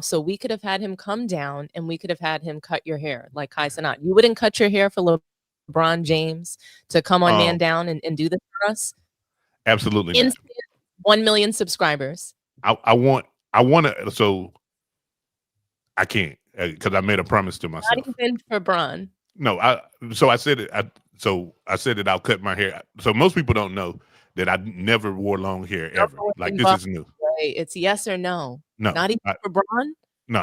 So we could have had him come down and we could have had him cut your hair like Kai Cenat. You wouldn't cut your hair for LeBron James to come on Man Down and do this for us? Absolutely not. Instant 1 million subscribers. I want to, so I can't, because I made a promise to myself. Not even for Bron. No, I said it. I said that I'll cut my hair. So most people don't know that I never wore long hair ever. Like, this is new. Right. It's yes or no. No, not even for Bron. No,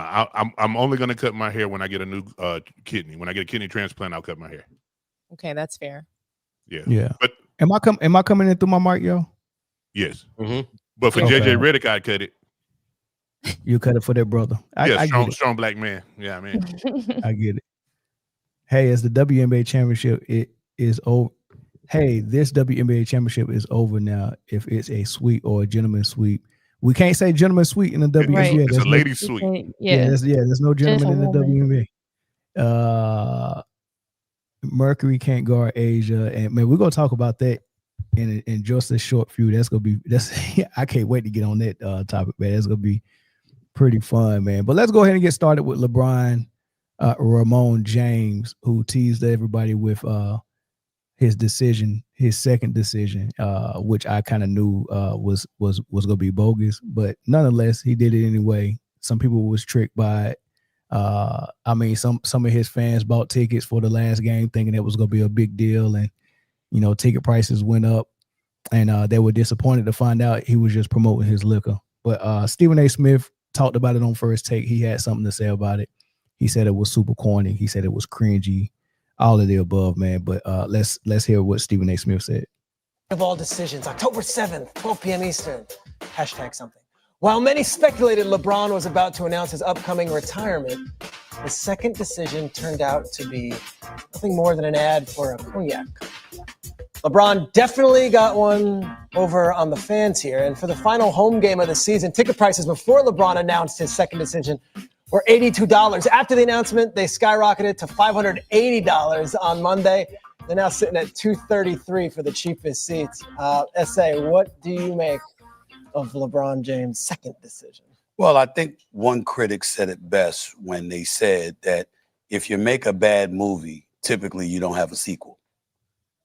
I'm only going to cut my hair when I get a new kidney. When I get a kidney transplant, I'll cut my hair. Okay, that's fair. Yeah. But am I coming in through my mic, yo? Yes. Mm-hmm. But for JJ Redick, I'd cut it. You cut it for that brother. I strong black man. Yeah, man. I get it. Hey, as the WNBA championship is over. Hey, this WNBA championship is over now. If it's a sweep or a gentleman's sweep, we can't say gentleman's sweep in the WNBA. Right. It's a ladies' sweep. There's no gentleman in the WNBA. Mercury can't guard Asia, and man, we're gonna talk about that in just a short few. I can't wait to get on that topic, man. That's gonna be pretty fun, man. But let's go ahead and get started with LeBron Ramon James, who teased everybody with his decision, his second decision, which I kind of knew was gonna be bogus, but nonetheless, he did it anyway. Some people was tricked by it. I mean, some of his fans bought tickets for the last game thinking it was gonna be a big deal, and ticket prices went up, and they were disappointed to find out he was just promoting his liquor. But Stephen A. Smith talked about it on First Take. He had something to say about it. He said it was super corny. He said it was cringy. All of the above, man. But let's hear what Stephen A. Smith said. Of all decisions, October 7th, 12 p.m. Eastern. # something. While many speculated LeBron was about to announce his upcoming retirement, the second decision turned out to be nothing more than an ad for a cognac. LeBron definitely got one over on the fans here. And for the final home game of the season, ticket prices before LeBron announced his second decision were $82. After the announcement, they skyrocketed to $580 on Monday. They're now sitting at $233 for the cheapest seats. SA, what do you make of LeBron James' second decision? Well, I think one critic said it best when they said that if you make a bad movie, typically you don't have a sequel.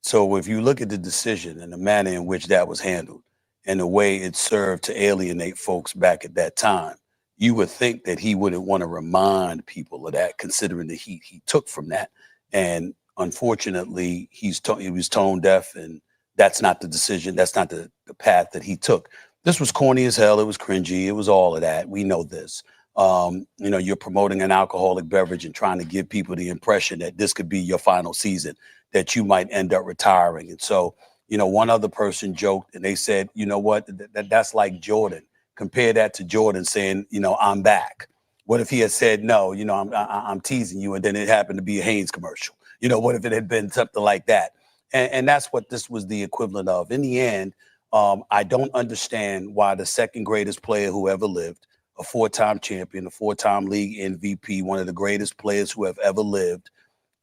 So if you look at the decision and the manner in which that was handled and the way it served to alienate folks back at that time, you would think that he wouldn't want to remind people of that, considering the heat he took from that. And unfortunately, he was tone deaf, and that's not the decision. That's not the path that he took. This was corny as hell. It was cringy. It was all of that. We know this. You're promoting an alcoholic beverage and trying to give people the impression that this could be your final season, that you might end up retiring. And so, one other person joked and they said, you know what, that's like Jordan. Compare that to Jordan saying, I'm back. What if he had said, no, I'm teasing you, and then it happened to be a Hanes commercial? What if it had been something like that? And that's what this was the equivalent of. In the end, I don't understand why the second greatest player who ever lived, a 4-time champion, a 4-time league MVP, one of the greatest players who have ever lived,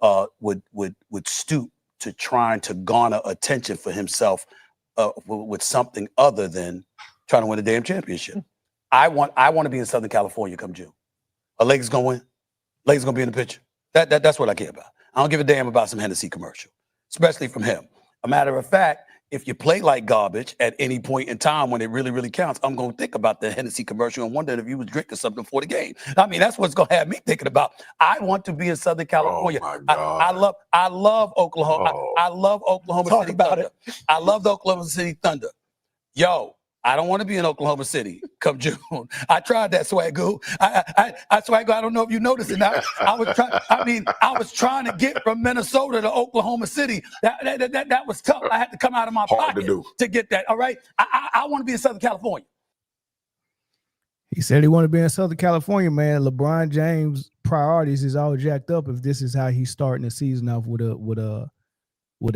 would stoop to trying to garner attention for himself with something other than trying to win a damn championship. I want to be in Southern California come June. A Lakers gonna win. Lakers gonna be in the picture. That's what I care about. I don't give a damn about some Hennessy commercial, especially from him. A matter of fact, if you play like garbage at any point in time when it really, really counts, I'm going to think about the Hennessy commercial and wonder if you was drinking something before the game. I mean, that's what's going to have me thinking about. I want to be in Southern California. Oh my God. I love Oklahoma. I love Oklahoma Talk City about Thunder. I love the Oklahoma City Thunder. Yo, I don't want to be in Oklahoma City come June. I tried that swagoo. I swagoo. I don't know if you noticed it. I was trying to get from Minnesota to Oklahoma City. That was tough. I had to come out of my pocket to get that. All right. I want to be in Southern California. He said he wanted to be in Southern California, man. LeBron James' priorities is all jacked up if this is how he's starting the season off with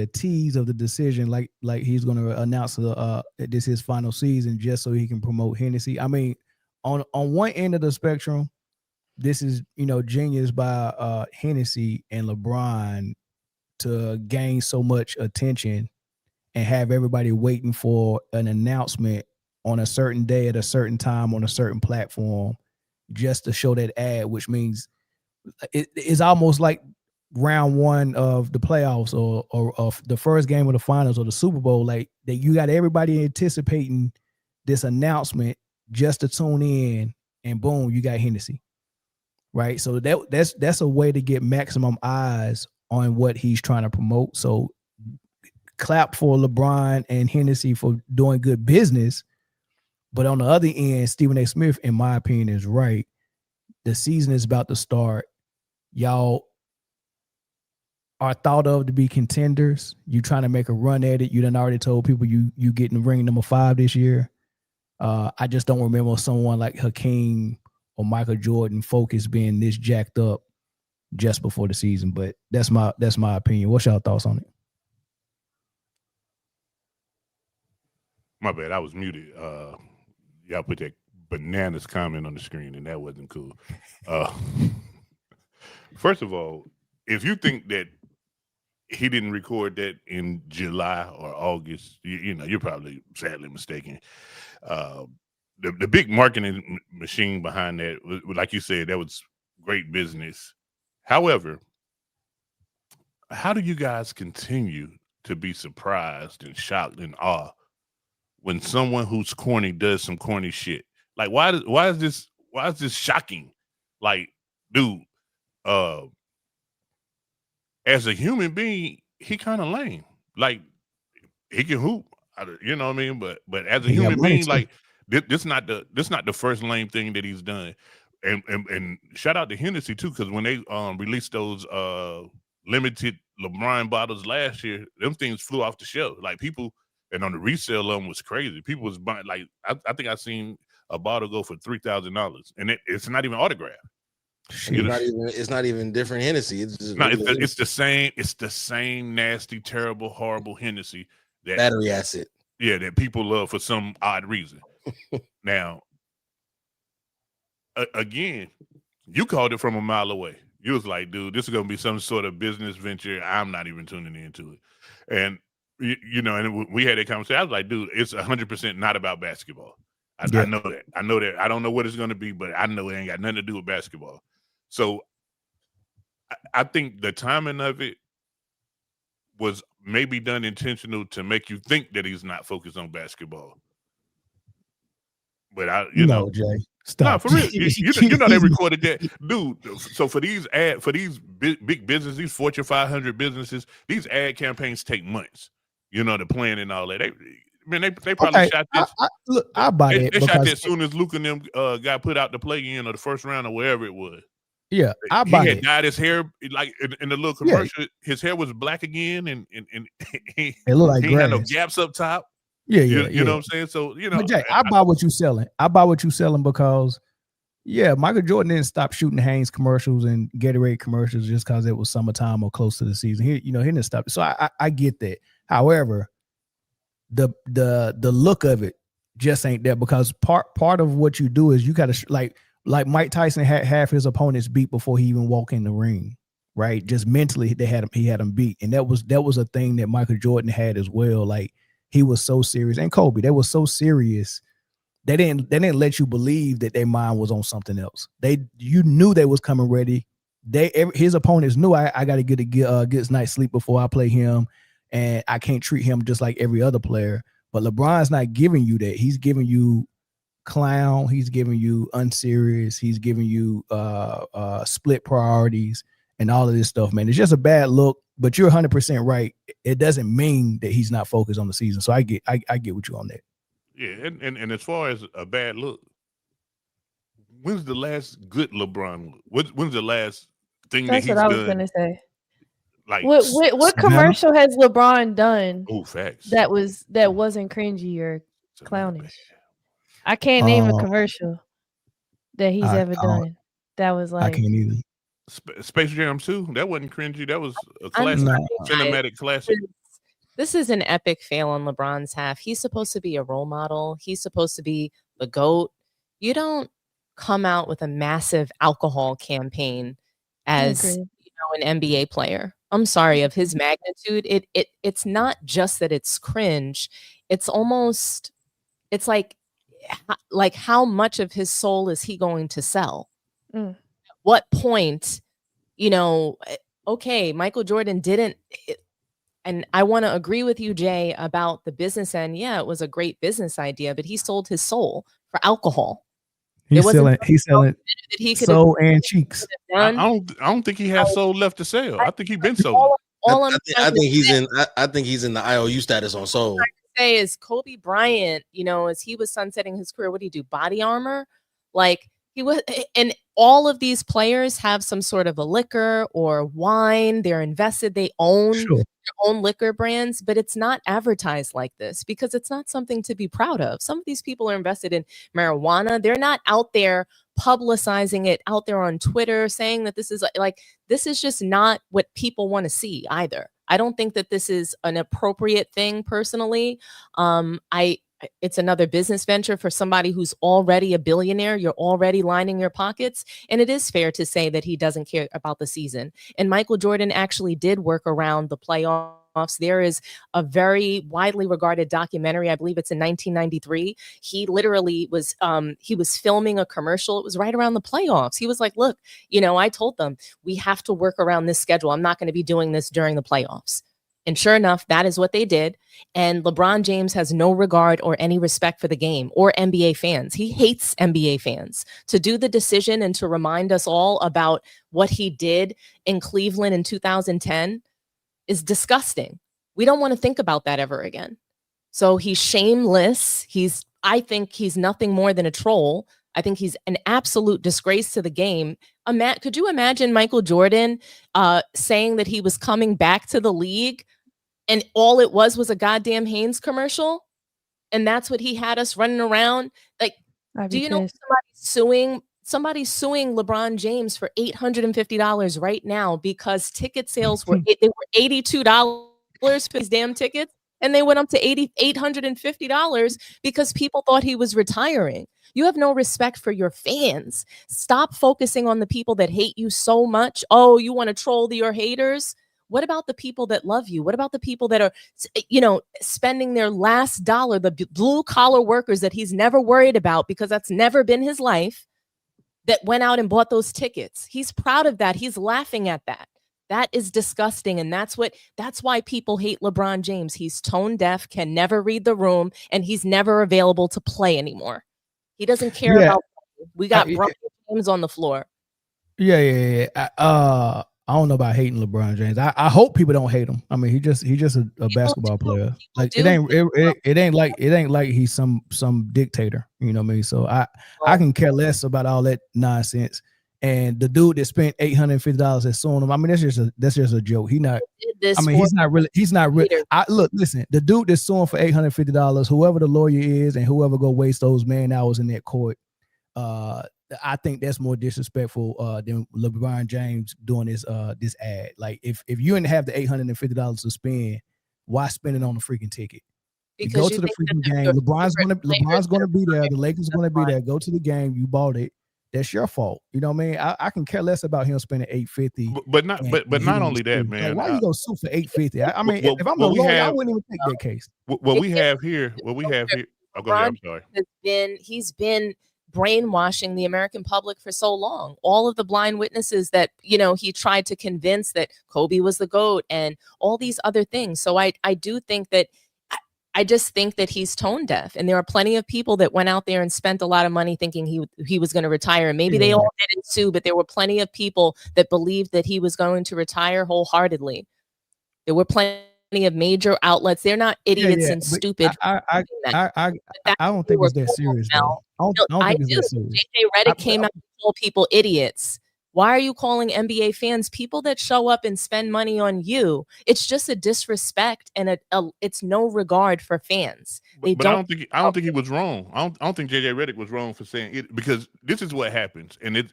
a tease of the decision, like he's going to announce that this is his final season just so he can promote Hennessy. I mean, on one end of the spectrum, this is, genius by Hennessy and LeBron to gain so much attention and have everybody waiting for an announcement on a certain day at a certain time on a certain platform just to show that ad, which means it's almost like round one of the playoffs or of the first game of the finals or the Super Bowl. Like that, you got everybody anticipating this announcement just to tune in, and boom, you got Hennessy, right? So that's a way to get maximum eyes on what he's trying to promote. So clap for LeBron and Hennessy for doing good business. But on the other end, Stephen A. Smith, in my opinion, is right. The season is about to start. Y'all are thought of to be contenders. You trying to make a run at it. You done already told people you getting ring number 5 this year. I just don't remember someone like Hakeem or Michael Jordan focus being this jacked up just before the season. But that's my opinion. What's y'all thoughts on it? My bad, I was muted. Y'all put that bananas comment on the screen, and that wasn't cool. First of all, if you think that he didn't record that in July or August, you know, you're probably sadly mistaken. The big marketing machine behind that, like you said, that was great business. However, how do you guys continue to be surprised and shocked and awe when someone who's corny does some corny shit? Like, why is this shocking? Like, dude, as a human being, he kind of lame. Like, he can hoop, you know what I mean? But as a human being, like, this not the first lame thing that he's done. And shout out to Hennessy too, because when they released those limited LeBron bottles last year, them things flew off the shelf. Like, people, and on the resale of them was crazy. People was buying, like, I think I seen a bottle go for $3,000, and it's not even autographed. It's not even different Hennessy. It's just it's the same nasty, terrible, horrible Hennessy that battery acid. Yeah, that people love for some odd reason. Now, again, you called it from a mile away. You was like, dude, this is gonna be some sort of business venture. I'm not even tuning into it. And you know, and we had that conversation. I was like, dude, it's 100% not about basketball. I know that. I know that. I don't know what it's going to be, but I know it ain't got nothing to do with basketball. So I think the timing of it was maybe done intentional to make you think that he's not focused on basketball. But you know, Jay, stop. No, for real. You know they recorded that, dude. So for these big businesses, these Fortune 500 businesses, these ad campaigns take months. You know, the plan and all that. They probably shot this. I buy it. They shot that as soon as Luke and them got put out to play in, or the first round, or wherever it was. Yeah, I buy it. He had dyed his hair, like in the little commercial. Yeah. His hair was black again, and it looked like he had no gaps up top. Yeah, you know what I'm saying? So, you know, but Jay, I buy what you're selling. I buy what you're selling because, yeah, Michael Jordan didn't stop shooting Hanes commercials and Gatorade commercials just because it was summertime or close to the season. He didn't stop. So I get that. However, the look of it just ain't there, because part of what you do is you got to like Mike Tyson had half his opponents beat before he even walked in the ring, right? Just mentally he had him beat, and that was a thing that Michael Jordan had as well. Like, he was so serious, and Kobe, they were so serious. They didn't let you believe that their mind was on something else. You knew they was coming ready. His opponents knew I got to get a good night's sleep before I play him, and I can't treat him just like every other player. But LeBron's not giving you that. He's giving you clown. He's giving you unserious. He's giving you split priorities and all of this stuff, man. It's just a bad look. But you're 100% right. It doesn't mean that he's not focused on the season. So I get what you on that. Yeah, and as far as a bad look, when's the last good LeBron look? When's the last thing that he's done? That's what I was gonna say. Like, what commercial has LeBron done? Oh, facts. That wasn't cringy or clownish. I can't name a commercial that he's ever done. That was like, I can't either. Space Jam 2, that wasn't cringy. That was a classic, cinematic classic. This is an epic fail on LeBron's half. He's supposed to be a role model. He's supposed to be the GOAT. You don't come out with a massive alcohol campaign as an NBA player. I'm sorry, of his magnitude. It's not just that it's cringe. It's like like how much of his soul is he going to sell? Mm. What point, okay, Michael Jordan didn't, and I want to agree with you, Jay, about the business end. Yeah, it was a great business idea, but he sold his soul for alcohol. He's selling that he could soul and cheeks. I don't think he has soul left to sell. I think he's been sold. I think he's in the IOU status on soul. Say is Kobe Bryant, as he was sunsetting his career, what did he do? Body armor? Like he was, and all of these players have some sort of a liquor or wine. They're invested. They own their own liquor brands, but it's not advertised like this because it's not something to be proud of. Some of these people are invested in marijuana. They're not out there publicizing it out there on Twitter saying that this is just not what people want to see either. I don't think that this is an appropriate thing personally. It's another business venture for somebody who's already a billionaire. You're already lining your pockets. And it is fair to say that he doesn't care about the season. And Michael Jordan actually did work around the playoffs. There is a very widely regarded documentary. I believe it's in 1993. He literally was filming a commercial. It was right around the playoffs. He was like, look, I told them we have to work around this schedule. I'm not going to be doing this during the playoffs. And sure enough, that is what they did. And LeBron James has no regard or any respect for the game or NBA fans. He hates NBA fans. To do the decision and to remind us all about what he did in Cleveland in 2010 is disgusting. We don't want to think about that ever again. So he's shameless. I think he's nothing more than a troll. I think he's an absolute disgrace to the game. Could you imagine Michael Jordan saying that he was coming back to the league and all it was a goddamn Hanes commercial? And that's what he had us running around. Like, do you know somebody's suing LeBron James for $850 right now because ticket sales were $82 for these damn tickets, and they went up to $850 because people thought he was retiring. You have no respect for your fans. Stop focusing on the people that hate you so much. Oh, you want to troll your haters? What about the people that love you? What about the people that are, spending their last dollar, the blue collar workers that he's never worried about because that's never been his life, that went out and bought those tickets? He's proud of that. He's laughing at that. That is disgusting. And that's why people hate LeBron James. He's tone deaf, can never read the room, and he's never available to play anymore. He doesn't care about playing. We got Brian James on the floor. Yeah. I don't know about hating LeBron James. I hope people don't hate him. I mean, he just a basketball player. Like it ain't like he's some dictator. You know what I mean? So I can care less about all that nonsense. And the dude that spent $850 at suing him, I mean, that's just a joke. He's not really. Listen, the dude that's suing for $850, whoever the lawyer is and whoever go waste those man hours in that court, I think that's more disrespectful than LeBron James doing this ad. Like if you didn't have the $850 to spend, why spend it on the freaking ticket? You go to the freaking game. LeBron's gonna be there. The Lakers gonna be there. Go to the game. You bought it. That's your fault. You know what I mean? I can care less about him spending $850. But not only that, man. Like, why you go sue for $850? I mean, if I'm a lawyer, I wouldn't even take that case. What we have here. Oh, go ahead. I'm sorry. He's been brainwashing the American public for so long. All of the blind witnesses that he tried to convince that Kobe was the GOAT and all these other things. So I do think that. I just think that he's tone deaf, and there are plenty of people that went out there and spent a lot of money thinking he was going to retire. And maybe they all didn't sue, but there were plenty of people that believed that he was going to retire wholeheartedly. There were plenty of major outlets. They're not idiots and stupid. I don't think it's that serious. I do. JJ Redick came out and told people idiots. Why are you calling NBA fans people that show up and spend money on you? It's just a disrespect and it's no regard for fans. I don't think he was wrong. I don't think JJ Redick was wrong for saying it, because this is what happens. And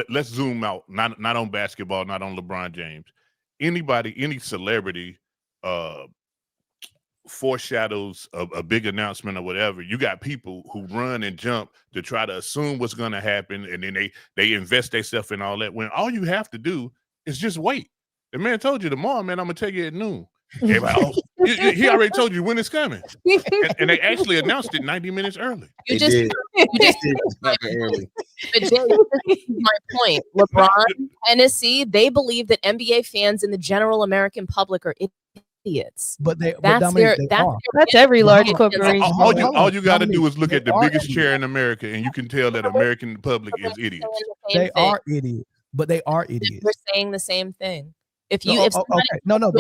let's zoom out, not on basketball, not on LeBron James. Any celebrity foreshadows a big announcement or whatever. You got people who run and jump to try to assume what's going to happen, and then they invest themselves in all that, when all you have to do is just wait. The man told you tomorrow, man, I'm gonna tell you at noon. Everybody, oh, he already told you when it's coming, and they actually announced it 90 minutes early. You just early. But Jay, this is my point. LeBron, Hennessy, they believe that NBA fans and the general American public are idiots. But that's every large corporation. All you got to do is look at the biggest chair in America, and you can tell that American public is idiots. They are idiots, but they are idiots. We're saying the same thing. If you, but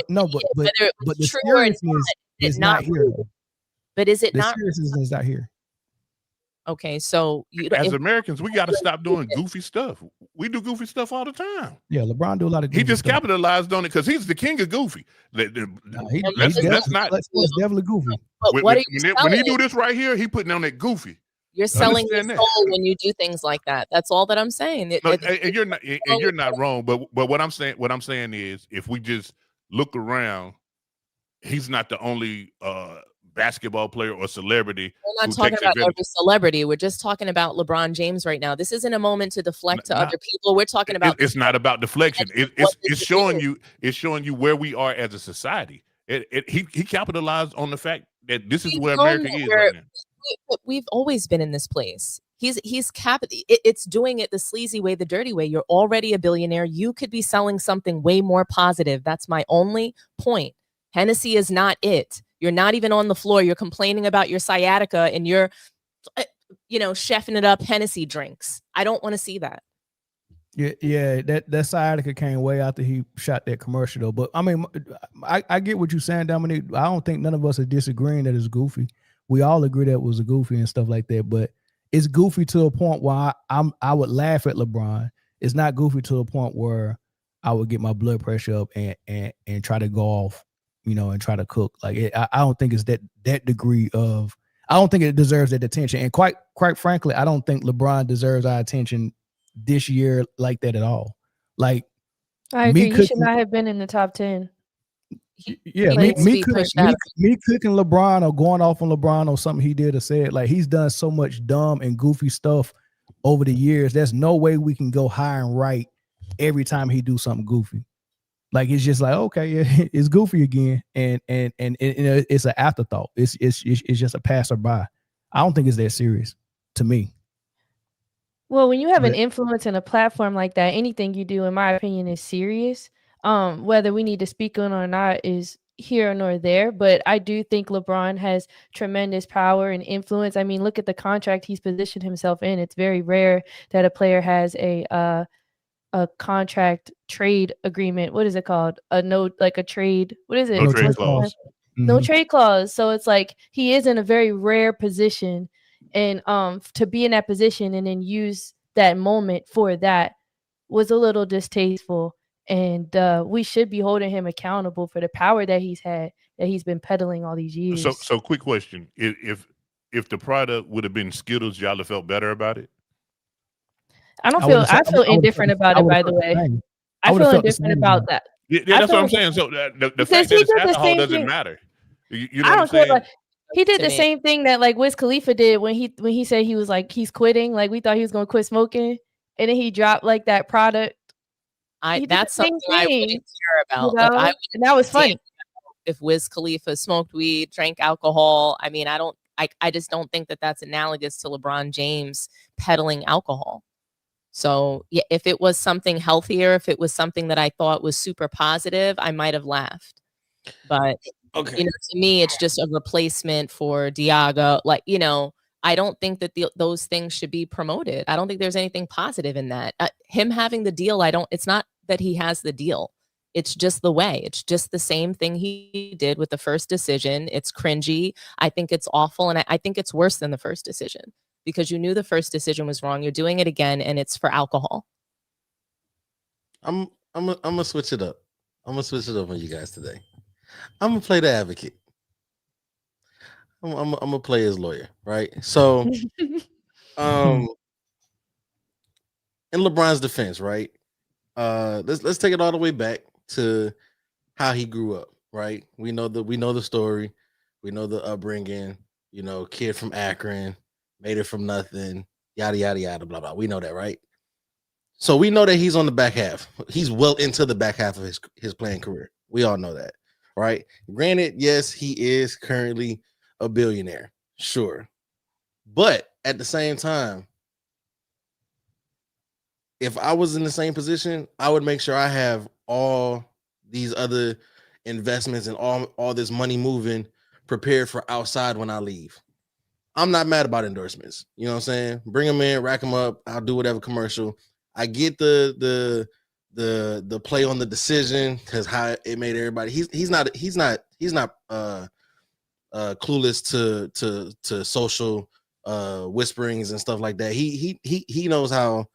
the seriousness is not here. But is it the not? The seriousness is not here. Okay, so as Americans, we got to stop doing goofy stuff. We do goofy stuff all the time. Yeah, LeBron do a lot of. He just stuff. Capitalized on it because he's the king of goofy. That's definitely goofy. When he do this right here, he putting on that goofy. You're selling your soul when you do things like that. That's all that I'm saying. And you're not wrong. But what I'm saying is, if we just look around, he's not the only basketball player or celebrity. We're not talking about every celebrity. We're just talking about LeBron James right now. This isn't a moment to deflect to other people. We're talking about. It's not about deflection. It's showing you. It's showing you where we are as a society. He capitalized on the fact that this is where America is right now. We've always been in this place. It's doing it the sleazy way, the dirty way. You're already a billionaire. You could be selling something way more positive. That's my only point. Hennessy is not it. You're not even on the floor. You're complaining about your sciatica and you're, chefing it up Hennessy drinks. I don't want to see that. Yeah, that sciatica came way after he shot that commercial though. But I mean, I get what you're saying, Dominique. I don't think none of us are disagreeing that it's goofy. We all agree that it was a goofy and stuff like that, but it's goofy to a point where I would laugh at LeBron. It's not goofy to a point where I would get my blood pressure up and try to go off, and try to cook. Like I don't think it's that degree of. I don't think it deserves that attention. And quite frankly, I don't think LeBron deserves our attention this year like that at all. Like I agree. He should not have been in the top 10. Me cooking LeBron or going off on LeBron or something he did or said, like he's done so much dumb and goofy stuff over the years. There's no way we can go high and right every time he do something goofy. Like it's just like, okay, yeah, it's goofy again, and it's an afterthought. It's just a passerby. I don't think it's that serious to me. Well, when you have an influence and a platform like that, anything you do, in my opinion, is serious. Whether we need to speak on or not is here nor there, but I do think LeBron has tremendous power and influence. I mean, look at the contract he's positioned himself in. It's very rare that a player has a contract trade agreement. What is it called? A trade. What is it? No trade clause. No trade clause. So it's like he is in a very rare position, and to be in that position and then use that moment for that was a little distasteful. And we should be holding him accountable for the power that he's had, that he's been peddling all these years. So quick question: If the product would have been Skittles, y'all have felt better about it? I feel indifferent about it. By the way, I feel indifferent about that. Yeah, that's what I'm saying. So the fact that it's alcohol doesn't matter. You know I don't care. Like, he did the same thing that like Wiz Khalifa did when he said he was like he's quitting. Like we thought he was going to quit smoking, and then he dropped like that product. That's something I wouldn't care about. And that was funny. If Wiz Khalifa smoked weed, drank alcohol, I mean, I just don't think that that's analogous to LeBron James peddling alcohol. So yeah, if it was something healthier, if it was something that I thought was super positive, I might have laughed. But to me, it's just a replacement for Diago. Like, I don't think that those things should be promoted. I don't think there's anything positive in that. Him having the deal, it's not that he has the deal. It's just the way. It's just the same thing he did with the first decision. It's cringy. I think it's awful. And I think it's worse than the first decision because you knew the first decision was wrong. You're doing it again, and it's for alcohol. I'm gonna switch it up. I'm gonna switch it up on you guys today. I'm gonna play the advocate. I'm gonna play his lawyer, right? So, in LeBron's defense, right? Let's take it all the way back to how he grew up, right? We know the story, we know the upbringing. Kid from Akron, made it from nothing, yada yada yada, blah blah. We know that, right? So we know that he's on the back half. He's well into the back half of his playing career. We all know that, right? Granted, yes, he is currently a billionaire, sure. But at the same time, if I was in the same position, I would make sure I have all these other investments and all this money moving prepared for outside when I leave. I'm not mad about endorsements. You know what I'm saying? Bring them in, rack them up. I'll do whatever commercial. I get the play on the decision because how it made everybody. He's not clueless to social whisperings and stuff like that. He knows how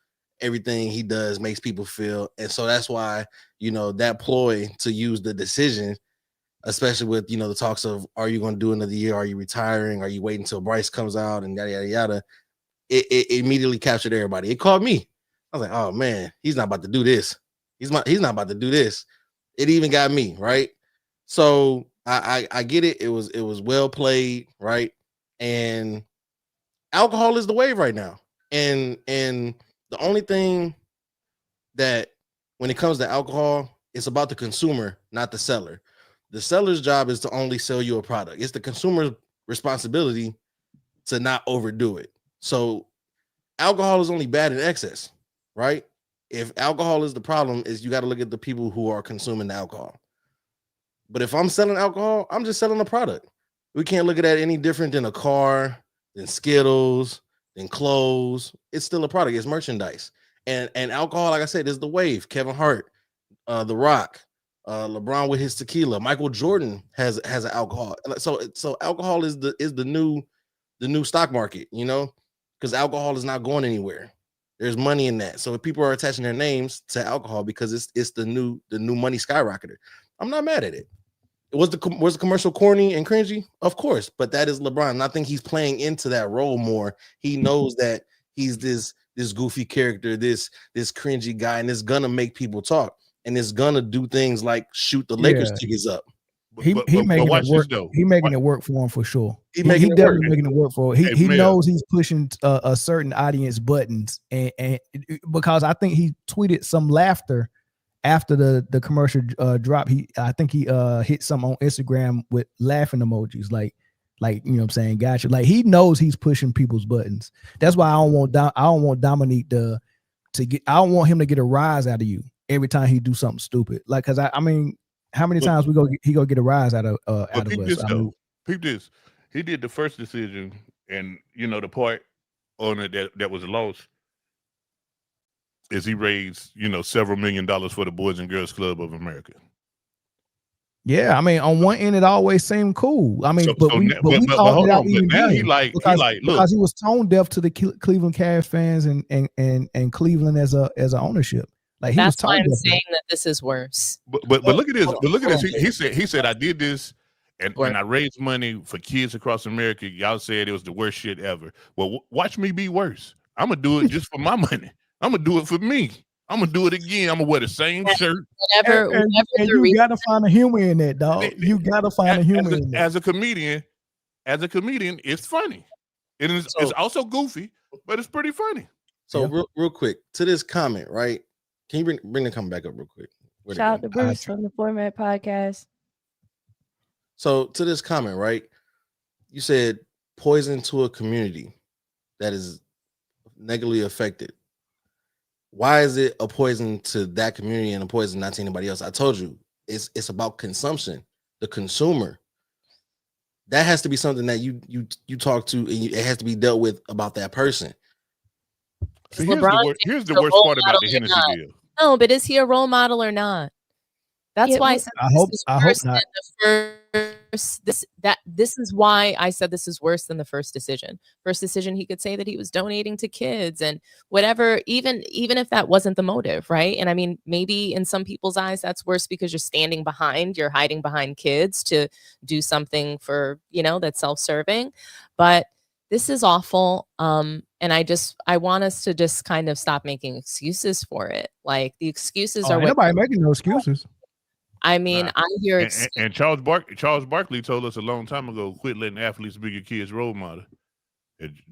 everything he does makes people feel, and so that's why that ploy to use the decision, especially with the talks of are you going to do another year, are you retiring, are you waiting until Bryce comes out, and yada yada yada. It immediately captured everybody. It called me. I was like, oh man, he's not about to do this. He's not about to do this. It even got me right. So I get it. It was well played, right? And alcohol is the wave right now, and the only thing that when it comes to alcohol, it's about the consumer, not the seller. The seller's job is to only sell you a product. It's the consumer's responsibility to not overdo it. So alcohol is only bad in excess, right? If alcohol is the problem, is you got to look at the people who are consuming the alcohol. But if I'm selling alcohol, I'm just selling a product. We can't look at that any different than a car, than Skittles, than clothes. It's still a product. It's merchandise. And alcohol, like I said, is the wave. Kevin Hart, The Rock, LeBron with his tequila. Michael Jordan has an alcohol. So alcohol is the new stock market, because alcohol is not going anywhere. There's money in that. So if people are attaching their names to alcohol because it's the new money skyrocketer, I'm not mad at it. Was the commercial corny and cringy? Of course, but that is LeBron. And I think he's playing into that role more. He knows that he's this goofy character, this cringy guy, and it's gonna make people talk, and it's gonna do things like shoot the Lakers tickets up. He making it work. He making it work for him for sure. He definitely making it work for him. He knows he's pushing a certain audience buttons, and because I think he tweeted some laughter after the commercial drop. I think he hit something on Instagram with laughing emojis, like you know what I'm saying, gotcha. Like he knows he's pushing people's buttons. That's why I don't want Dominique to get. I don't want him to get a rise out of you every time he do something stupid. Like, cause I mean, how many times he go get a rise out of us? Peep this. He did the first decision, and the part on it that was a loss is he raised several $1 million for the Boys and Girls Club of America. Yeah, I mean, on one end it always seemed cool. I mean, but we called it out even now. Because he was tone deaf to the Cleveland Cavs fans and Cleveland as a ownership. Like he That's was tone why I'm deaf. saying that this is worse. But look at this. But look at this. He said I did this and I raised money for kids across America. Y'all said it was the worst shit ever. Well, watch me be worse. I'm gonna do it just for my money. I'm gonna do it for me. I'm gonna do it again. I'm gonna wear the same shirt. And you gotta find a humor in that, dog. You gotta find a humor in that. As a comedian, it's funny. It's also goofy, but it's pretty funny. So real quick to this comment, right? Can you bring the comment back up real quick? Shout out to Bruce from the Format Podcast. So to this comment, right? You said poison to a community that is negatively affected. Why is it a poison to that community and a poison not to anybody else? I told you, it's about consumption. The consumer. That has to be something that you talk to, and it has to be dealt with about that person. So here's the worst part about the Hennessy deal. No, but is he a role model or not? That's why I said I hope not. This is why I said this is worse than the first decision. First decision, he could say that he was donating to kids and whatever, even if that wasn't the motive, right? And I mean, maybe in some people's eyes that's worse because you're hiding behind kids to do something for, that's self-serving. But this is awful. And I want us to just kind of stop making excuses for it. Like the excuses are nobody making no excuses. I mean, I hear and Charles Barkley told us a long time ago, quit letting athletes be your kids' role model.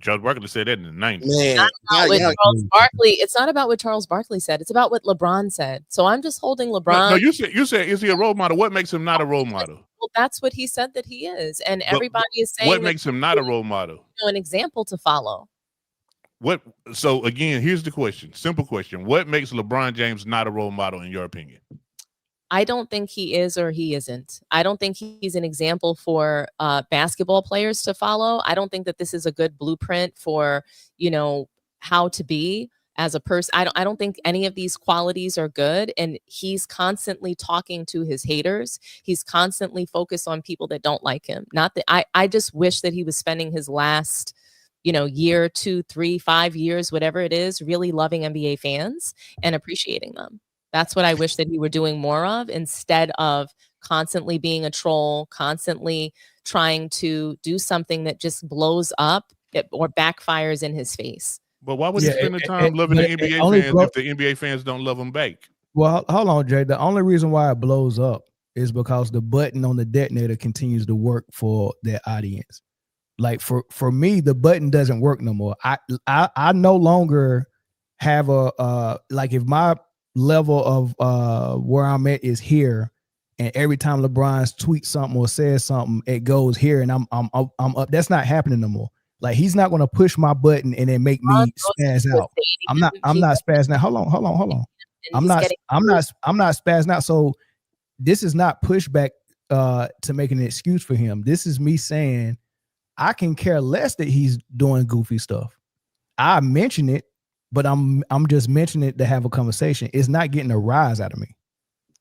Charles Barkley said that in the 90s. Man, Charles Barkley. It's not about what Charles Barkley said. It's about what LeBron said. So I'm just holding LeBron. No, you said is he a role model? What makes him not a role model? Well, that's what he said that he is, and everybody is saying what makes him not a role model? An example to follow. What? So again, here's the question. Simple question. What makes LeBron James not a role model in your opinion? I don't think he is or he isn't. I don't think he's an example for basketball players to follow. I don't think that this is a good blueprint for, how to be as a person. I don't think any of these qualities are good. And he's constantly talking to his haters. He's constantly focused on people that don't like him. Not that I just wish that he was spending his last year, 2, 3, 5 years, whatever it is, really loving NBA fans and appreciating them. That's what I wish that he were doing more of, instead of constantly being a troll, constantly trying to do something that just blows up or backfires in his face. But why would he spend the time loving the NBA fans if the NBA fans don't love him back? Well, hold on, Jay. The only reason why it blows up is because the button on the detonator continues to work for their audience. Like for me, the button doesn't work no more. I no longer have like if my level of where I'm at is here, and every time LeBron tweets something or says something, it goes here, and I'm up. That's not happening no more. Like, he's not going to push my button and then make me spaz out. I'm not spazzing out. Hold on. I'm not spazzing out. So this is not pushback to make an excuse for him. This is me saying I can care less that he's doing goofy stuff. I mention it, but I'm just mentioning it to have a conversation. It's not getting a rise out of me.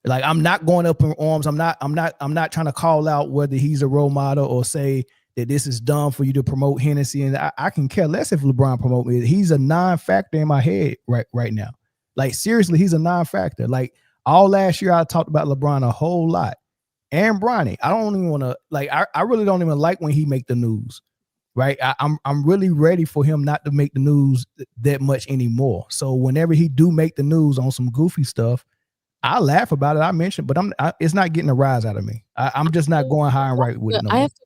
Like, I'm not going up in arms. I'm not trying to call out whether he's a role model or say that this is dumb for you to promote Hennessy. And I can care less if LeBron promote me. He's a non-factor in my head right now. Like, seriously, he's a non-factor. Like, all last year I talked about LeBron a whole lot. And Bronny. I don't even want to, like, I really don't even like when he make the news. Right. I'm really ready for him not to make the news that much anymore. So whenever he do make the news on some goofy stuff, I laugh about it. I mentioned, but it's not getting a rise out of me. I'm just not going high and right with it. I have to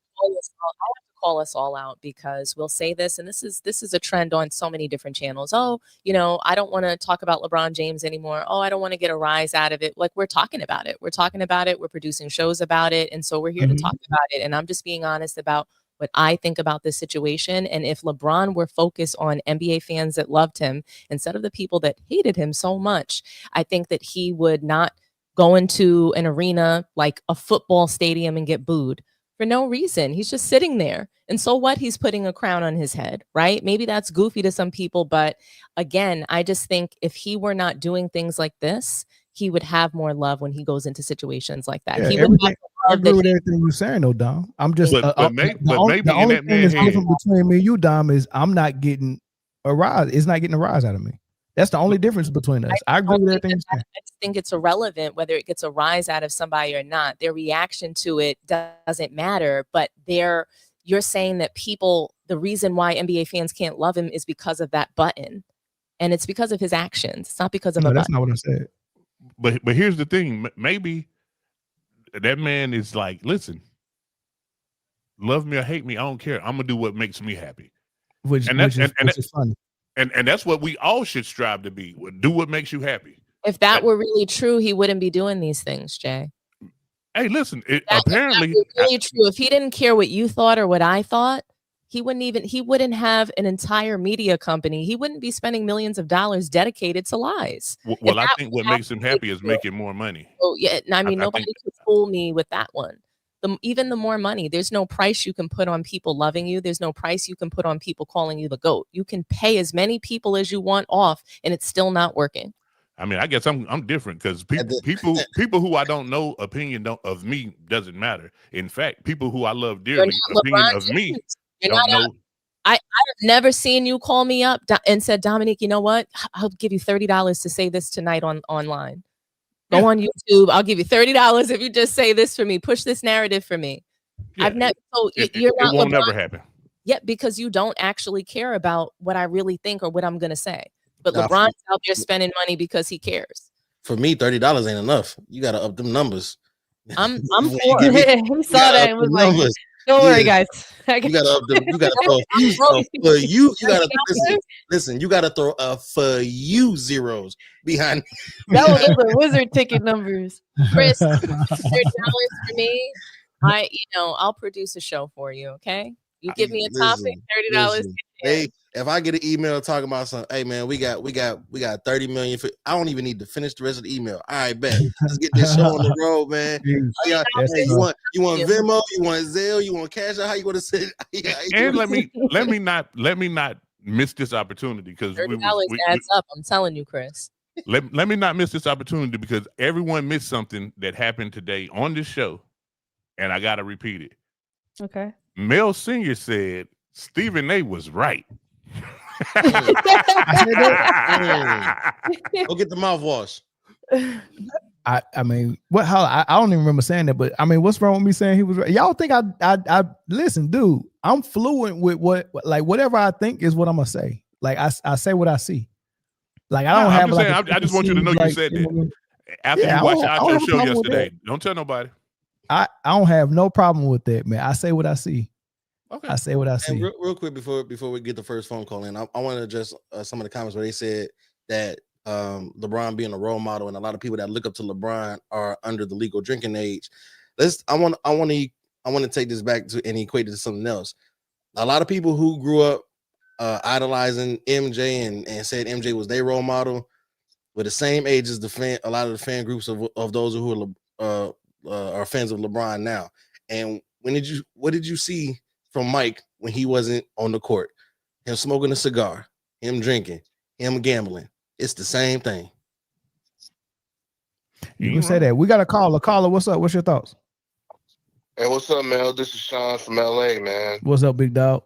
call us all out, because we'll say this, and this is a trend on so many different channels. Oh, I don't want to talk about LeBron James anymore. Oh, I don't want to get a rise out of it. Like, we're talking about it. We're producing shows about it. And so we're here to talk about it. And I'm just being honest about what I think about this situation. And if LeBron were focused on NBA fans that loved him instead of the people that hated him so much, I think that he would not go into an arena like a football stadium and get booed for no reason. He's just sitting there. And so what? He's putting a crown on his head, right? Maybe that's goofy to some people. But again, I just think if he were not doing things like this, he would have more love when he goes into situations like that. Yeah, I agree with everything you're saying, though, Dom. I'm just the only thing that's different between me and you, Dom, is I'm not getting a rise. It's not getting a rise out of me. That's the only difference between us. I agree with everything you're saying. I just think it's irrelevant whether it gets a rise out of somebody or not. Their reaction to it doesn't matter. But you're saying that the reason why NBA fans can't love him is because of that button, and it's because of his actions. It's not because of a button. That's not what I said. But here's the thing. Maybe that man is like, listen, love me or hate me, I don't care. I'm gonna do what makes me happy. Which is funny. And that's what we all should strive to be. Do what makes you happy. If that were really true, he wouldn't be doing these things, Jay. Hey, listen, apparently really true. If he didn't care what you thought or what I thought, he wouldn't have an entire media company. He wouldn't be spending millions of dollars dedicated to lies. Well, I think what makes him happy is making more money. Oh, yeah. I mean, nobody could fool me with that one. Even the more money, there's no price you can put on people loving you. There's no price you can put on people calling you the GOAT. You can pay as many people as you want off, and it's still not working. I mean, I guess I'm different, because people who I don't know opinion of me doesn't matter. In fact, people who I love dearly opinion of me don't know. I've never seen you call me up and said, Dominique, you know what? I'll give you $30 to say this tonight online. Go on YouTube. I'll give you $30 if you just say this for me. Push this narrative for me. Yeah. I've never. So you're not. It won't never happen. Yeah, because you don't actually care about what I really think or what I'm gonna say. But LeBron's out there spending money because he cares. For me, $30 ain't enough. You got to up them numbers. I'm for it. He saw that and was like, Don't worry, guys. You gotta throw a few for you. You gotta listen. You gotta throw a few zeros behind. Those are wizard ticket numbers. Chris, $100 for me. I'll produce a show for you. Okay, you give me a topic, $30. If I get an email talking about something, hey man, we got 30 million. I don't even need to finish the rest of the email. All right, bet. Let's get this show on the road, man. You want Venmo? You want Zelle? You want Cash App? How you want to say? And let me not miss this opportunity because $30 adds up. I'm telling you, Chris. Let me not miss this opportunity because everyone missed something that happened today on this show, and I gotta repeat it. Okay. Mel Senior said Stephen A was right. Go get the mouthwash. I mean, what? How? I don't even remember saying that, but I mean, what's wrong with me saying he was right? Y'all think I listen, dude? I'm fluent with whatever I think is what I'm gonna say. Like I say what I see. Like I don't have. I just want you to know you said that after you watched our show yesterday. Don't tell nobody. I don't have no problem with that, man. I say what I see. Okay. I say what I see. And real quick before we get the first phone call in, I want to address some of the comments where they said that LeBron being a role model and a lot of people that look up to LeBron are under the legal drinking age. I want to take this back to and equate it to something else. A lot of people who grew up idolizing MJ and said MJ was their role model were the same age as a lot of the fan groups of those who are fans of LeBron now. And what did you see from Mike when he wasn't on the court? Him smoking a cigar, him drinking, him gambling. It's the same thing. You can say that. We got a caller. What's up? What's your thoughts? Hey, what's up, Mel? This is Sean from LA, man. What's up, big dog?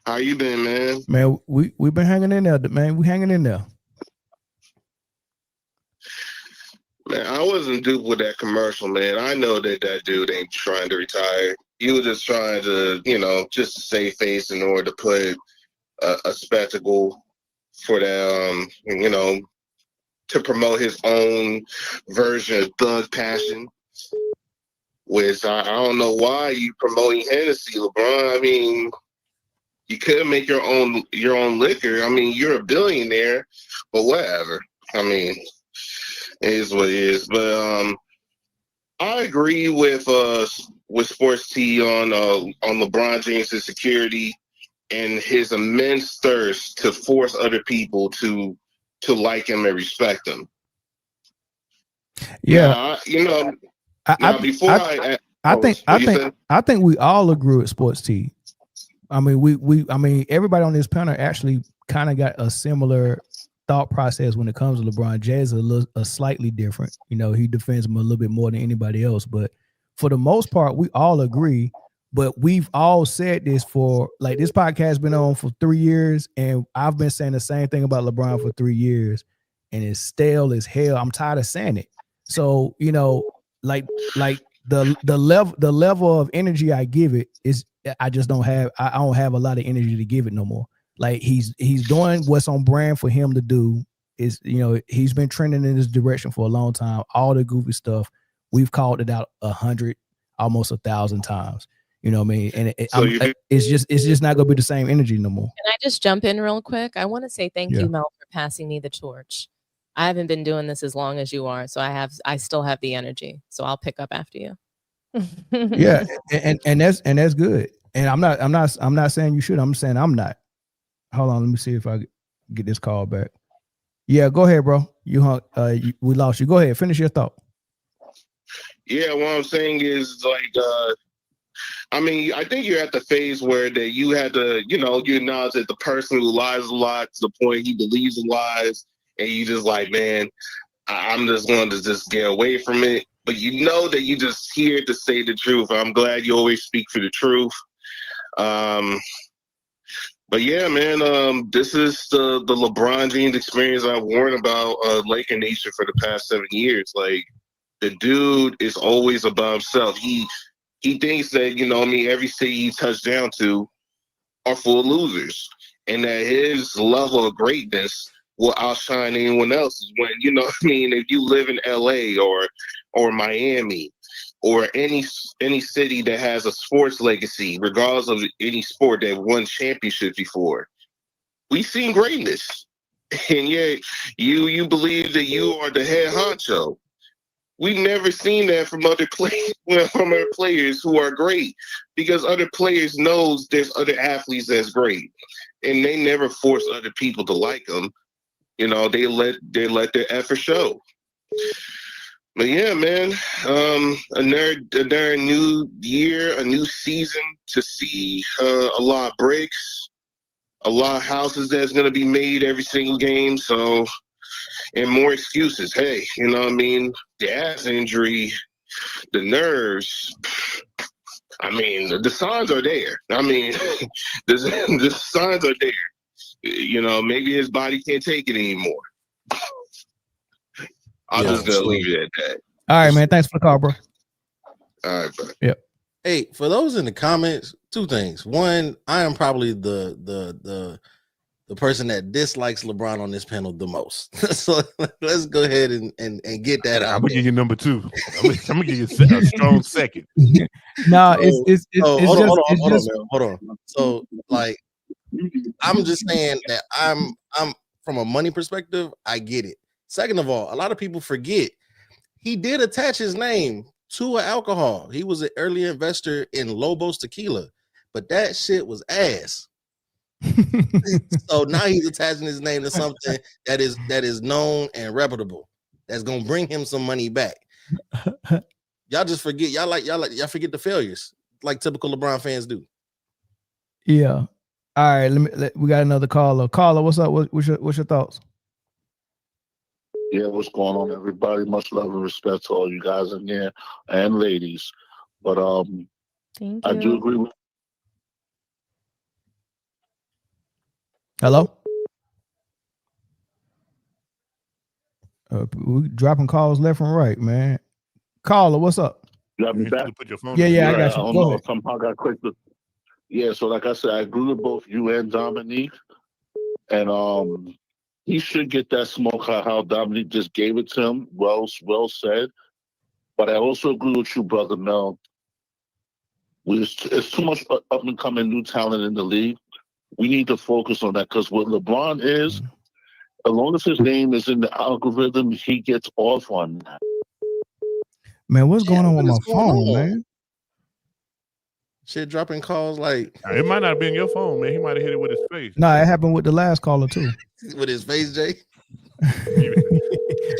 How you been, man? Man, we've been hanging in there, man. We hanging in there. Man, I wasn't duped with that commercial, man. I know that dude ain't trying to retire. He was just trying to, just to save face in order to put a spectacle for that, to promote his own version of Thug Passion. Which I don't know why you promoting Hennessy, LeBron. I mean, you could make your own liquor. I mean, you're a billionaire, but whatever. I mean, it is what it is. But I agree with Sports T on LeBron James' insecurity and his immense thirst to force other people to like him and respect him. Yeah, I think we all agree with Sports T. I mean, everybody on this panel actually kind of got a similar thought process when it comes to LeBron. Jay's a slightly different. He defends him a little bit more than anybody else, but for the most part, we all agree. But we've all said this for this podcast has been on for 3 years, and I've been saying the same thing about LeBron for 3 years, and it's stale as hell. I'm tired of saying it. So the level of energy I give it is I don't have a lot of energy to give it no more. Like he's doing what's on brand for him to do. Is he's been trending in this direction for a long time. All the goofy stuff, we've called it out 100, almost 1,000 times. You know what I mean? And it's just not gonna be the same energy no more. Can I just jump in real quick? I want to say thank you, Mel, for passing me the torch. I haven't been doing this as long as you are, so I still have the energy. So I'll pick up after you. Yeah, and that's good. And I'm not saying you should. I'm saying I'm not. Hold on, let me see if I get this call back. Yeah, go ahead, bro. We lost you. Go ahead, finish your thought. Yeah, what I'm saying is I think you're at the phase where that you had to, you acknowledge that the person who lies a lot to the point he believes in lies, and you just like, man, I'm just going to just get away from it. But you know that you just here to say the truth. I'm glad you always speak for the truth. But yeah, man, this is the LeBron James experience I've warned about Laker Nation for the past 7 years. Like, the dude is always about himself. He thinks that, every city he touched down to are full of losers, and that his level of greatness will outshine anyone else's. When, if you live in LA or Miami or any city that has a sports legacy, regardless of any sport that won championships before. We've seen greatness, and yet you believe that you are the head honcho. We've never seen that from other players who are great, because other players knows there's other athletes that's great, and they never force other people to like them. You know, they let their effort show. But yeah, man, another new year, a new season to see a lot of breaks, a lot of houses that's going to be made every single game. So, and more excuses. Hey, you know what I mean? The ass injury, the nerves. I mean, the signs are there. I mean, the signs are there. You know, maybe his body can't take it anymore. I'll just leave it at that. All right, man. Thanks for the call, bro. All right, bro. Yep. Hey, for those in the comments, two things. One, I am probably the person that dislikes LeBron on this panel the most. So let's go ahead and get that out. I'm gonna give you number 2. I'm gonna give you a strong second. No, hold on. So like, I'm just saying that I'm from a money perspective, I get it. Second of all, a lot of people forget he did attach his name to an alcohol. He was an early investor in Lobos Tequila, but that shit was ass. So now he's attaching his name to something that is known and reputable. That's gonna bring him some money back. Y'all just forget. Y'all forget the failures, like typical LeBron fans do. Yeah. All right. We got another caller. Caller, what's up? What's your thoughts? Yeah, what's going on, everybody? Much love and respect to all you guys in there and ladies. But I do agree with. Hello. We dropping calls left and right, man. Caller, what's up? You got me back? Put your phone Yeah, I got you. I don't Go know. ahead. Somehow got quick. Yeah, so like I said, I agree with both you and Dominique. And he should get that smoke how Dominique just gave it to him. Well said. But I also agree with you, brother Mel. It's too much up and coming new talent in the league. We need to focus on that, because what LeBron is, as long as his name is in the algorithm, he gets off on that. Man, what's going on with my phone, man? Shit dropping calls like it might not have been your phone, man. He might have hit it with his face. No, it happened with the last caller too. With his face, Jay.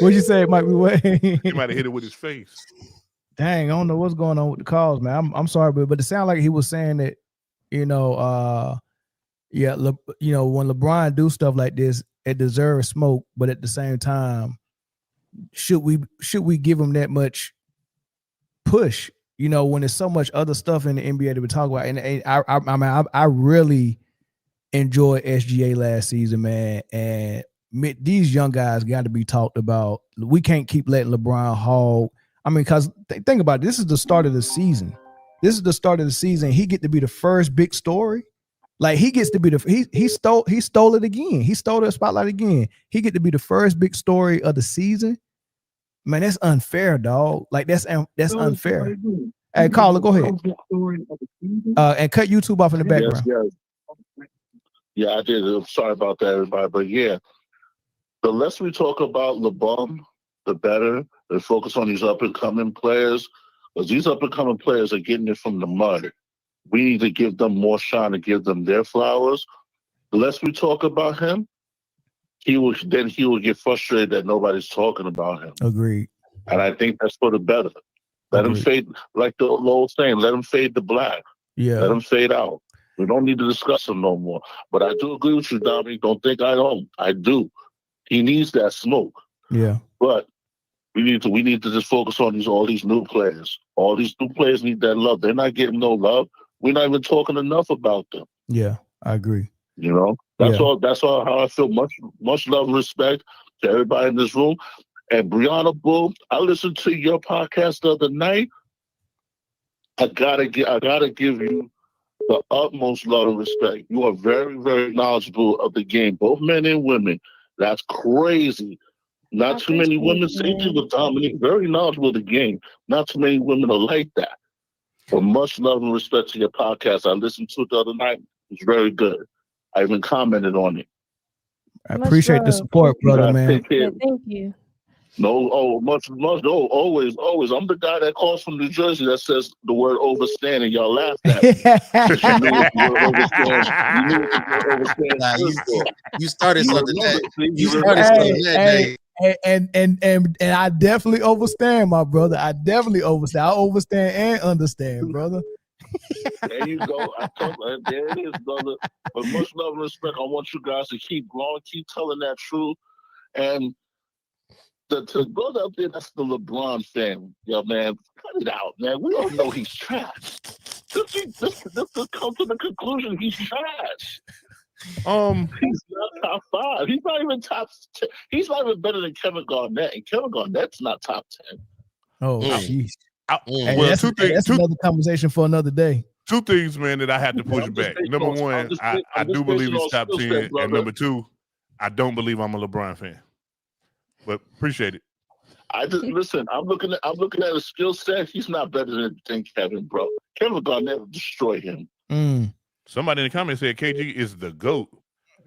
What'd you say? It might be way. He might have hit it with his face. Dang, I don't know what's going on with the calls, man. I'm sorry, but it sounded like he was saying that, when LeBron do stuff like this, it deserves smoke, but at the same time, should we give him that much push? When there's so much other stuff in the NBA that we talk about, and I really enjoyed SGA last season, man. And these young guys got to be talked about. We can't keep letting LeBron hog. I mean, because think about it. This is the start of the season. He get to be the first big story. Like, he gets to be he stole it again. He stole the spotlight again. He get to be the first big story of the season. Man, that's unfair, dog. Like, that's unfair. Hey, caller, go ahead. And cut YouTube off in the background. Yeah, I did. I'm sorry about that, everybody. But yeah, the less we talk about LeBron, the better. And focus on these up-and-coming players, because these up-and-coming players are getting it from the mud. We need to give them more shine and give them their flowers. The less we talk about him, he will get frustrated that nobody's talking about him. Agreed. And I think that's for the better. Let him fade, like the old saying, let him fade to black. Yeah. Let him fade out. We don't need to discuss him no more. But I do agree with you, Dominic. Don't think I don't. I do. He needs that smoke. Yeah. But we need to just focus on all these new players. All these new players need that love. They're not getting no love. We're not even talking enough about them. Yeah, I agree. That's all how I feel. Much love and respect to everybody in this room. And Brianna Bull, I listened to your podcast the other night. I gotta give you the utmost love and respect. You are very, very knowledgeable of the game, both men and women. That's crazy. Not too many women say he was dominant, very knowledgeable of the game. Not too many women are like that. But much love and respect to your podcast. I listened to it the other night. It's very good. I even commented on it. I appreciate the support, brother, man. Yeah, thank you. No, much. No, always. I'm the guy that calls from New Jersey that says the word overstand, and y'all laugh at me. You knew what the word overstand. You knew what the word overstand. You started something that you started something that day. And I definitely overstand, my brother. I definitely overstand. I overstand and understand, brother. There you go. There it is, brother. But much love and respect. I want you guys to keep growing, keep telling that truth, and. To brother up there, that's the LeBron fan. Yo, man, cut it out, man. We all know he's trash. Just come to the conclusion he's trash. He's not top 5. He's not even top 10. He's not even better than Kevin Garnett, and Kevin Garnett's not top 10. Oh, jeez. Well, that's another conversation for another day. 2 things, man, that I had to push back. Number 1, I do believe he's top 10, and number 2, I don't believe I'm a LeBron fan. But appreciate it. I just listen. I'm looking at his skill set. He's not better than Kevin, bro. Kevin Garnett will destroy him. Somebody in the comments said KG is the GOAT.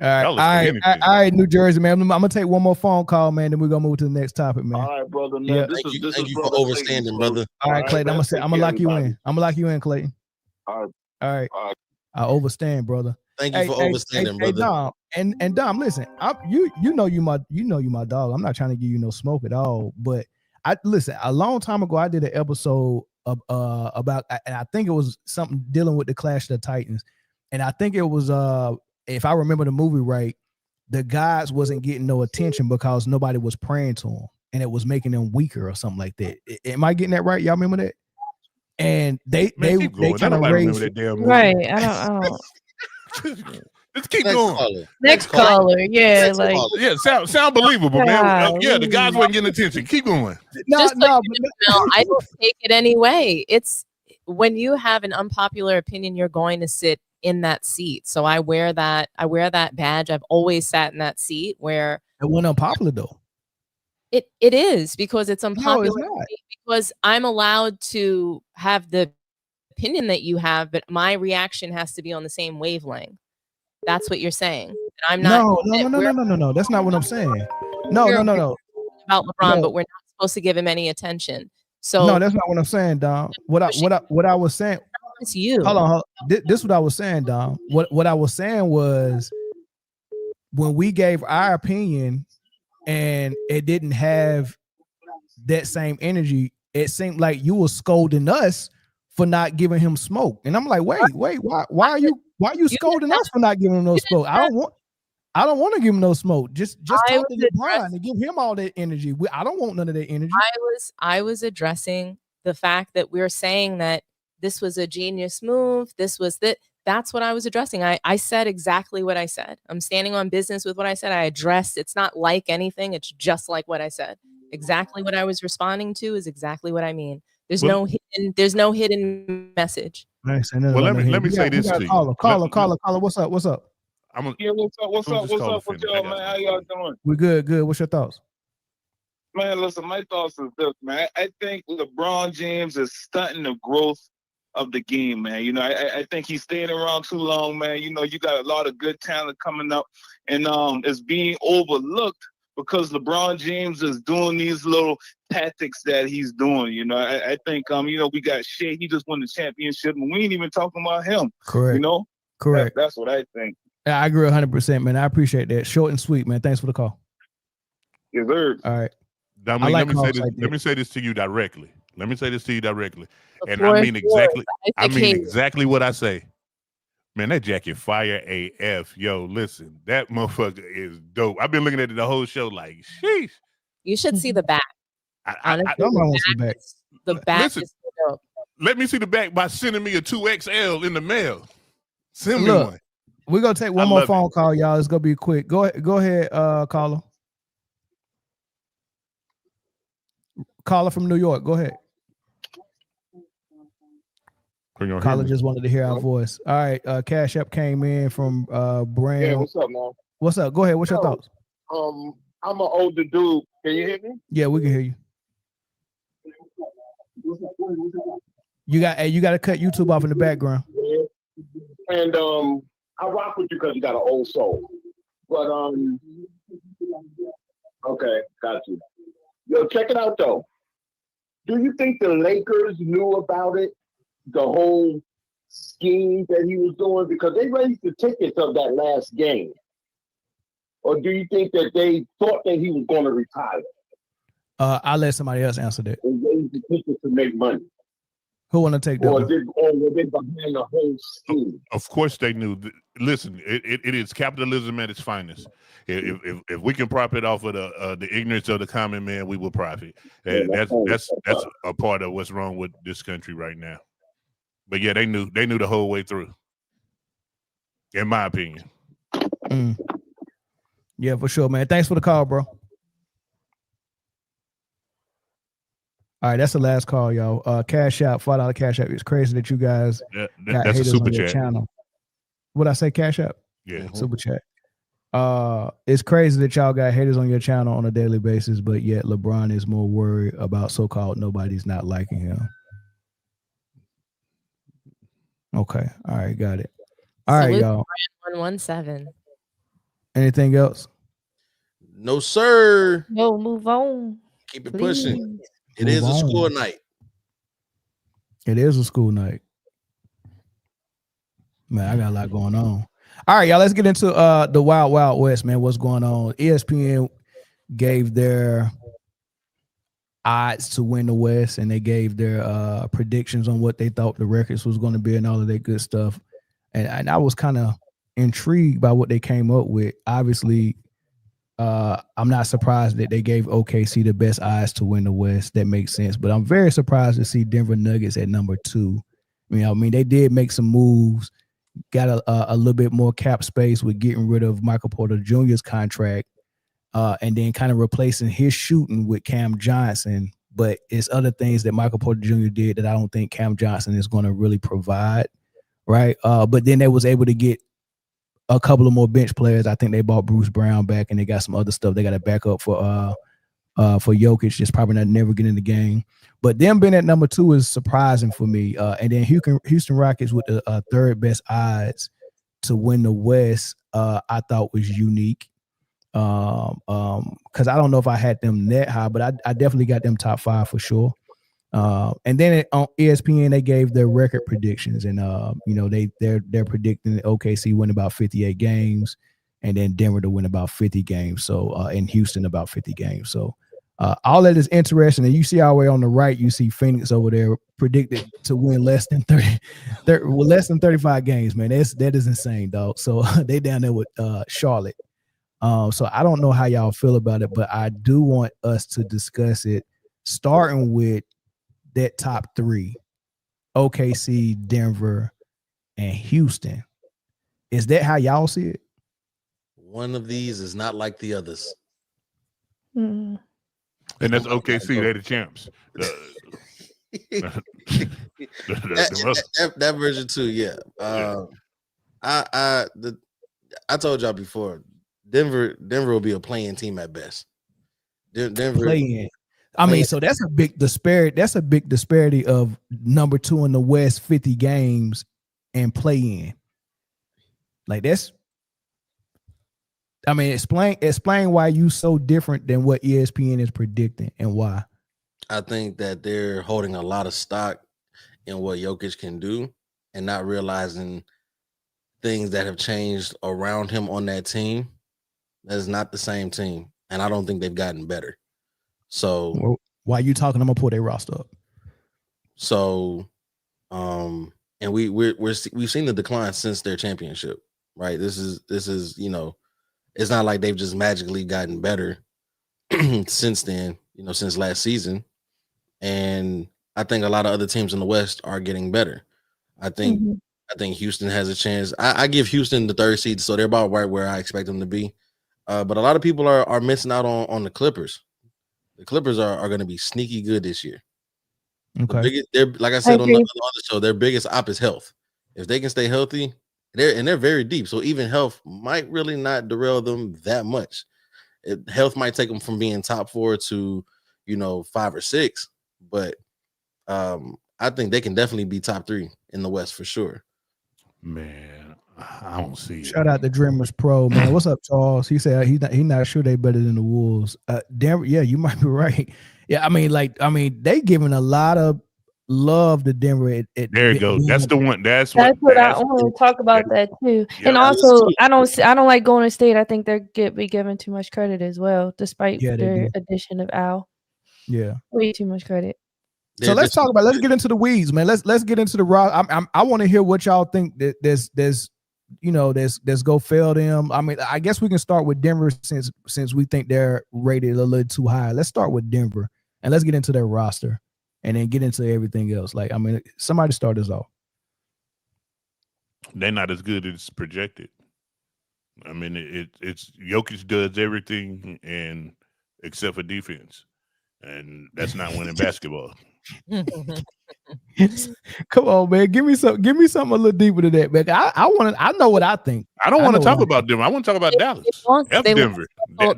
All right, New Jersey, man. I'm gonna take one more phone call, man. Then we're gonna move to the next topic, man. All right, brother, man. Yeah. Thank you for overstanding, brother. All right, Clayton. I'm gonna lock you in. I'm gonna lock you in, Clayton. All right. I overstand, brother. Thank you for overstanding, brother. Dom, and Dom, listen, you know you my dog. I'm not trying to give you no smoke at all, but listen. A long time ago, I did an episode about, and I think it was something dealing with the Clash of the Titans, and I think it was if I remember the movie right, the guys wasn't getting no attention because nobody was praying to them, and it was making them weaker or something like that. Am I getting that right? Y'all remember that? And they kind of raised that damn movie. Right. I don't. Let's keep going. Next caller. Yeah, sound believable, man. The guys weren't getting attention. Keep going. I don't take it anyway. It's when you have an unpopular opinion, you're going to sit in that seat. So I wear that badge. I've always sat in that seat where it wasn't unpopular though. It is because it's unpopular. No, it's not. Because I'm allowed to have the opinion that you have, but my reaction has to be on the same wavelength. That's what you're saying. I'm not. No. That's not what I'm saying. No. About LeBron, but we're not supposed to give him any attention. So no, that's not what I'm saying, Dom. What I was saying. It's you. Hold on. This is what I was saying, Dom. What I was saying was when we gave our opinion and it didn't have that same energy, it seemed like you were scolding us for not giving him smoke. And I'm like, wait, why are you scolding us for not giving him no smoke? I don't want to give him no smoke. Just talk to LeBron and give him all that energy. I don't want none of that energy. I was addressing the fact that we're saying that this was a genius move. This was that. That's what I was addressing. I said exactly what I said. I'm standing on business with what I said. I addressed. It's not like anything. It's just like what I said. Exactly what I was responding to is exactly what I mean. There's no hidden message. Nice. Well, let me say this to you. Caller, what's up? What's up with y'all, man? How y'all doing? We're good. What's your thoughts? Man, listen, my thoughts is this, man. I think LeBron James is stunting the growth of the game, man. You know, I think he's staying around too long, man. You know, you got a lot of good talent coming up, and it's being overlooked because LeBron James is doing these little tactics that he's doing. You know, I think we got Shea. He just won the championship, and we ain't even talking about him. Correct. You know, correct. That's what I think. Yeah, I agree 100%, man. I appreciate that. Short and sweet, man. Thanks for the call. Yes, sir. All right. Dominique, let me say this to you directly. And I mean exactly what I say. Man, that jacket fire AF. Yo, listen, that motherfucker is dope. I've been looking at it the whole show like, sheesh. You should see the back. The back listen, is so dope. Let me see the back by sending me a 2XL in the mail. Send me one. We're gonna take one more phone call, y'all. It's gonna be quick. Go ahead, caller. Caller from New York. Go ahead. Caller just wanted to hear our voice. All right. Cash App came in from Brand. Yeah, what's up, man? What's up? Go ahead. What's your thoughts? I'm an older dude. Can you hear me? Yeah, we can hear you. You got to cut YouTube off in the background. And I rock with you because you got an old soul. But okay, got you. Yo, check it out though. Do you think the Lakers knew about it, the whole scheme that he was doing, because they raised the tickets of that last game? Or do you think that they thought that he was going to retire? I'll let somebody else answer that. And raise the tickets to make money. Who want to take that? Or were they behind the whole scheme? Of course they knew. Listen, it is capitalism at its finest. If we can profit off of the ignorance of the common man, we will profit. That's a part of what's wrong with this country right now. But yeah, they knew the whole way through. In my opinion. Yeah, for sure, man. Thanks for the call, bro. All right, that's the last call, y'all. Cash out, $5 cash out. It's crazy that you guys got that's haters a super on your chat channel. What I say, cash out? Yeah, super chat. It's crazy that y'all got haters on your channel on a daily basis, but yet LeBron is more worried about so-called nobody's not liking him. Okay, all right, got it. All right, y'all. 117. Anything else? No, sir. No, move on. Keep it Please. pushing. It is a school night. It is a school night. Man, I got a lot going on. All right, y'all, let's get into the Wild Wild West, man. What's going on? ESPN gave their odds to win the West, and they gave their predictions on what they thought the records was going to be and all of that good stuff. And I was kind of intrigued by what they came up with. Obviously, I'm not surprised that they gave OKC the best odds to win the West. That makes sense. But I'm very surprised to see Denver Nuggets at number 2. I mean, they did make some moves, got a little bit more cap space with getting rid of Michael Porter Jr.'s contract, and then kind of replacing his shooting with Cam Johnson. But it's other things that Michael Porter Jr. did that I don't think Cam Johnson is going to really provide, right? But then they was able to get a couple of more bench players. I think they bought Bruce Brown back, and they got some other stuff they got to back up for Jokic. Just probably not never get in the game. But them being at number 2 is surprising for me. And then Houston Rockets with the third best odds to win the West, I thought was unique. Because I don't know if I had them that high, but I definitely got them top 5 for sure. And then on ESPN they gave their record predictions, and they're predicting OKC win about 58 games, and then Denver to win about 50 games. So and Houston about 50 games. So all that is interesting. And you see our way on the right, you see Phoenix over there predicted to win less than 35 games. Man, that is insane, dog. So they down there with Charlotte. So I don't know how y'all feel about it, but I do want us to discuss it, starting with that top 3, OKC, Denver, and Houston. Is that how y'all see it? One of these is not like the others. And that's OKC. They're the champs. That version too, yeah. I told y'all before, Denver will be a playing team at best. Denver playing. I mean, so that's a big disparity. That's a big disparity of number 2 in the West, 50 games, and play in. Like that's. I mean, explain why you so different than what ESPN is predicting and why. I think that they're holding a lot of stock in what Jokic can do and not realizing things that have changed around him on that team. That is not the same team, and I don't think they've gotten better. So why are you talking? I'm gonna pull their roster up. So, and we've seen the decline since their championship, right? This is it's not like they've just magically gotten better since then, since last season. And I think a lot of other teams in the West are getting better. I think Houston has a chance. I give Houston the 3rd seed, so they're about right where I expect them to be. But a lot of people are missing out on the Clippers. The Clippers are going to be sneaky good this year. Okay. They're like I said on the show, their biggest op is health. If they can stay healthy, they're very deep. So even health might really not derail them that much. Health might take them from being top 4 to 5 or 6, but I think they can definitely be top 3 in the West for sure. Man, I don't see it. Shout out to Dreamers Pro, man. What's up, Charles? He said he not sure they better than the Wolves. Denver, yeah, you might be right. Yeah, I mean, they giving a lot of love to Denver. There you go. That's the one. That's what I want to talk about that too. Yep. And also, I don't like Golden State. I think they're be given too much credit as well, despite their addition of Al. Yeah, way too much credit. So let's get into the weeds, man. Let's get into the raw. I want to hear what y'all think that there's go fail them. I mean, I guess we can start with Denver since we think they're rated a little too high. Let's start with Denver and let's get into their roster and then get into everything else. Like, I mean, somebody start us off. They're not as good as projected. I mean, it's Jokic does everything and except for defense, and that's not winning basketball. Come on, man. Give me something a little deeper than that, man. I know what I think. I don't want to talk about Denver. I want to talk about Dallas. Denver.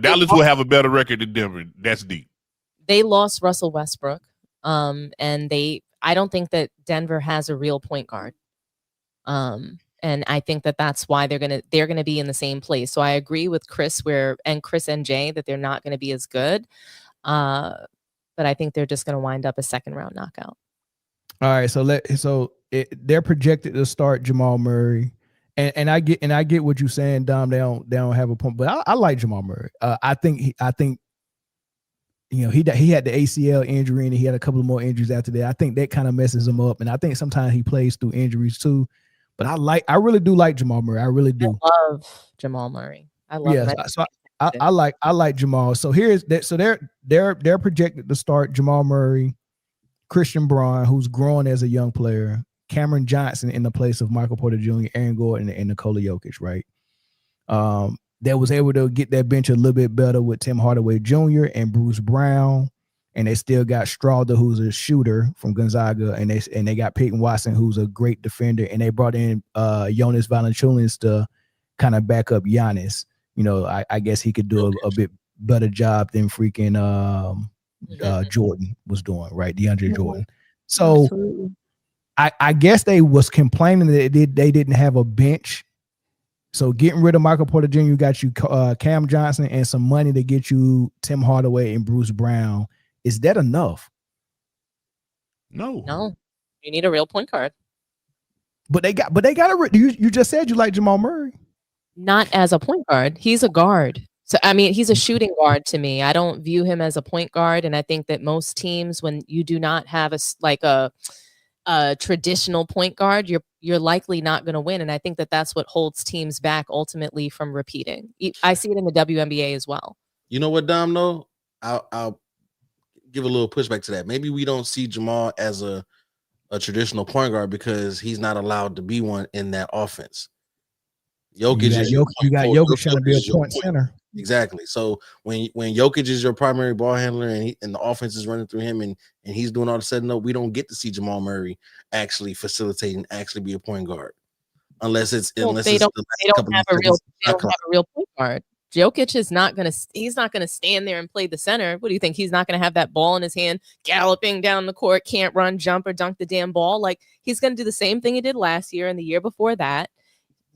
Dallas will have a better record than Denver. That's deep. They lost Russell Westbrook. And I don't think that Denver has a real point guard. And I think that's why they're gonna be in the same place. So I agree with Chris and Jay that they're not gonna be as good. But I think they're just going to wind up a second round knockout. All right, they're projected to start Jamal Murray, and I get what you're saying, Dom. They don't have a point, but I like Jamal Murray. I think he had the ACL injury and he had a couple of more injuries after that. I think that kind of messes him up, and I think sometimes he plays through injuries too. But I really do like Jamal Murray. I really do. I love Jamal Murray. I love him. So I like Jamal. So here's that. So they're projected to start Jamal Murray, Christian Braun, who's growing as a young player, Cameron Johnson in the place of Michael Porter Jr., Aaron Gordon, and Nikola Jokic, right? They was able to get that bench a little bit better with Tim Hardaway Jr. and Bruce Brown, and they still got Strawder, who's a shooter from Gonzaga, and they got Peyton Watson, who's a great defender, and they brought in Jonas Valanciunas to kind of back up Giannis. I guess he could do a bit better job than freaking Jordan was doing, right? DeAndre Jordan. So I guess they was complaining that they didn't have a bench. So getting rid of Michael Porter Jr. got you Cam Johnson and some money to get you Tim Hardaway and Bruce Brown. Is that enough? No. You need a real point guard. But they got you just said you like Jamal Murray. Not as a point guard. He's a guard. So, I mean, he's a shooting guard to me. I don't view him as a point guard. And I think that most teams, when you do not have a traditional point guard, you're likely not going to win. And I think that's what holds teams back ultimately from repeating. I see it in the WNBA as well. You know what, Dom, though? I'll give a little pushback to that. Maybe we don't see Jamal as a traditional point guard because he's not allowed to be one in that offense. Jokic trying to be a point center. Exactly. So when Jokic is your primary ball handler and the offense is running through him and he's doing all the setting up, we don't get to see Jamal Murray actually facilitate and actually be a point guard unless they don't have a real point guard. Jokic is not gonna stand there and play the center. What do you think? He's not gonna have that ball in his hand, galloping down the court, can't run, jump, or dunk the damn ball. Like, he's gonna do the same thing he did last year and the year before that.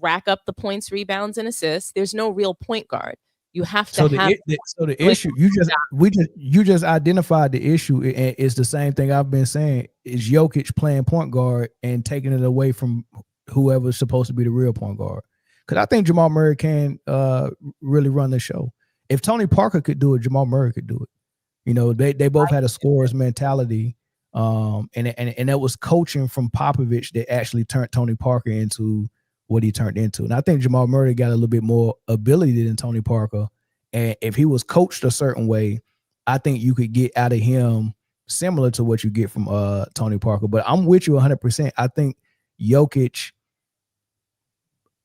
Rack up the points, rebounds, and assists. There's no real point guard. You have to the issue you just identified the issue, and it's the same thing I've been saying is Jokic playing point guard and taking it away from whoever's supposed to be the real point guard. Because I think Jamal Murray can really run the show. If Tony Parker could do it, Jamal Murray could do it. They both had a scorer's mentality, and that was coaching from Popovich that actually turned Tony Parker into what he turned into. And I think Jamal Murray got a little bit more ability than Tony Parker. And if he was coached a certain way, I think you could get out of him similar to what you get from Tony Parker. But I'm with you 100%. I think Jokic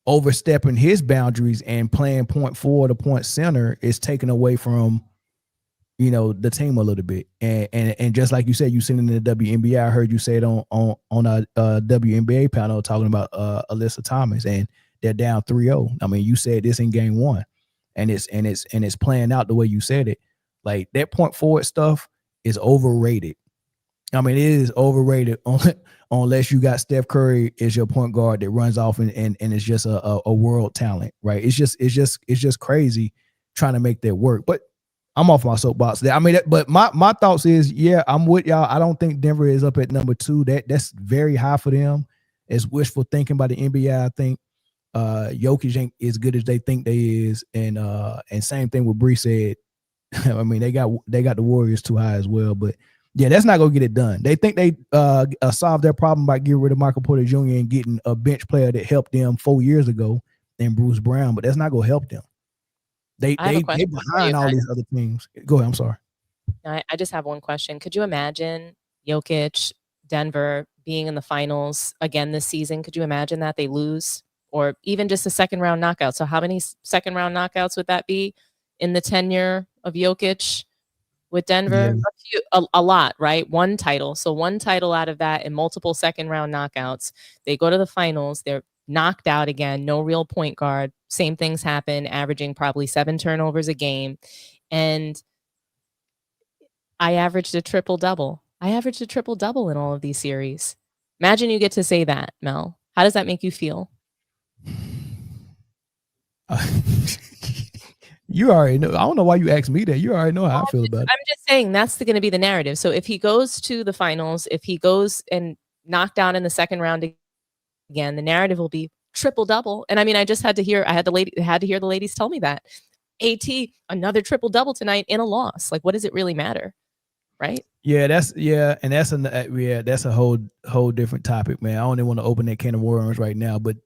overstepping his boundaries and playing point forward or point center is taken away from the team a little bit. And just like you said, you seen it in the WNBA. I heard you say it on a WNBA panel talking about Alyssa Thomas, and they're down 3-0. I mean, you said this in game 1. and it's playing out the way you said it. Like that point forward stuff is overrated. I mean, it is overrated unless you got Steph Curry as your point guard that runs off and it's just a world talent, right? It's just crazy trying to make that work. But I'm off my soapbox there. I mean, but my thoughts is, yeah, I'm with y'all. I don't think Denver is up at number 2. That's very high for them. It's wishful thinking by the NBA. I think Jokic ain't as good as they think they is, and same thing with Bree said. I mean, they got the Warriors too high as well, but yeah, that's not gonna get it done. They think they solved their problem by getting rid of Michael Porter Jr. and getting a bench player that helped them 4 years ago, and Bruce Brown, but that's not gonna help them. They behind all these other teams. Go ahead. I'm sorry. I just have one question. Could you imagine Jokic, Denver being in the finals again this season? Could you imagine that they lose, or even just a second round knockout? So how many second round knockouts would that be in the tenure of Jokic with Denver? Yeah. A lot, right? One title. So one title out of that and multiple second round knockouts. They go to the finals. They're knocked out again. No real point guard. Same things happen, averaging probably 7 turnovers a game. And I averaged a triple-double. I averaged a triple-double in all of these series. Imagine you get to say that, Mel. How does that make you feel? You already know. I don't know why you asked me that. You already know how I feel about it. I'm just saying that's going to be the narrative. So if he goes to the finals, if he goes and knocked out in the second round again, the narrative will be triple-double. And I mean, I had to hear the ladies tell me that. AT, another triple-double tonight in a loss. Like, what does it really matter? Right? Yeah, that's that's a whole different topic, man. I don't even want to open that can of worms right now, but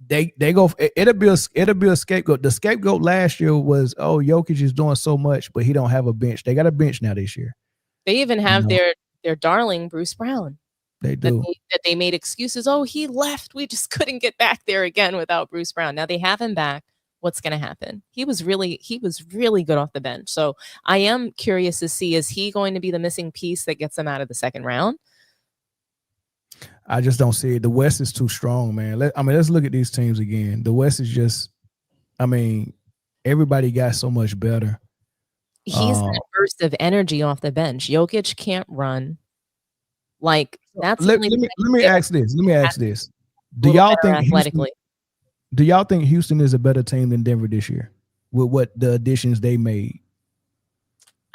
they go. It'll be a scapegoat. The scapegoat last year was, Jokic is doing so much, but he don't have a bench. They got a bench now this year. They even have their darling Bruce Brown. They do. That they made excuses. Oh, he left. We just couldn't get back there again without Bruce Brown. Now they have him back. What's going to happen? He was really good off the bench. So I am curious to see, is he going to be the missing piece that gets them out of the second round? I just don't see it. The West is too strong, man. Let's look at these teams again. The West is just, everybody got so much better. He's that burst of energy off the bench. Jokic can't run. Like, that's let me ask this. Do y'all think Houston is a better team than Denver this year with what the additions they made?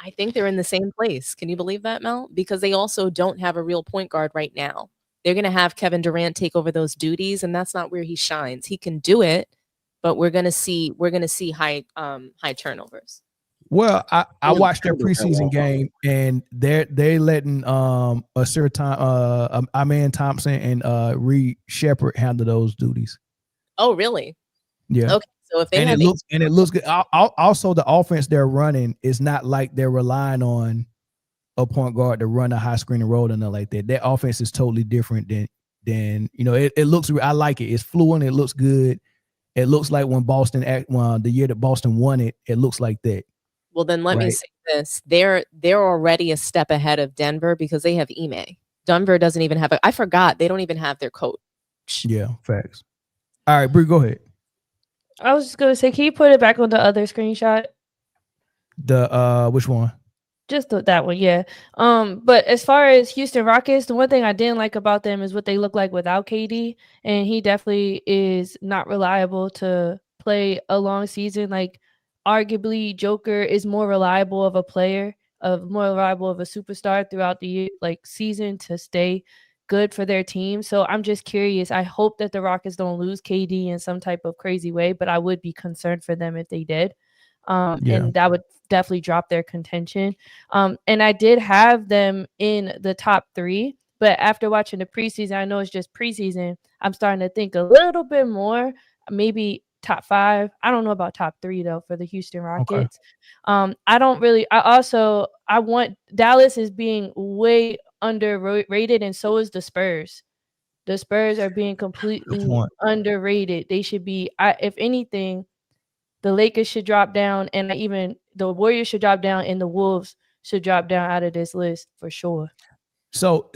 I think they're in the same place. Can you believe that, Mel? Because they also don't have a real point guard right now. They're going to have Kevin Durant take over those duties, and that's not where he shines. He can do it, but we're going to see high turnovers. Well, I watched their preseason game, and they letting Amen Thompson and Reed Shepherd handle those duties. Oh, really? Yeah. Okay. So if they it looks good. Also, the offense they're running is not like they're relying on a point guard to run a high screen and roll and nothing like that. That offense is totally different than it looks. I like it. It's fluent. It looks good. It looks like when the year that Boston won it, it looks like that. Well, then let me say this. They're already a step ahead of Denver because they have Ime. Denver doesn't even have I forgot they don't even have their coach. Yeah, facts. All right, Bree, go ahead. I was just gonna say, can you put it back on the other screenshot? The which one? Just that one, yeah. But as far as Houston Rockets, the one thing I didn't like about them is what they look like without KD, and he definitely is not reliable to play a long season. Like, arguably, Joker is more reliable of a player, more reliable of a superstar throughout the year, like season, to stay good for their team. So I'm just curious. I hope that the Rockets don't lose KD in some type of crazy way, but I would be concerned for them if they did. And that would definitely drop their contention. And I did have them in the top 3, but after watching the preseason, I know it's just preseason, I'm starting to think a little bit more, maybe top 5. I don't know about top 3 though for the Houston Rockets. Okay. I want Dallas is being way underrated, and so is the Spurs. The Spurs are being completely underrated. They should be, if anything, the Lakers should drop down, and even the Warriors should drop down, and the Wolves should drop down out of this list for sure. So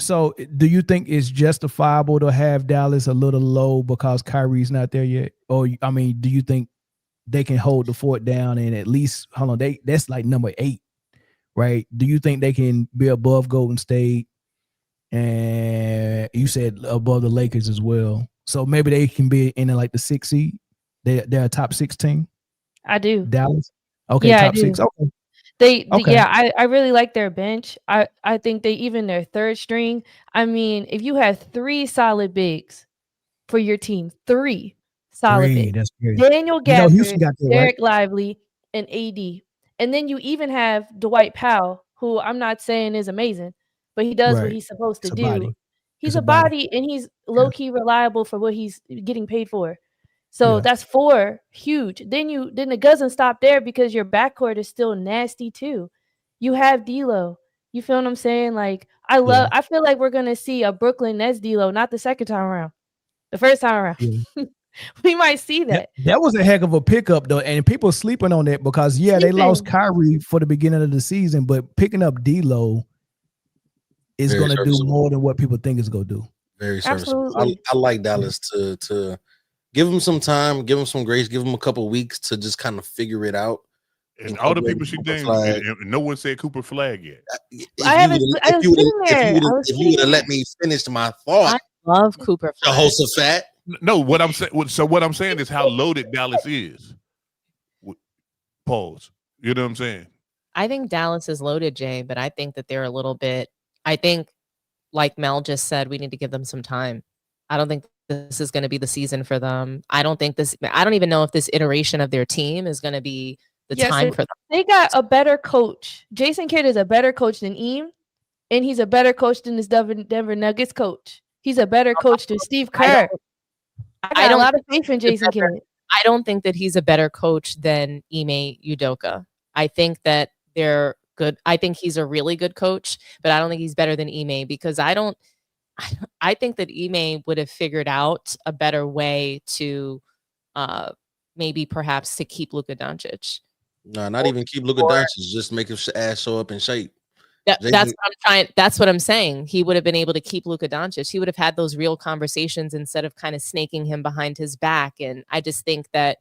do you think it's justifiable to have Dallas a little low because Kyrie's not there yet? Or, do you think they can hold the fort down and at least hold on, that's like number 8, right? Do you think they can be above Golden State? And you said above the Lakers as well. So maybe they can be in like the 6th seed. They're a top 6 team. I do. Dallas. Okay, Yeah, I top do. 6. Okay. Okay. Yeah, I really like their bench. I think they even their third string. I mean, if you have 3 solid bigs for your team, 3 solid bigs. That's great. Daniel Houston Gafford, got that, Derek right? Lively, and AD. And then you even have Dwight Powell, who I'm not saying is amazing, but he does what Right. he's supposed to It's a do. body. He's It's a a body. body and he's low-key reliable for what he's getting paid for. So Yeah. that's 4 huge. Then it doesn't stop there because your backcourt is still nasty too. You have D'Lo. You feel what I'm saying? Like I feel like we're gonna see a Brooklyn Nets D'Lo, not the second time around, the first time around. Yeah. We might see that. That was a heck of a pickup though, and people sleeping on that because they lost Kyrie for the beginning of the season, but picking up D'Lo is going to do more than what people think it's going to do. Very serviceable. I like Dallas to give him some time, give him some grace, give him a couple of weeks to just kind of figure it out. And all the people she named, no one said Cooper Flag yet. If you would have let me finish my thought, I love Cooper Flag. Jehoshaphat. No, what I'm saying. So what I'm saying is how loaded Dallas is. Pause. You know what I'm saying? I think Dallas is loaded, Jay, but I think that they're a little bit. I think, like Mel just said, we need to give them some time. I don't think this is going to be the season for them. I don't even know if this iteration of their team is going to be the time for them. They got a better coach. Jason Kidd is a better coach than Eam, and he's a better coach than this Denver Nuggets coach. He's a better coach than Steve Kerr. I got a lot of faith in Jason Kidd. I don't think that he's a better coach than Ime Udoka. I think that they're good. I think he's a really good coach, but I don't think he's better than Ime because I think that Ime would have figured out a better way to maybe perhaps to keep Luka Doncic. No, not even keep Luka Doncic, just make his ass show up in shape. That's what I'm saying. He would have been able to keep Luka Doncic. He would have had those real conversations instead of kind of snaking him behind his back. And I just think that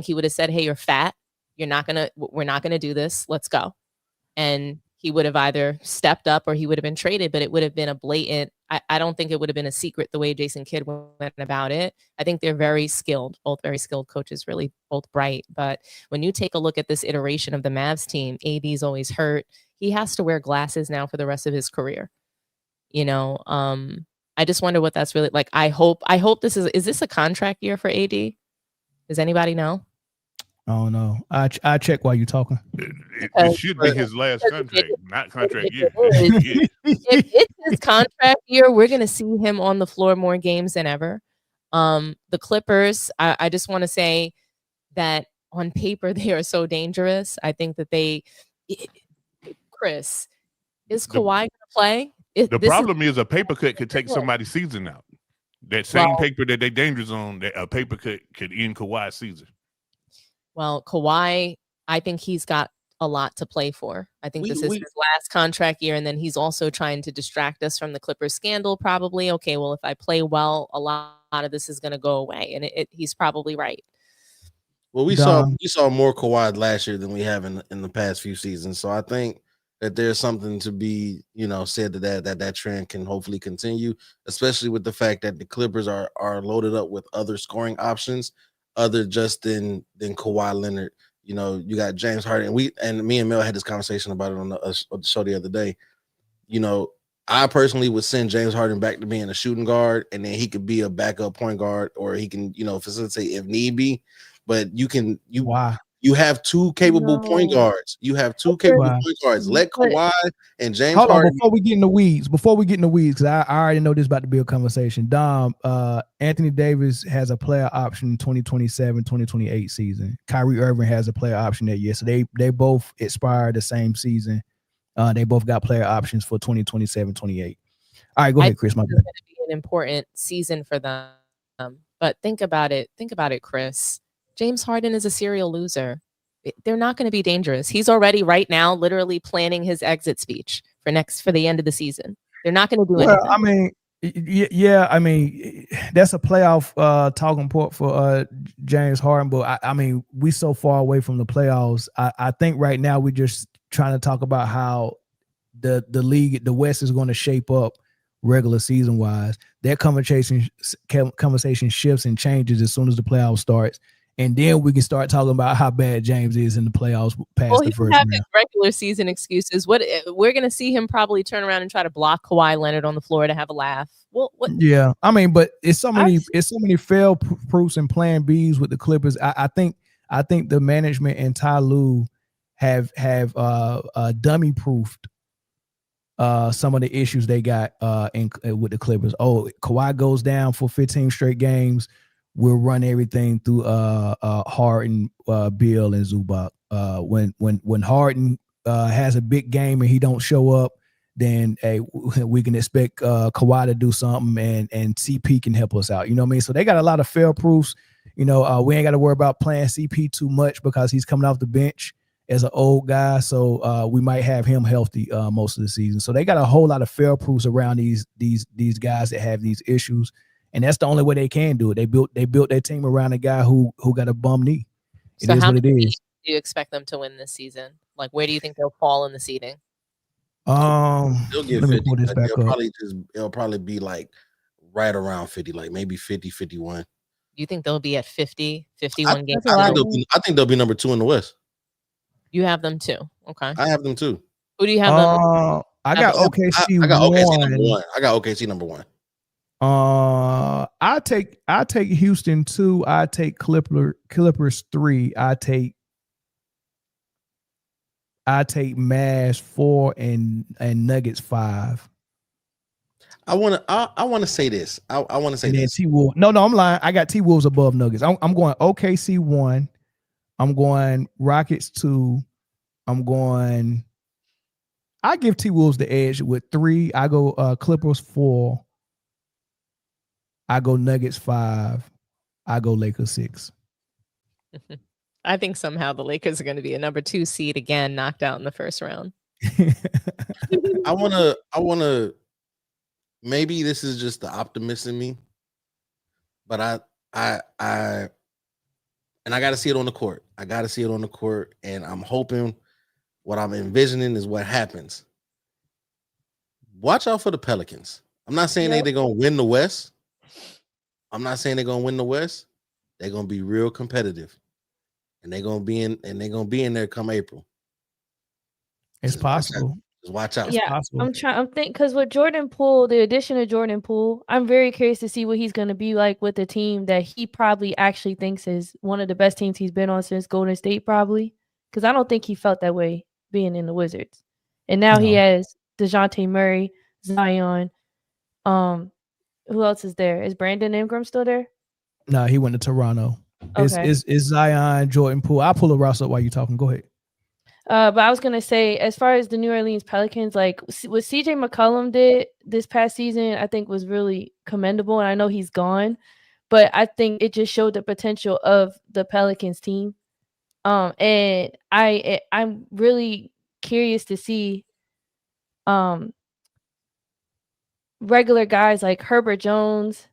he would have said, "Hey, you're fat. We're not gonna do this. Let's go." And he would have either stepped up or he would have been traded, but it would have been a blatant. I don't think it would have been a secret the way Jason Kidd went about it. I think they're very skilled, both very skilled coaches, really both bright. But when you take a look at this iteration of the Mavs team, AD's always hurt. He has to wear glasses now for the rest of his career. I just wonder what that's really like. I hope this is this a contract year for AD? Does anybody know? Oh no, I check while you're talking. It should be his last contract, not contract year. If it's his contract year, we're gonna see him on the floor more games than ever. The Clippers, I just want to say that on paper they are so dangerous. I think that Chris, is Kawhi gonna play? The problem is a paper cut could take somebody's season out. That same paper that they dangerous on, that a paper cut could end Kawhi's season. Well, Kawhi, I think he's got a lot to play for. I think this is his last contract year, and then he's also trying to distract us from the Clippers scandal, probably. Okay, well, if I play well, a lot of this is going to go away, and he's probably right. Well, we saw more Kawhi last year than we have in the past few seasons, so I think that there's something to be, said to that trend can hopefully continue, especially with the fact that the Clippers are loaded up with other scoring options other just than Kawhi Leonard. You got James Harden, and me and Mel had this conversation about it on the show the other day. I personally would send James Harden back to being a shooting guard, and then he could be a backup point guard, or he can, facilitate if need be. But you have two capable point guards. You have two capable point guards. Let Kawhi and James Harden. Before we get in the weeds, because I already know this is about to be a conversation. Dom, Anthony Davis has a player option 2027-2028 season. Kyrie Irving has a player option that year. So they both expired the same season. They both got player options for 2027-28. All right, go ahead, Chris. It's going to be an important season for them. But think about it, Chris. James Harden is a serial loser. They're not going to be dangerous. He's already right now literally planning his exit speech for the end of the season. They're not going to do anything. I mean, Yeah, I mean, that's a playoff talking point for James Harden, but I mean, we so far away from the playoffs. I think right now we're just trying to talk about how the league, the West is going to shape up regular season wise. That conversation shifts and changes as soon as the playoffs starts. And then we can start talking about how bad James is in the playoffs past the first round. His regular season excuses. What we're going to see him probably turn around and try to block Kawhi Leonard on the floor to have a laugh. Well, what? Yeah, I mean, but it's so many fail proofs and plan Bs with the Clippers. I think the management and Ty Lue have dummy proofed some of the issues they got with the Clippers. Oh, Kawhi goes down for 15 straight games. We'll run everything through Harden, Bill, and Zubac. When Harden has a big game and he don't show up, then we can expect Kawhi to do something, and CP can help us out. You know what I mean? So they got a lot of fail proofs. You know, we ain't got to worry about playing CP too much because he's coming off the bench as an old guy. So we might have him healthy most of the season. So they got a whole lot of fail proofs around these guys that have these issues. And that's the only way they can do it. They built their team around a guy who got a bum knee. It is what it is. Do you expect them to win this season? Like, where do you think they'll fall in the seeding? They'll get let 50. me pull this back up. It'll probably be like right around 50, like maybe 50, 51. You think they'll be at 50, 51 games? I think they'll be number 2 in the West. You have them too. Okay. I have them too. Who do you have them? I got OKC. I got OKC number 1. I got OKC number 1. I take Houston 2. I take Clippers 3. I take Mavs 4 and Nuggets 5. I want to say this. I want to say this. T-Wolves. No, I'm lying. I got T-Wolves above Nuggets. I'm going OKC 1. I'm going Rockets 2. I give T-Wolves the edge with 3. I go Clippers 4. I go Nuggets 5. I go Lakers 6. I think somehow the Lakers are going to be a number 2 seed again, knocked out in the first round. I want to. Maybe this is just the optimist in me, but I got to see it on the court. I got to see it on the court, and I'm hoping what I'm envisioning is what happens. Watch out for the Pelicans. I'm not saying they're going to win the West. They're going to be real competitive, and they're going to be in there come April. It's possible. Just watch out. Yeah, I'm thinking because with Jordan Poole, the addition of Jordan Poole, I'm very curious to see what he's going to be like with a team that he probably actually thinks is one of the best teams he's been on since Golden State, probably. Because I don't think he felt that way being in the Wizards. And now he has DeJounte Murray, Zion. Who else is there? Is Brandon Ingram still there? No, he went to Toronto. Okay. It's Zion, Jordan Poole. I'll pull the roster up while you're talking. Go ahead. But I was gonna say, as far as the New Orleans Pelicans, like what CJ McCollum did this past season, I think was really commendable. And I know he's gone, but I think it just showed the potential of the Pelicans team. And I'm really curious to see regular guys like Herbert Jones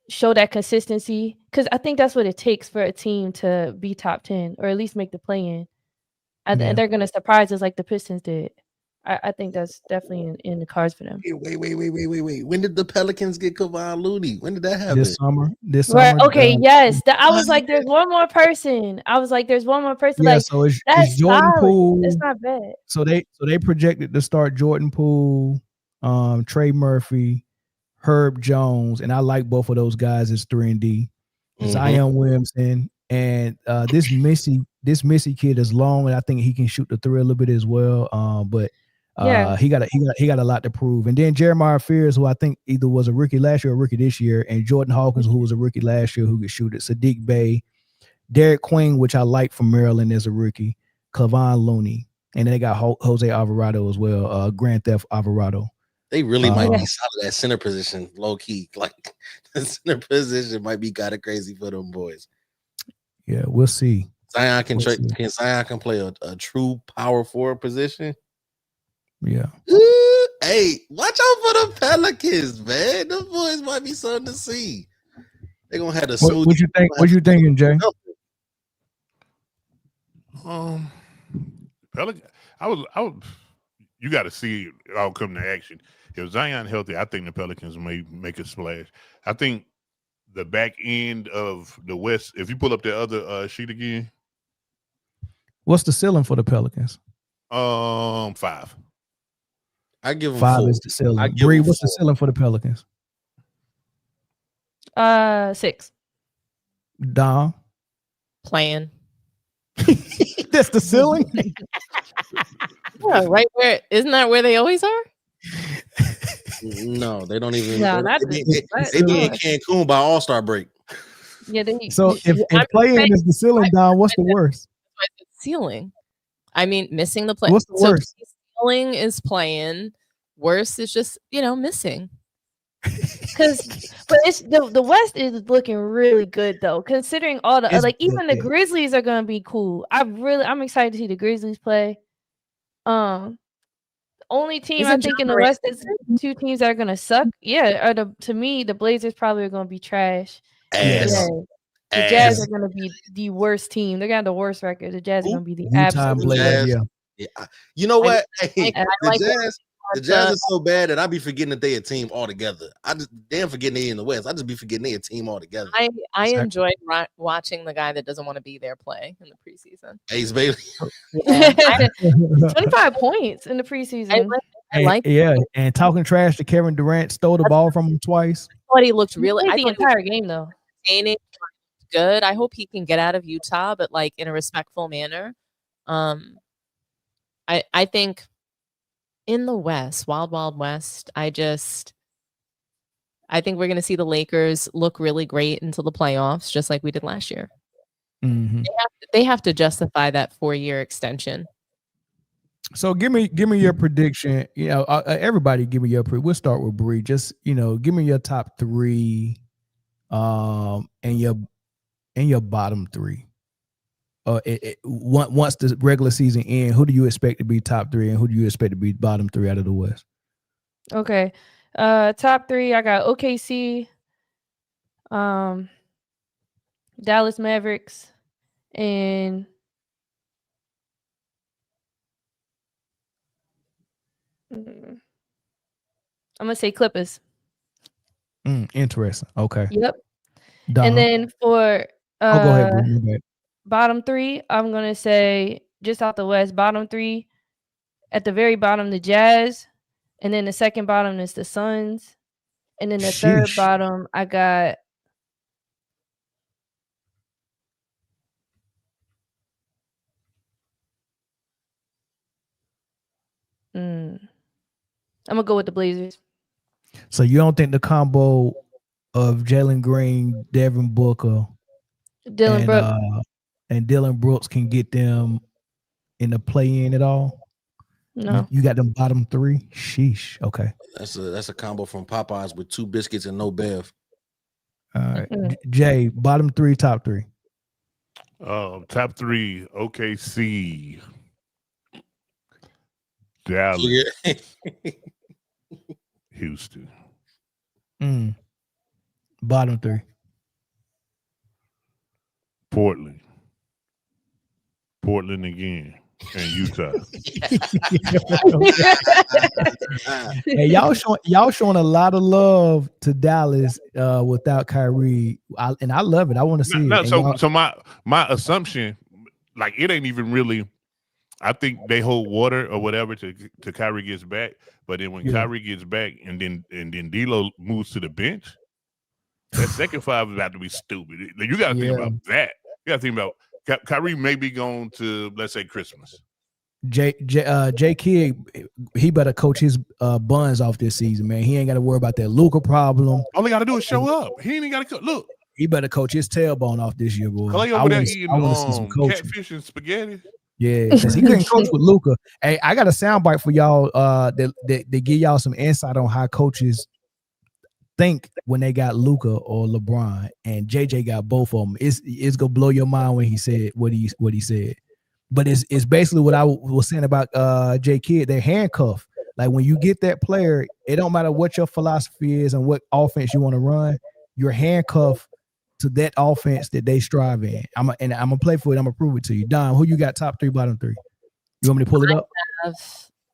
show that consistency, because I think that's what it takes for a team to be top 10 or at least make the play-in. And they're going to surprise us like the Pistons did. I think that's definitely in the cards for them. Wait. When did the Pelicans get Kevon Looney? When did that happen? This summer. Right. Okay, yes. I was like, there's one more person. Yeah, like, so it's Jordan Poole. It's not bad. So they projected to start Jordan Poole, Trey Murphy, Herb Jones, and I like both of those guys as 3 and D. Zion Williamson, and this Missy kid is long, and I think he can shoot the 3 a little bit as well. But he got a lot to prove. And then Jeremiah Fears, who I think either was a rookie last year or rookie this year, and Jordan Hawkins, who was a rookie last year, who could shoot it. Sadiq Bey, Derek Queen, which I like from Maryland as a rookie, Kevon Looney, and then they got Jose Alvarado as well, Grand Theft Alvarado. They really might be solid at center position, low key. Like the center position might be kind of crazy for them boys. Yeah, we'll see. Zion can play a true power forward position. Yeah. Hey, watch out for the Pelicans, man. Them boys might be something to see. They're gonna have the smooth. What you think? What you thinking, Jay? Pelican. I would. You got to see it all come to action. If Zion healthy, I think the Pelicans may make a splash. I think the back end of the West. If you pull up the other sheet again, what's the ceiling for the Pelicans? 5. I give them 5 4. is the ceiling. Bree, what's the ceiling for the Pelicans? 6. Dom, Playing. that's the ceiling. Yeah, right where isn't that where they always are? No, they don't even. No, they be in Cancun by All-Star break. Yeah, So if playing is the ceiling, Dom, what's the worst? Ceiling. I mean, missing the play. What's the worst? Ceiling is playing. Worst is just missing. But it's the West is looking really good though, considering all the even the Grizzlies are gonna be cool. I'm excited to see the Grizzlies play. Only team I think in the West is 2 teams that are gonna suck. Yeah, to me the Blazers probably are gonna be trash. The Jazz are gonna be the worst team. They're gonna have the worst record. The Jazz are gonna be the absolute Jazz. Yeah. You know what? The Jazz are so bad that I be forgetting that they a team altogether. I just forgetting they in the West. I just be forgetting they a team altogether. I enjoyed watching the guy that doesn't want to be there play in the preseason. Ace Bailey. 25 points in the preseason. I like and talking trash to Kevin Durant, stole the ball from him twice. But he looked really the entire game though. Good. I hope he can get out of Utah, but like in a respectful manner. I think in the West, Wild Wild West, I think we're going to see the Lakers look really great until the playoffs, just like we did last year. Mm-hmm. They have to justify that 4-year extension. So give me your prediction. Everybody give me your prediction. We'll start with Bree. Just give me your top 3, and your bottom 3. Once the regular season ends, who do you expect to be top 3 and who do you expect to be bottom 3 out of the West? Okay. Top 3, I got OKC, Dallas Mavericks, and I'm gonna say Clippers. Interesting. Okay. Yep. Dom. And then for go ahead. Bottom 3, I'm gonna say just out the West. Bottom 3, at the very bottom, the Jazz, and then the second bottom is the Suns, and then the third bottom, I got I'm gonna go with the Blazers. So you don't think the combo of Jalen Green, Devin Booker, Dylan Brooks, and Dylan Brooks can get them in the play-in at all? No. You got them bottom 3? Sheesh. Okay. That's a combo from Popeyes with 2 biscuits and no bev. All right. Jay, bottom 3, top 3. Top 3, OKC, Dallas, Houston. Bottom 3. Portland again, and Utah. Hey, y'all showing a lot of love to Dallas without Kyrie, and I love it. I want to see it. So my assumption, like, it ain't even really. I think they hold water or whatever to Kyrie gets back, but then when Kyrie gets back and then D'Lo moves to the bench, that second 5 is about to be stupid. You got to think about that. You got to think about Kyrie may be going to, let's say, Christmas. J Kidd, he better coach his buns off this season, man. He ain't got to worry about that Luka problem. All he got to do is show up. He ain't got to look. He better coach his tailbone off this year, boy. Clay over there eating catfish and spaghetti. Yeah, because he couldn't coach with Luka. Hey, I got a soundbite for y'all that give y'all some insight on how coaches think when they got Luka or LeBron, and JJ got both of them. It's gonna blow your mind when he said what he said. But it's basically what I was saying about J Kidd. They're handcuffed. Like when you get that player, it don't matter what your philosophy is and what offense you want to run, you're handcuffed to that offense that they strive in. I'm gonna play for it. I'm gonna prove it to you. Dom, who you got top 3, bottom 3? You want me to pull it up?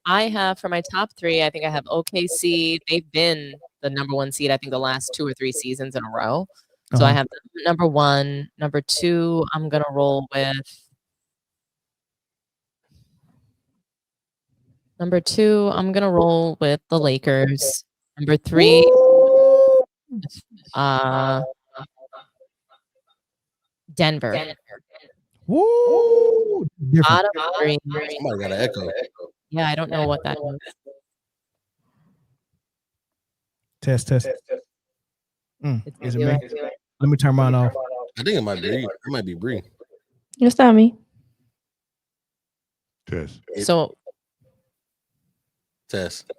I have for my top 3, I think I have OKC. They've been the number 1 seed, I think, the last 2 or 3 seasons in a row. So I have number 1. Number 2, I'm going to roll with. Number 2, I'm going to roll with the Lakers. Number 3, Denver. Woo! Bottom 3. Somebody got an echo. Yeah, I don't know what that is. Test. Is it me? Let Let me turn mine off. I think it might be. It might be Bree. It's not me. Test. So Test.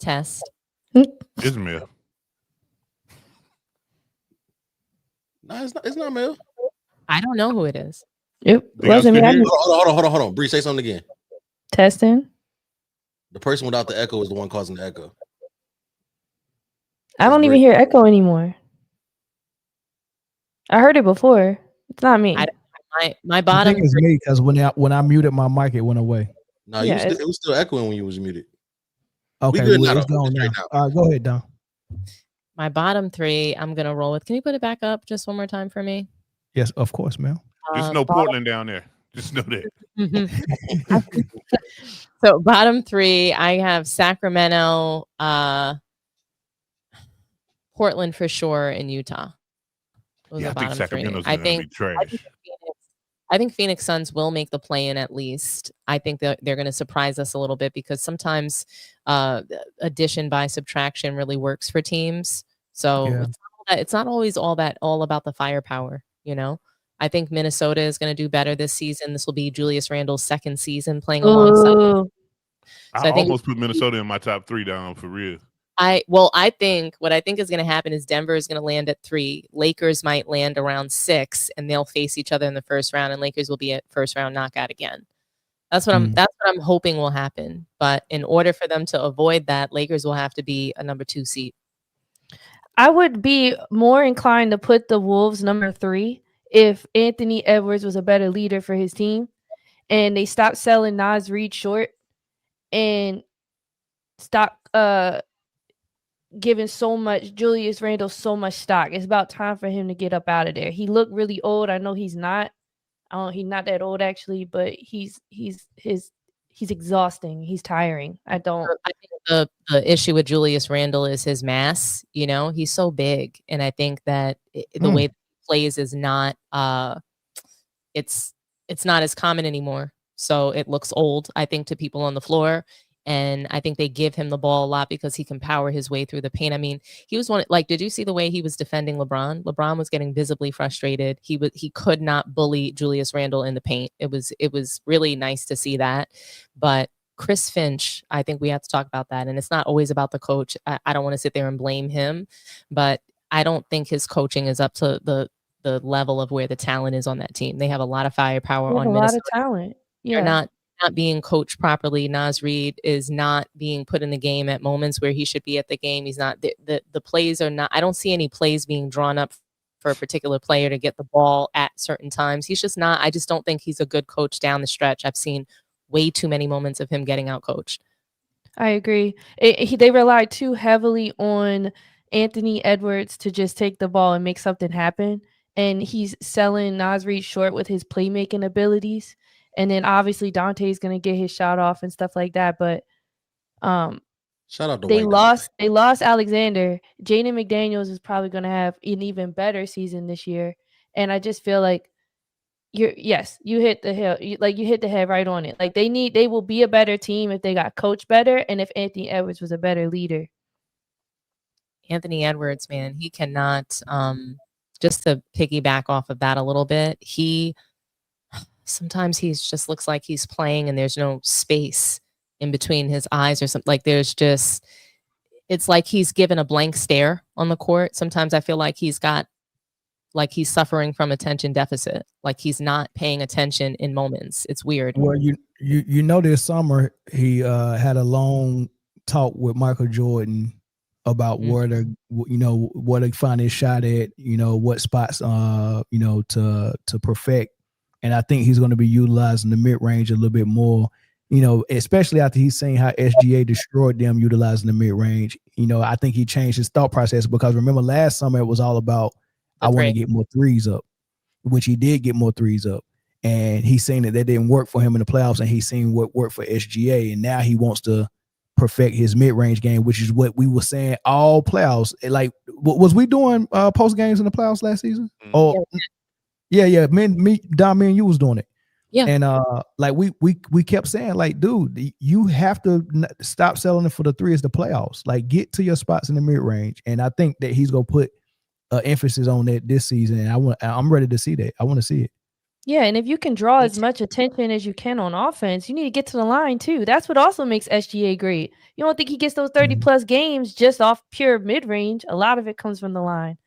It's Mel. No, it's not Mel. I don't know who it is. It wasn't me. Hold on. Bree, say something again. Testing. The person without the echo is the one causing the echo. I don't even hear echo anymore. I heard it before. It's not me. My bottom. I think it's me because when I muted my mic, it went away. No, it was still echoing when you was muted. Okay, it's gone now. All right, go ahead, Don. My bottom 3, I'm gonna roll with. Can you put it back up just one more time for me? Yes, of course, ma'am. There's no Portland down there. Just know that. So bottom 3, I have Sacramento, Portland for sure, and Utah. Those are I think Sacramento's 3. gonna be trash. I think Phoenix Suns will make the play-in at least. I think that they're going to surprise us a little bit because sometimes addition by subtraction really works for teams. So it's not always all about the firepower, you know. I think Minnesota is going to do better this season. This will be Julius Randle's 2nd season playing alongside. So I almost put Minnesota in my top 3 down for real. What I think is going to happen is Denver is going to land at 3. Lakers might land around 6, and they'll face each other in the first round, and Lakers will be at first round knockout again. That's what I'm hoping will happen. But in order for them to avoid that, Lakers will have to be a number 2 seed. I would be more inclined to put the Wolves number 3 if Anthony Edwards was a better leader for his team, and they stopped selling Naz Reid short and stop giving Julius Randle so much stock. It's about time for him to get up out of there. He looked really old. I know he's not. He's not that old actually, but he's exhausting. He's tiring. I think the issue with Julius Randle is his mass. You know, he's so big, and I think that the way that he plays is not. It's not as common anymore. So it looks old, I think, to people on the floor. And I think they give him the ball a lot because he can power his way through the paint. I mean, he was did you see the way he was defending LeBron? LeBron was getting visibly frustrated. He could not bully Julius Randle in the paint. It was really nice to see that. But Chris Finch, I think we have to talk about that. And it's not always about the coach. I don't want to sit there and blame him, but I don't think his coaching is up to the level of where the talent is on that team. They have a lot of firepower on Minnesota. A lot of talent. Yeah. They're not being coached properly. Naz Reid is not being put in the game at moments where he should be at the game. He's not the plays are not. I don't see any plays being drawn up for a particular player to get the ball at certain times. He's just not. I just don't think he's a good coach down the stretch. I've seen way too many moments of him getting out coached. I agree. They rely too heavily on Anthony Edwards to just take the ball and make something happen. And he's selling Naz Reid short with his playmaking abilities. And then obviously Dante's going to get his shot off and stuff like that. But shout out to they lost Alexander. Jaden McDaniels is probably going to have an even better season this year. And I just feel like you hit the hill. You hit the head right on it. Like they will be a better team if they got coached better and if Anthony Edwards was a better leader. Anthony Edwards, man, he cannot just to piggyback off of that a little bit. Sometimes he just looks like he's playing and there's no space in between his eyes or something. Like it's like he's given a blank stare on the court. Sometimes I feel like he's suffering from attention deficit. Like he's not paying attention in moments. It's weird. Well, you know, this summer he had a long talk with Michael Jordan about where to, where to find his shot at, what spots, to perfect. And I think he's going to be utilizing the mid range a little bit more, especially after he's seen how SGA destroyed them utilizing the mid range. I think he changed his thought process, because remember last summer it was all about, I want to get more threes up, which he did get more threes up. And he's seen that didn't work for him in the playoffs, and he's seen what worked for SGA. And now he wants to perfect his mid-range game, which is what we were saying all playoffs. Like, was we doing post games in the playoffs last season? Oh, yeah. Me, Dom, me and you was doing it. Yeah. And like we kept saying, like, dude, you have to stop selling it for the three as the playoffs. Like, get to your spots in the mid-range. And I think that he's gonna put emphasis on that this season. And I'm ready to see that. I want to see it. Yeah, and if you can draw as much attention as you can on offense, you need to get to the line too. That's what also makes SGA great. You don't think he gets those 30-plus games just off pure mid-range. A lot of it comes from the line.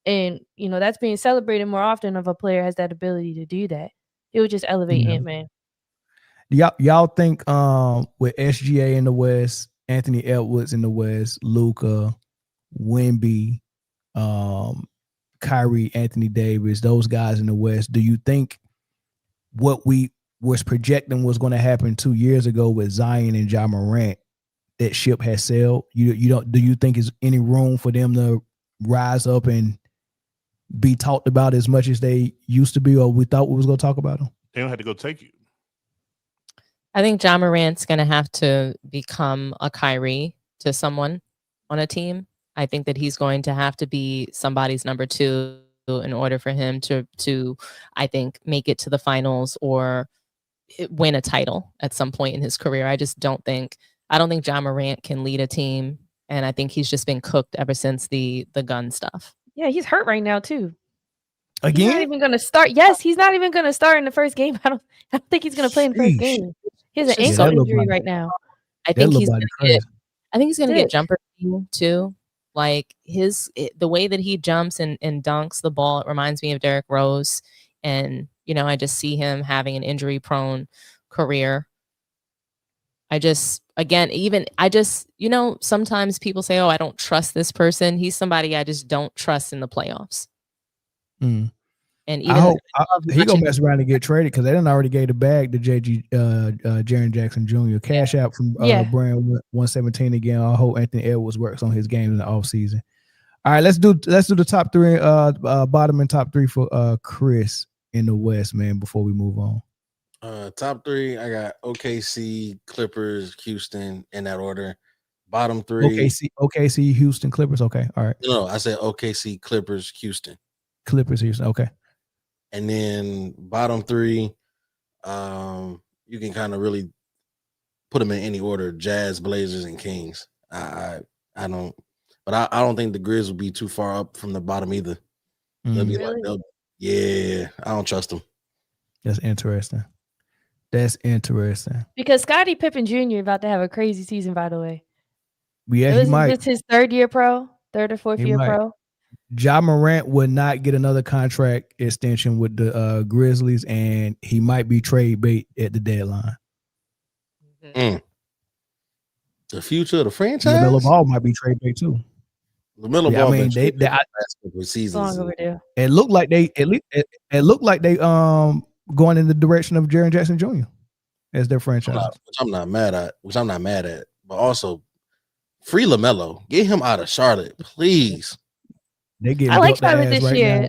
And, that's being celebrated more often if a player has that ability to do that. It would just elevate Ant-Man. Y'all think with SGA in the West, Anthony Edwards in the West, Luka, Wemby, Kyrie, Anthony Davis, those guys in the West, do you think what we was projecting was going to happen 2 years ago with Zion and Ja Morant, that ship has sailed? Do you think there's any room for them to rise up and be talked about as much as they used to be, or we thought we was going to talk about them? They don't have to go take you. I think Ja Morant's going to have to become a Kyrie to someone on a team. I think that he's going to have to be somebody's number two in order for him to I think, make it to the finals or win a title at some point in his career. I don't think Ja Morant can lead a team, and I think he's just been cooked ever since the gun stuff. Yeah, he's hurt right now too. Again? He's not even going to start. Yes, he's not even going to start in the first game. I don't think he's going to play in the first game. He has an ankle injury right now. I think he's going to get jumper too. Like the way that he jumps and dunks the ball, it reminds me of Derrick Rose. And, I just see him having an injury prone career. Sometimes people say, oh, I don't trust this person. He's somebody I just don't trust in the playoffs. And even he gonna mess around and get traded, because they done already gave the bag to Jaren Jackson Jr. Cash out from Brand 117 again. I hope Anthony Edwards works on his game in the offseason. All right, let's do the top three, bottom and top three for Chris in the West, man, before we move on. Top three, I got OKC, Clippers, Houston, in that order. Bottom three, OKC, Houston, Clippers. Okay, all right. No, I said OKC, Clippers, Houston. Clippers, Houston. Okay. And then bottom three, you can kind of really put them in any order: Jazz, Blazers, and Kings. I don't think the Grizz will be too far up from the bottom either. They'll be I don't trust them. That's interesting. Because Scottie Pippen Jr. about to have a crazy season, by the way. Yeah, he might. It's his third or fourth year pro. Ja Morant would not get another contract extension with the Grizzlies, and he might be trade bait at the deadline. The future of the franchise? LaMelo Ball might be trade bait too. LaMelo Ball. I mean, seasons. It looked like they going in the direction of Jaren Jackson Jr. as their franchise, which I'm not mad at. But also, free LaMelo, get him out of Charlotte, please. I like Charlotte this year.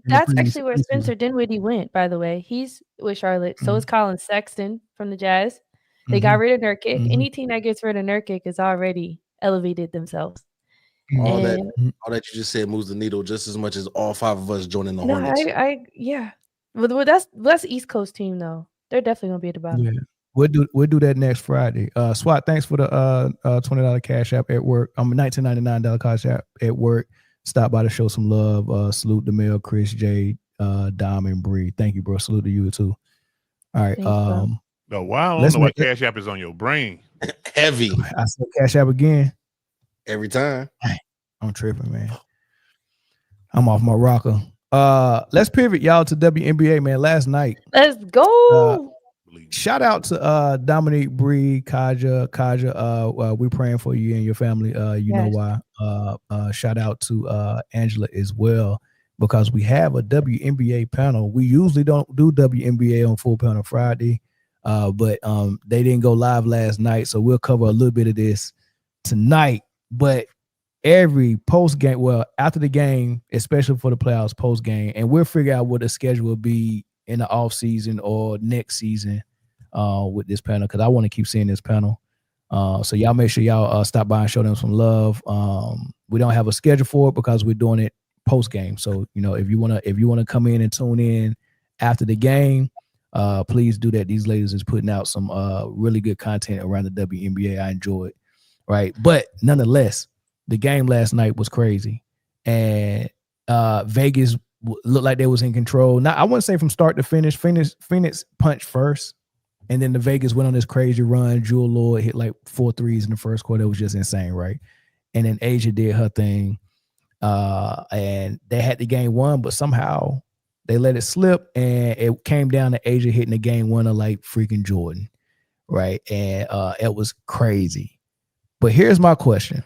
That's actually where Spencer Dinwiddie went, by the way. He's with Charlotte. So is Colin Sexton from the Jazz. They got rid of Nurkic. Any team that gets rid of Nurkic has already elevated themselves. All that you just said moves the needle just as much as all five of us joining the Hornets. Well, that's East Coast team though. They're definitely gonna be at the bottom. Yeah. We'll do that next Friday. Swat, thanks for the $20 cash app at work. $19.99 cash app at work. Stop by to show some love. Salute Demel, Chris, J, Dom, and Bree. Thank you, bro. Salute to you too. All right. Wow, I don't know why cash app is on your brain. Heavy. I said cash app again. Every time. I'm tripping, man. I'm off my rocker. Let's pivot, y'all, to WNBA, man. Last night. Let's go. league. Shout out to Dominique Bree, Kaja. We're praying for you and your family. You know why. Shout out to Angela as well, because we have a WNBA panel. We usually don't do WNBA on Full Panel Friday, but they didn't go live last night, so we'll cover a little bit of this tonight. But every post game, well, after the game, especially for the playoffs post game, and we'll figure out what the schedule will be in the off season or next season with this panel, because I want to keep seeing this panel. So y'all make sure y'all stop by and show them some love. We don't have a schedule for it because we're doing it post game. So if you wanna come in and tune in after the game, please do that. These ladies is putting out some really good content around the WNBA. I enjoy it, right? But nonetheless, the game last night was crazy, and Vegas looked like they was in control. Now, I wouldn't say from start to finish. Phoenix punched first, and then the Vegas went on this crazy run. Jewel Lloyd hit like 4 threes in the first quarter. It was just insane, right? And then Asia did her thing, and they had the game won, but somehow they let it slip, and it came down to Asia hitting the game winner like freaking Jordan, right? And it was crazy. But here's my question.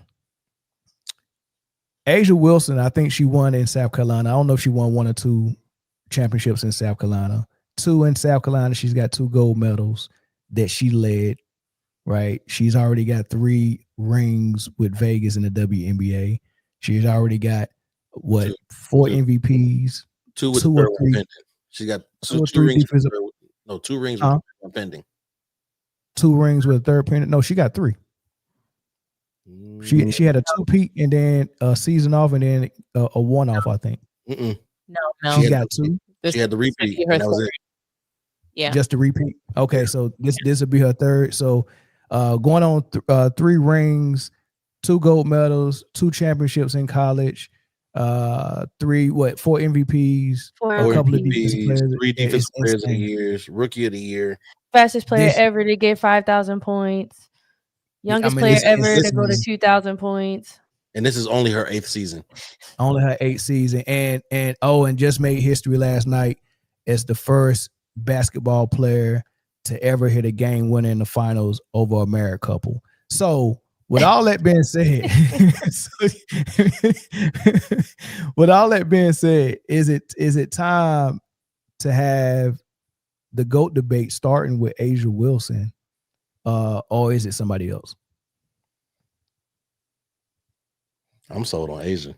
Asia Wilson, I think she won in South Carolina. I don't know if she won 1 or 2 championships in South Carolina. 2 in South Carolina. She's got 2 gold medals that she led, right? She's already got 3 rings with Vegas in the WNBA. She's already got, 4 MVPs? 2 with 2 the or third 3. pending. She got 2 2 rings. defensive. 2 rings with the pending. 2 rings with a third pending. No, she got 3. She had a 2-peat and then a season off and then a 1-off, I think. No. She got 2. She had the repeat. And that was it. Yeah. Just a repeat. Okay, so this will be her 3rd. So going on 3 rings, 2 gold medals, 2 championships in college, 4 MVPs, 4 a couple of MVPs, defensive players. 3 defensive players of the year, rookie of the year. Fastest player ever to get 5,000 points. Youngest player ever to go to 2,000 points. And this is only her 8th season. Only her 8th season. And just made history last night as the first basketball player to ever hit a game winner in the finals over a married couple. So with all that being said, is it time to have the GOAT debate starting with Asia Wilson? Or is it somebody else? I'm sold on Asia.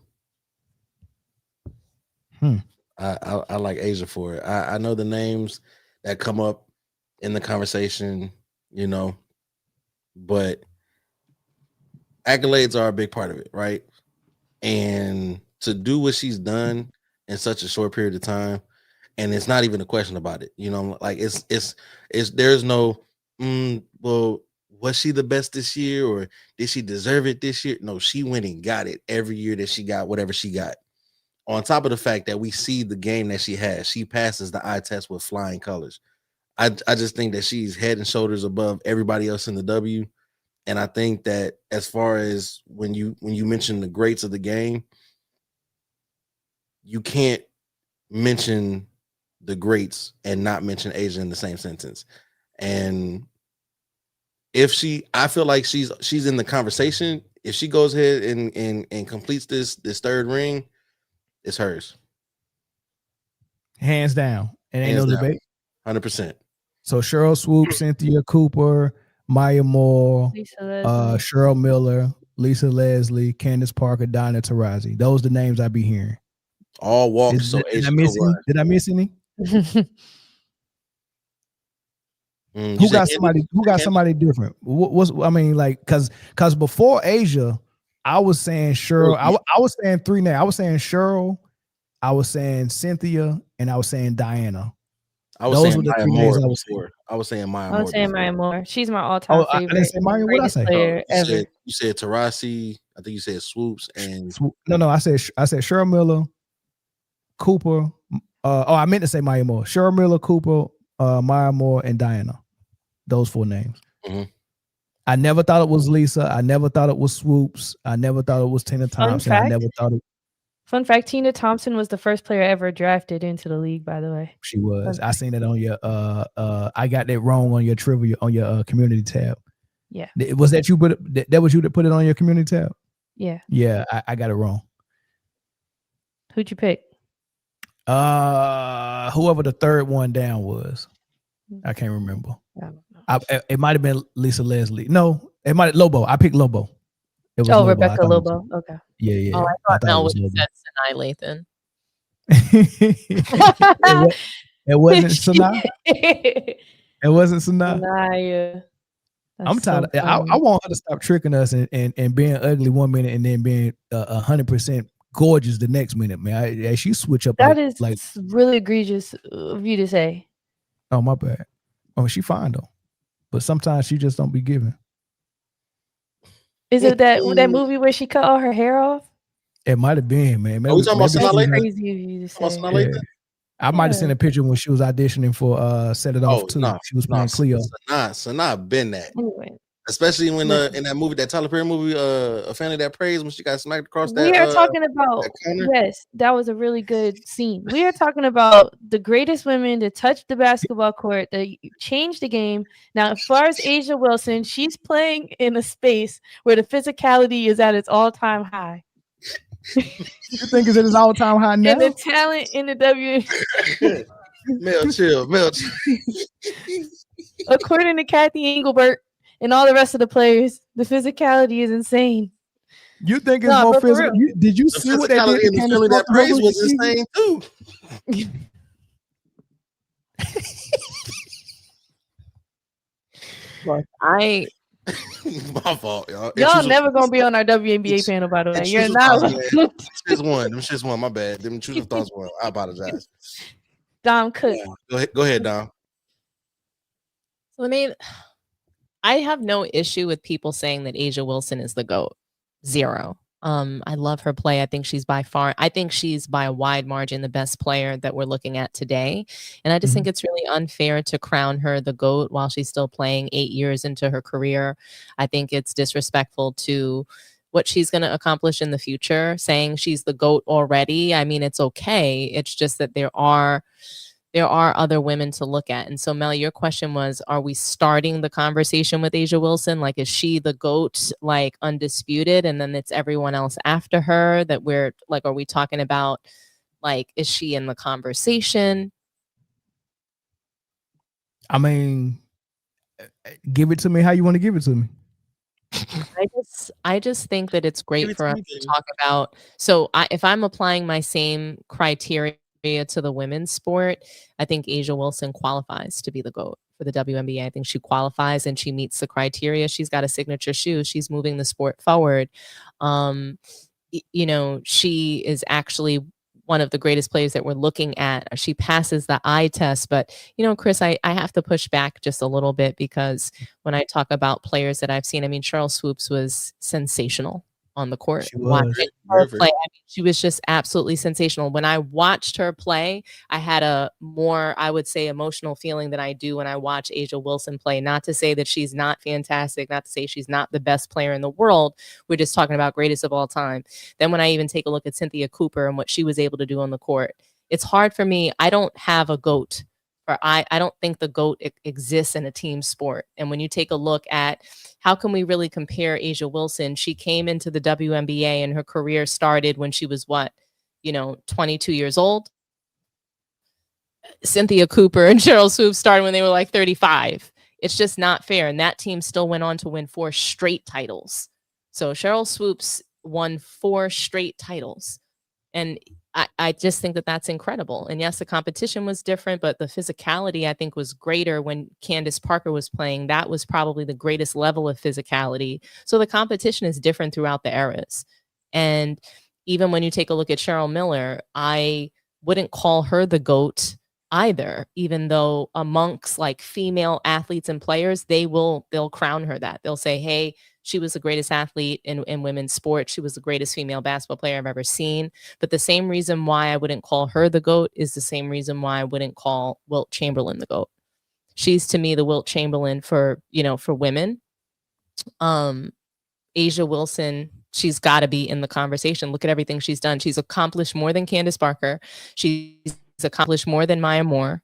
I like Asia for it. I know the names that come up in the conversation, but accolades are a big part of it, right? And to do what she's done in such a short period of time, and it's not even a question about it, like it's there's no well, was she the best this year or did she deserve it this year? No, she went and got it every year that she got whatever she got. On top of the fact that we see the game that she has, she passes the eye test with flying colors. I just think that she's head and shoulders above everybody else in the W. And I think that as far as when you mention the greats of the game, you can't mention the greats and not mention Asia in the same sentence. And I feel like she's in the conversation. If she goes ahead and completes this 3rd ring, it's hers. Hands down. And ain't no debate. 100%. So Cheryl Swoop, Cynthia Cooper, Maya Moore, Cheryl Miller, Lisa Leslie, Candace Parker, Dinah Taurasi. Those are the names I be hearing. All walks. Did I miss any? Who got somebody different? Because before Asia, I was saying Cheryl. I was saying 3 names. I was saying Cheryl, I was saying Cynthia, and I was saying Diana. Those were the 3 names I was saying. I was saying Maya I Moore. was saying Maya Moore. She's my all-time favorite. I didn't say Maya. What did I say? Player ever. You said Taurasi. I think you said Swoops and no. I said Cheryl Miller, Cooper. I meant to say Maya Moore. Cheryl Miller, Cooper, Maya Moore, and Diana. Those 4 names. Mm-hmm. I never thought it was Lisa. I never thought it was Swoops. I never thought it was Tina Thompson. I never thought it. Fun fact: Tina Thompson was the first player ever drafted into the league. By the way, She was. I seen that on your. I got that wrong on your trivia on your community tab. Yeah. Was that you put it? That was you that put it on your community tab? Yeah. Yeah, I got it wrong. Who'd you pick? Whoever the third one down was. I can't remember. I don't know. It might have been Lisa Leslie. No, it might Lobo. I picked Lobo. It was Oh, Lobo. Rebecca Lobo. Okay. Yeah. Oh, I thought Mel it was would have Lobo. said Sinai Lathan. It wasn't Sanaa. It wasn't Sanaa. Sanaya. I'm tired. I want her to stop tricking us and being ugly 1 minute and then being 100% gorgeous the next minute, man. She switch up. That is really egregious of you to say. Oh, my bad. Oh, she fine though, but sometimes she just don't be giving. Is it that movie where she cut all her hair off? It might have been, man. Are we talking about Sanaa Lathan? Crazy of you to say. I might have seen a picture when she was auditioning for Set It Off too. She was playing Cleo. Sanaa been that. Anyway. Especially when in that movie, that Tyler Perry movie, A Family That Prays, when she got smacked across that. We are talking about, yes, that was a really good scene. We are talking about the greatest women to touch the basketball court, that changed the game. Now, as far as Asia Wilson, she's playing in a space where the physicality is at its all-time high. You think it's at its all-time high now? And the talent in the WNBA. Mel, chill. According to Kathy Engelbert and all the rest of the players, the physicality is insane. You think it's more physical? Did you see what they did? The Family That Prays was insane too. Look, my fault, y'all. Y'all never gonna be on our WNBA panel, by the way. You're not. Them shit's one. My bad. Them intrusive thoughts one. I apologize. Dom Cook. Yeah. Go ahead, Dom. So I have no issue with people saying that Asia Wilson is the GOAT. Zero. I love her play. I think she's by a wide margin the best player that we're looking at today. And I just think it's really unfair to crown her the GOAT while she's still playing 8 years into her career. I think it's disrespectful to what she's going to accomplish in the future, saying she's the GOAT already. I mean, it's okay. It's just that there are other women to look at. And so, Mel, your question was, are we starting the conversation with Asia Wilson? Like, is she the GOAT, like undisputed? And then it's everyone else after her that we're like, are we talking about, like, is she in the conversation? I mean, give it to me how you want to give it to me. I just think that it's great for us to talk about. So if I'm applying my same criteria to the women's sport, I think Asia Wilson qualifies to be the GOAT for the WNBA. I think she qualifies and she meets the criteria. She's got a signature shoe. She's moving the sport forward. She is actually one of the greatest players that we're looking at. She passes the eye test. But, Chris, I have to push back just a little bit, because when I talk about players that I've seen, I mean, Cheryl Swoops was sensational on the court. She was just absolutely sensational. When I watched her play, I had a more, I would say, emotional feeling than I do when I watch Asia Wilson play. Not to say that she's not fantastic, not to say she's not the best player in the world. We're just talking about greatest of all time. Then when I even take a look at Cynthia Cooper and what she was able to do on the court, it's hard for me. I don't have a GOAT. I don't think the GOAT exists in a team sport. And when you take a look at how can we really compare Asia Wilson, she came into the WNBA and her career started when she was 22 years old. Cynthia Cooper and Cheryl Swoops started when they were like 35. It's just not fair. And that team still went on to win 4 straight titles. So Cheryl Swoops won 4 straight titles. And I just think that that's incredible. And yes, the competition was different, but the physicality, I think, was greater when Candace Parker was playing. That was probably the greatest level of physicality. So the competition is different throughout the eras. And even when you take a look at Cheryl Miller, I wouldn't call her the GOAT either, even though amongst like female athletes and players, they'll crown her that. They'll say, hey, she was the greatest athlete in women's sports. She was the greatest female basketball player I've ever seen. But the same reason why I wouldn't call her the GOAT is the same reason why I wouldn't call Wilt Chamberlain the GOAT. She's, to me, the Wilt Chamberlain for women. Asia Wilson she's got to be in the conversation. Look at everything she's done. She's accomplished more than Candace Parker. She's accomplished more than Maya Moore.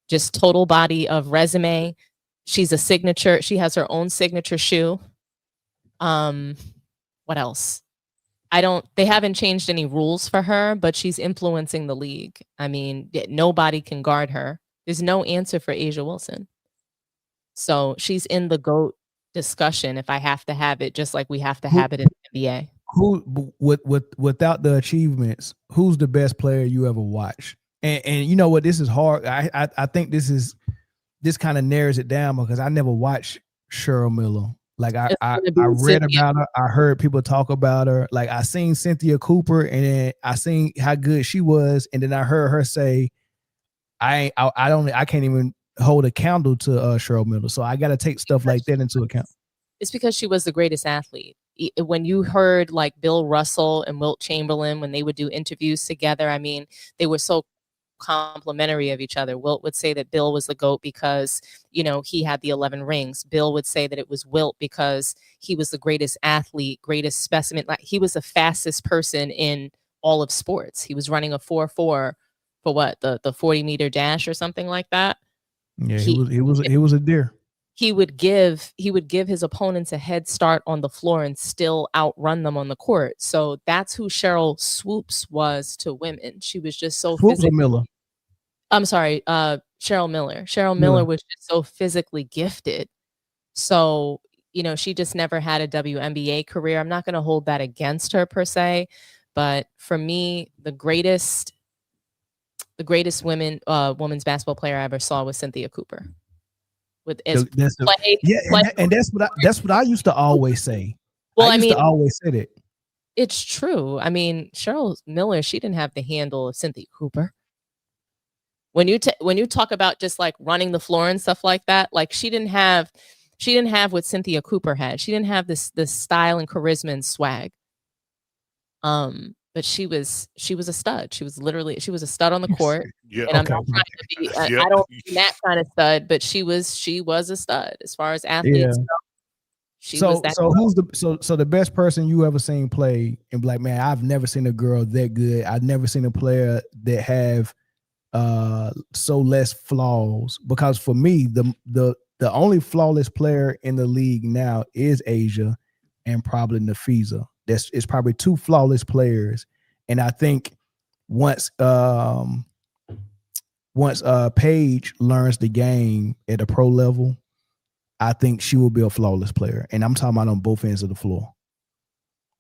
Just total body of resume. She's a signature. She has her own signature shoe. What else? They haven't changed any rules for her, but she's influencing the league. I mean, nobody can guard her. There's no answer for Asia Wilson. So she's in the GOAT discussion if I have to have it, just like we have to have it in the NBA. Who without the achievements, who's the best player you ever watched? And you know what, this is hard. I think this kind of narrows it down because I never watched Cheryl Miller. Like I read about her, I heard people talk about her. Like I seen Cynthia Cooper, and then I seen how good she was, and then I heard her say, I can't even hold a candle to Cheryl Miller. So I got to take stuff like that into account. It's because she was the greatest athlete. When you heard like Bill Russell and Wilt Chamberlain, when they would do interviews together, I mean, they were so complimentary of each other. Wilt would say that Bill was the GOAT because, you know, he had the 11 rings. Bill would say that it was Wilt because he was the greatest athlete, greatest specimen. Like he was the fastest person in all of sports. He was running a 4.4 for what, the 40-meter dash or something like that. Yeah, he was a deer. He would give his opponents a head start on the floor and still outrun them on the court. So that's who Cheryl Swoops was to women. She was just so physically. Miller. I'm sorry, Cheryl Miller. Cheryl Miller was just so physically gifted. So, you know, she just never had a WNBA career. I'm not going to hold that against her per se, but for me, the greatest women's basketball player I ever saw was Cynthia Cooper. And that's what I used to always say. Well, I used to always say it. It's true. I mean, Cheryl Miller, she didn't have the handle of Cynthia Cooper. When you talk about just like running the floor and stuff like that, like she didn't have what Cynthia Cooper had. She didn't have this style and charisma and swag. But she was a stud. She was a stud on the court. Yeah, and I'm not trying to be. I don't mean that kind of stud, but she was a stud as far as athletes go. So the best person you ever seen play and be like, man, I've never seen a girl that good. I've never seen a player that have so less flaws. Because for me, the only flawless player in the league now is Asia and probably Nafisa. It's probably two flawless players, and I think once Paige learns the game at a pro level, I think she will be a flawless player. And I'm talking about on both ends of the floor,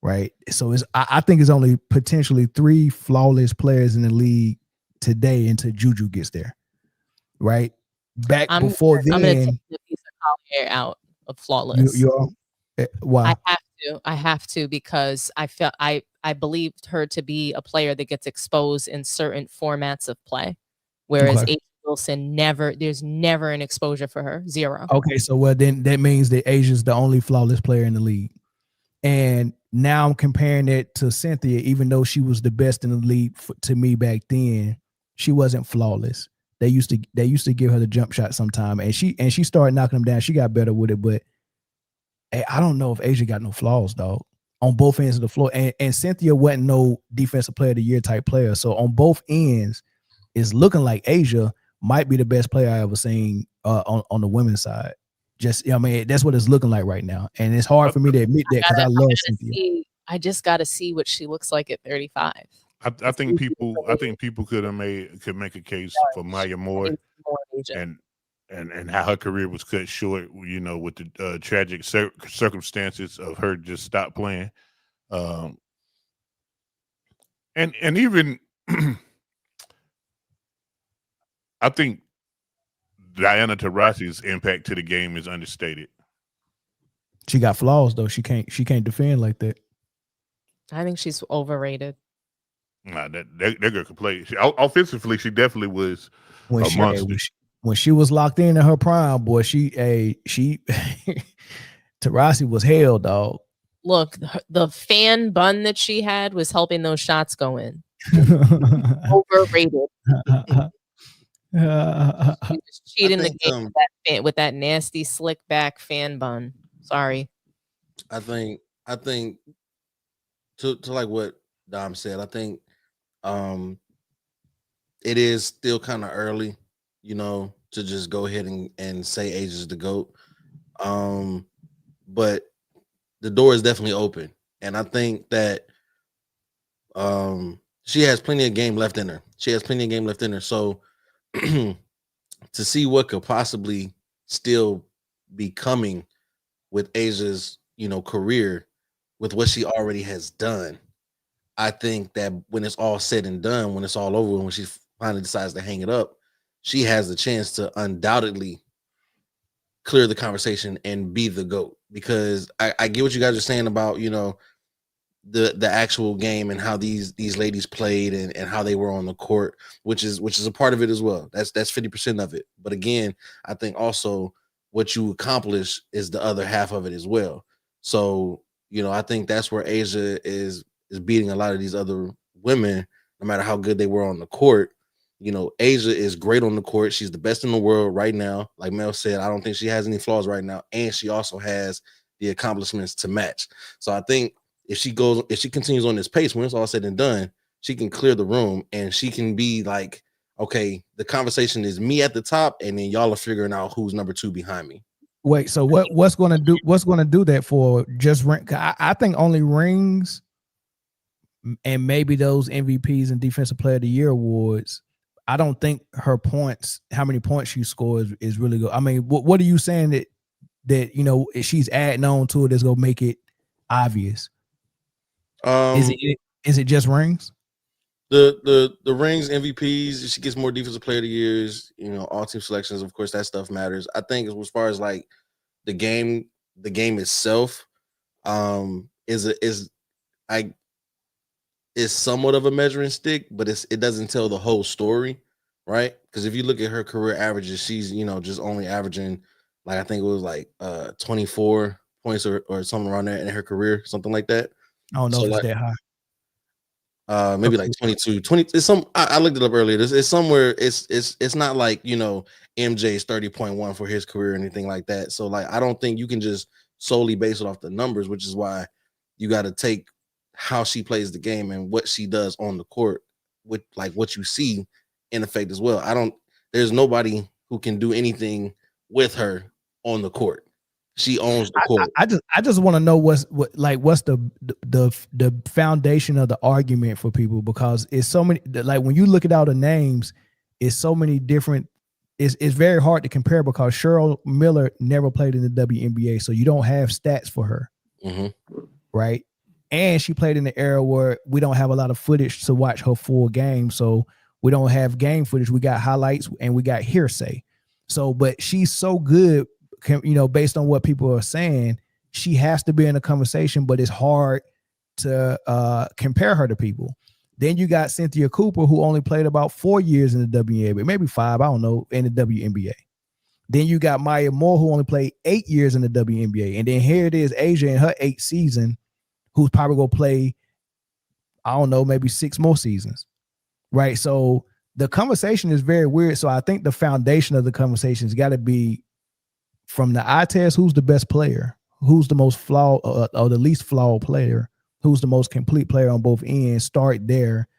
right? So I think it's only potentially 3 flawless players in the league today until Juju gets there, right? Before then, I'm going to take the piece of Collier out of flawless. Why? I have to because I believed her to be a player that gets exposed in certain formats of play, whereas Asia Wilson there's never an exposure for her. 0. Okay, so then that means that Asia's the only flawless player in the league, and now I'm comparing it to Cynthia. Even though she was the best in the league to me back then, she wasn't flawless. They used to give her the jump shot sometime, and she started knocking them down. She got better with it, but I don't know if Asia got no flaws, dog, on both ends of the floor. And Cynthia wasn't no defensive player of the year type player. So on both ends, it's looking like Asia might be the best player I ever seen on the women's side. Just, I mean, that's what it's looking like right now. And it's hard for me to admit that because I love Cynthia. I just got to see what she looks like at 35. I think people could make a case for Maya Moore and how her career was cut short, you know, with the tragic circumstances of her just stopped playing. And even I think Diana Taurasi's impact to the game is understated. She got flaws though. She can't defend like that. I think she's overrated. Nah, that girl could play. Offensively, she definitely was a monster. When she was locked in her prime, boy, she Taurasi was hell, dog. Look, the fan bun that she had was helping those shots go in. Overrated. She was cheating the game with that nasty slick back fan bun. Sorry. I think to like what Dom said, I think it is still kind of early, to just go ahead and say Age is the GOAT. But the door is definitely open. And I think that she has plenty of game left in her. So to see what could possibly still be coming with Asia's, career, with what she already has done, I think that when it's all said and done, when it's all over, when she finally decides to hang it up, she has the chance to undoubtedly clear the conversation and be the GOAT. Because I get what you guys are saying about, the actual game and how these ladies played and how they were on the court, which is a part of it as well. That's 50% of it. But again, I think also what you accomplish is the other half of it as well. So, I think that's where Asia is beating a lot of these other women, no matter how good they were on the court. Asia is great on the court. She's the best in the world right now. Like Mel said, I don't think she has any flaws right now. And she also has the accomplishments to match. So I think if she continues on this pace, when it's all said and done, she can clear the room and she can be like, okay, the conversation is me at the top, and then y'all are figuring out who's number 2 behind me. Wait, so what's going to do that for just ring? I think only rings and maybe those MVPs and Defensive Player of the Year awards. I don't think her points, how many points she scores, is really good. I mean, what are you saying that she's adding on to it that's gonna make it obvious? Is it just rings? The rings, MVPs, she gets more Defensive Player of the Years, all team selections, of course, that stuff matters. I think as far as like the game itself, is somewhat of a measuring stick, but it doesn't tell the whole story, right? Because if you look at her career averages, she's just only averaging, like, I think it was like 24 points or something around there in her career, something like that. I don't know if it's that high. Maybe like 22, 20. It's I looked it up earlier. It's somewhere. It's not like MJ's 30.1 for his career or anything like that. So like, I don't think you can just solely base it off the numbers, which is why you got to take how she plays the game and what she does on the court with like what you see in effect as well. There's nobody who can do anything with her on the court. She owns the court. I just want to know what's the foundation of the argument for people, because it's so many, like when you look at all the names, it's so many different. It's very hard to compare because Cheryl Miller never played in the WNBA, so you don't have stats for her, right? And she played in the era where we don't have a lot of footage to watch her full game, so we don't have game footage. We got highlights and we got hearsay. So, but she's so good. Based on what people are saying, she has to be in a conversation, but it's hard to compare her to people. Then you got Cynthia Cooper, who only played about 4 years in the WNBA, maybe 5, I don't know, in the WNBA. Then you got Maya Moore, who only played 8 years in the WNBA. And then here it is, Asia in her 8th season, who's probably going to play, I don't know, maybe 6 more seasons, right? So the conversation is very weird. So I think the foundation of the conversation has got to be, from the eye test, who's the best player, who's the most flawed or the least flawed player, who's the most complete player on both ends. Start there,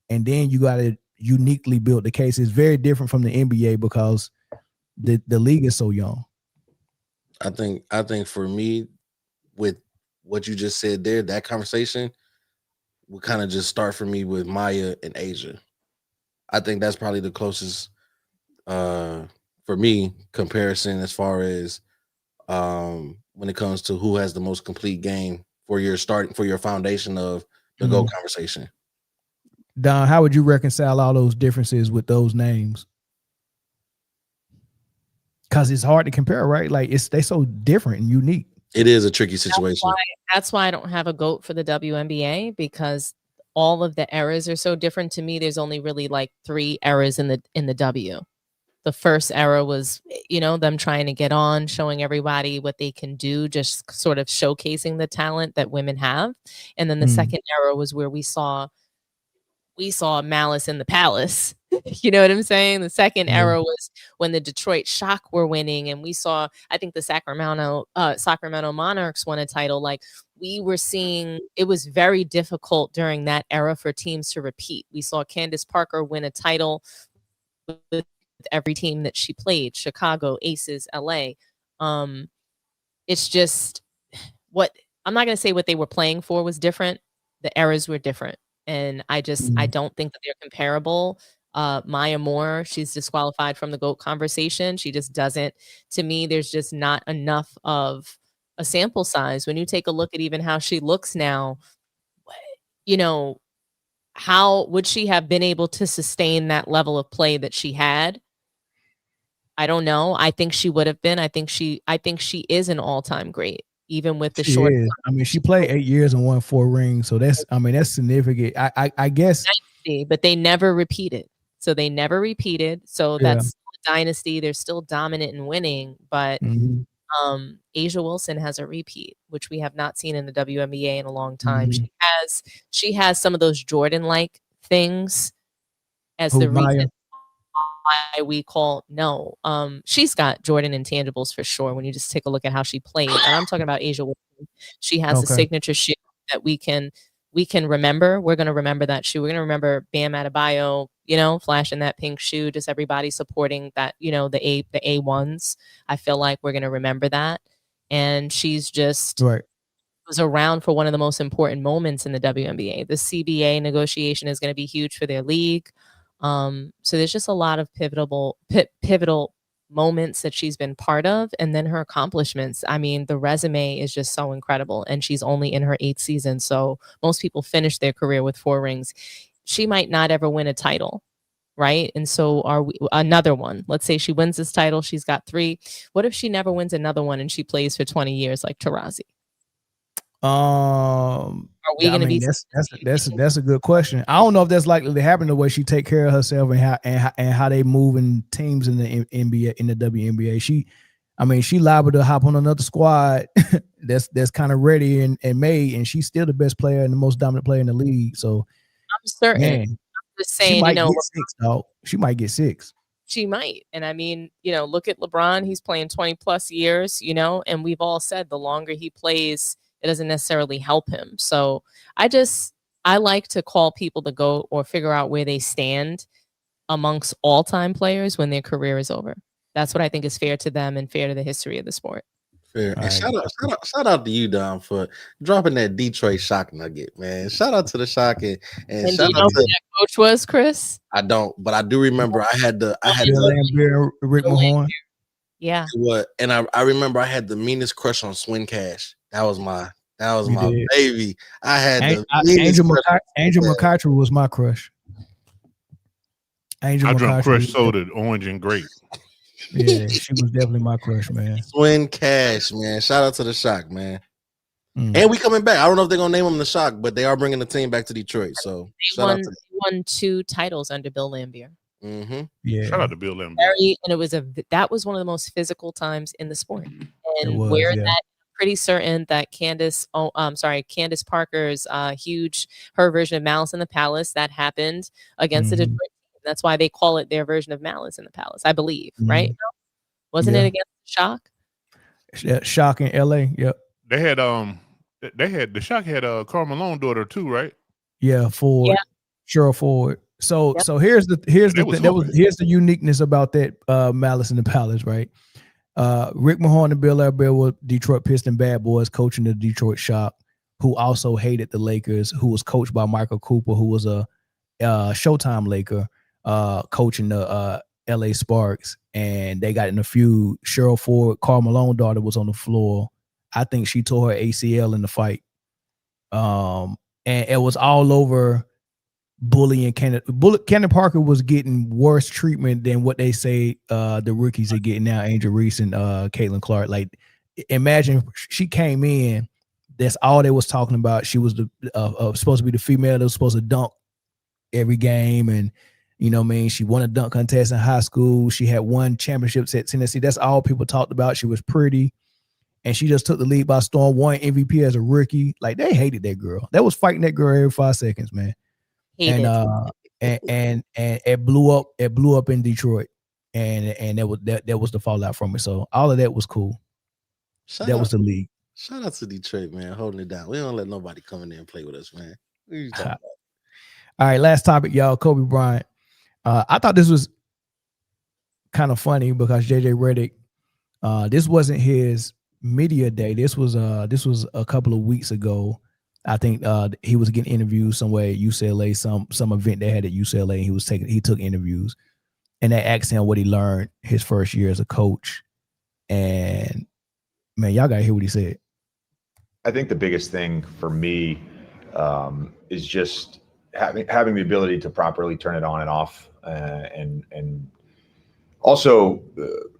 and then you got to uniquely build the case. It's very different from the NBA because the league is so young. I think for me, with what you just said there, that conversation would kind of just start for me with Maya and Asia. I think that's probably the closest for me comparison as far as when it comes to who has the most complete game for your foundation of the GOAT conversation. Don, how would you reconcile all those differences with those names? Because it's hard to compare, right? Like they so different and unique. It is a tricky situation. That's why I don't have a GOAT for the WNBA, because all of the eras are so different. To me, there's only really like 3 eras in the W. The first era was, them trying to get on, showing everybody what they can do, just sort of showcasing the talent that women have. And then the second era was where we saw malice in the palace. You know what I'm saying? The second era was when the Detroit Shock were winning, and we saw, I think the Sacramento Monarchs won a title. Like, we were seeing it was very difficult during that era for teams to repeat. We saw Candace Parker win a title with every team that she played, Chicago, Aces, LA. It's just what I'm not going to say what they were playing for was different. The eras were different. And I don't think that they're comparable. Maya Moore, she's disqualified from the GOAT conversation. She just doesn't, to me, there's just not enough of a sample size. When you take a look at even how she looks now, you know, how would she have been able to sustain that level of play that she had? I don't know. I think she would have been. I think she is an all-time great, even with the short. I mean, she played 8 years and won 4 rings, so that's significant. I guess. But they never repeated. So that's a dynasty. They're still dominant and winning, but Asia Wilson has a repeat, which we have not seen in the WNBA in a long time. She has some of those Jordan-like things as the reason why we call she's got Jordan intangibles for sure when you just take a look at how she played. And I'm talking about Asia Wilson. She has a signature shoe that we can remember. We're going to remember that shoe. We're going to remember Bam Adebayo, flashing that pink shoe, just everybody supporting that, the A1s. I feel like we're going to remember that. And she's just was around for one of the most important moments in the WNBA. The CBA negotiation is going to be huge for their league. So there's just a lot of pivotal moments that she's been part of, and then her accomplishments. I mean, the resume is just so incredible, and she's only in her 8th season. So most people finish their career with 4 rings. She might not ever win a title, right? And so another one. Let's say she wins this title, she's got 3. What if she never wins another one and she plays for 20 years like Taurasi? Are we going to be? That's a good question. I don't know if that's likely to happen the way she take care of herself and how they move in teams in the NBA, in the WNBA. She liable to hop on another squad that's kind of ready and made, and she's still the best player and the most dominant player in the league. So I'm certain. I'm just saying, she might get 6, dog. She might get 6. She might. And I mean, look at LeBron. He's playing 20 plus years, and we've all said the longer he plays, it doesn't necessarily help him. So I like to call people to go or figure out where they stand amongst all-time players when their career is over. That's what I think is fair to them and fair to the history of the sport. Fair. And shout out to you, Dom, for dropping that Detroit Shock nugget, man. Shout out to the Shock and shout out to who that coach was, Chris? I don't, but I do remember I had Rick Mahorn. Yeah. And I remember I had the meanest crush on Swin Cash. That was my baby. I had Angel McCarthy was my crush. I drank Crush soda, orange and grape. Yeah, she was definitely my crush, man. Swin Cash, man. Shout out to the Shock, man. And we coming back. I don't know if they're gonna name them the Shock, but they are bringing the team back to Detroit. So they won 2 titles under Bill Laimbeer. Yeah, shout out to Bill Laimbeer. And that was one of the most physical times in the sport. And that pretty certain that Candace Parker's her version of Malice in the Palace that happened against the Detroit team. That's why they call it their version of Malice in the Palace, I believe, right? Wasn't it against Shock? Yeah, Shock in LA. Yep. They had the Shock had Karl Malone daughter too, right? Yeah, Ford. Yeah. Cheryl Ford. So here's the uniqueness about that Malice in the Palace, right? Rick Mahorn and Bill Laimbeer were Detroit Piston bad boys coaching the Detroit Shock, who also hated the Lakers, who was coached by Michael Cooper, who was a Showtime Laker, coaching the LA Sparks, and they got in a feud. Cheryl Ford, Karl Malone's daughter, was on the floor. I think she tore her ACL in the fight. And it was all over bullying Cannon Parker was getting worse treatment than what they say the rookies are getting now, Angel Reese and Caitlin Clark. Like, imagine she came in, that's all they was talking about. She was supposed to be the female that was supposed to dunk every game, and she won a dunk contest in high school. She had won championships at Tennessee. That's all people talked about. She was pretty, and she just took the lead by storm, won MVP as a rookie. Like, they hated that girl. They was fighting that girl every 5 seconds, man. And it blew up. It blew up in Detroit, and that was the fallout from it. So all of that was cool. That was the league. Shout out to Detroit, man, holding it down. We don't let nobody come in there and play with us, man. What are you talking about? All right, last topic, y'all. Kobe Bryant. I thought this was kind of funny because JJ Redick, this wasn't his media day. This was a couple of weeks ago. I think he was getting interviews somewhere at UCLA, some event they had at UCLA, and he took interviews, and they asked him what he learned his first year as a coach. And man, y'all gotta hear what he said. I think the biggest thing for me is just having the ability to properly turn it on and off, and also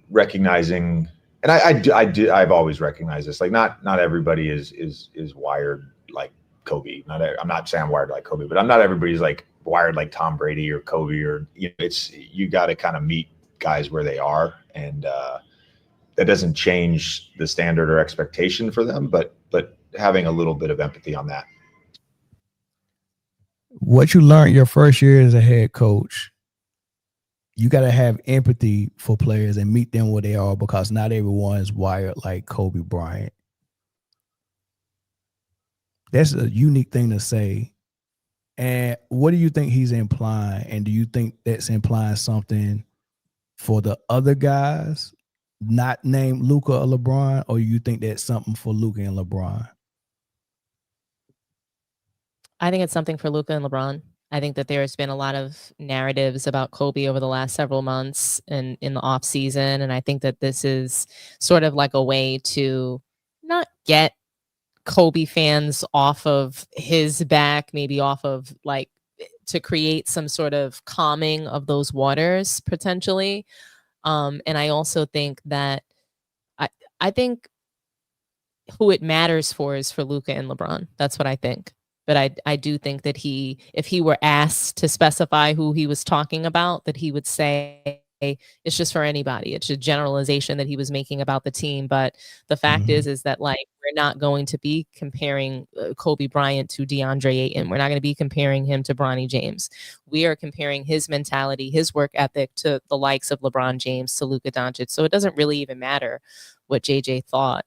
recognizing. And I've always recognized this. Like not everybody is wired like Kobe. I'm not saying I'm wired like Kobe, but not everybody's like wired like Tom Brady or Kobe, or you got to kind of meet guys where they are, and that doesn't change the standard or expectation for them, but having a little bit of empathy on that. What you learned your first year as a head coach, you got to have empathy for players and meet them where they are, because not everyone is wired like Kobe Bryant. That's a unique thing to say. And what do you think he's implying? And do you think that's implying something for the other guys, not named Luka or LeBron, or you think that's something for Luka and LeBron? I think it's something for Luka and LeBron. I think that there's been a lot of narratives about Kobe over the last several months and in the off season. And I think that this is sort of like a way to not get Kobe fans off of his back, maybe off of like to create some sort of calming of those waters potentially. And I also think that I think who it matters for is for Luka and LeBron. That's what I think. But I do think that if he were asked to specify who he was talking about, that he would say it's just for anybody. It's a generalization that he was making about the team. But the fact is that like we're not going to be comparing Kobe Bryant to DeAndre Ayton. We're not going to be comparing him to Bronny James. We are comparing his mentality, his work ethic to the likes of LeBron James, to Luka Doncic. So it doesn't really even matter what JJ thought.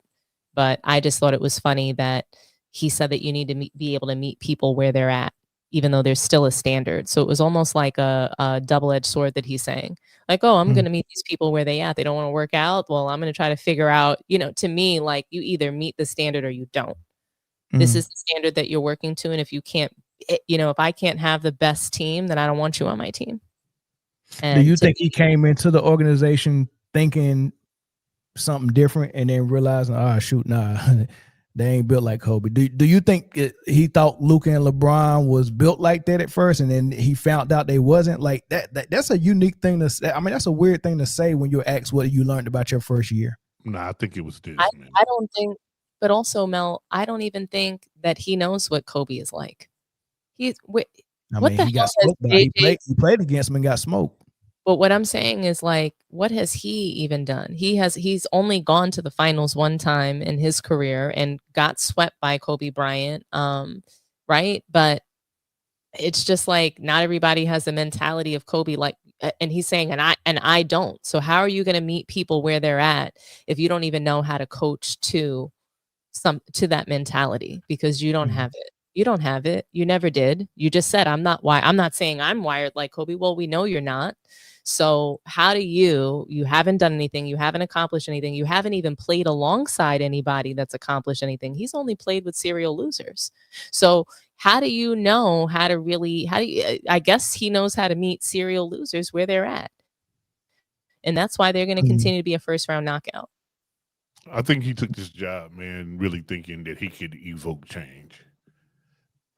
But I just thought it was funny that he said that you need to be able to meet people where they're at, even though there's still a standard. So it was almost like a double-edged sword that he's saying. Like, oh, I'm going to meet these people where they at. They don't want to work out. Well, I'm going to try to figure out, to me, like you either meet the standard or you don't. This is the standard that you're working to. And if you can't, if I can't have the best team, then I don't want you on my team. And do you think he came into the organization thinking something different and then realizing, they ain't built like Kobe? Do you think he thought Luka and LeBron was built like that at first, and then he found out they wasn't? Like that's a unique thing to say. I mean, that's a weird thing to say when you're asked what you learned about your first year. No, I think it was this. I don't think, but also Mel, I don't even think that he knows what Kobe is like. He got smoked, but he played against him and got smoked. But what I'm saying is, like, what has he even done? He's only gone to the finals one time in his career and got swept by Kobe Bryant, right? But it's just like not everybody has the mentality of Kobe, like, and he's saying, and I don't. So how are you going to meet people where they're at if you don't even know how to coach to that mentality? Because you don't have it. You don't have it. You never did. You just said, I'm not saying I'm wired like Kobe. Well, we know you're not. So how do you haven't done anything. You haven't accomplished anything. You haven't even played alongside anybody that's accomplished anything. He's only played with serial losers. So how do you know how to I guess he knows how to meet serial losers where they're at. And that's why they're going to continue to be a first round knockout. I think he took this job, man, really thinking that he could evoke change.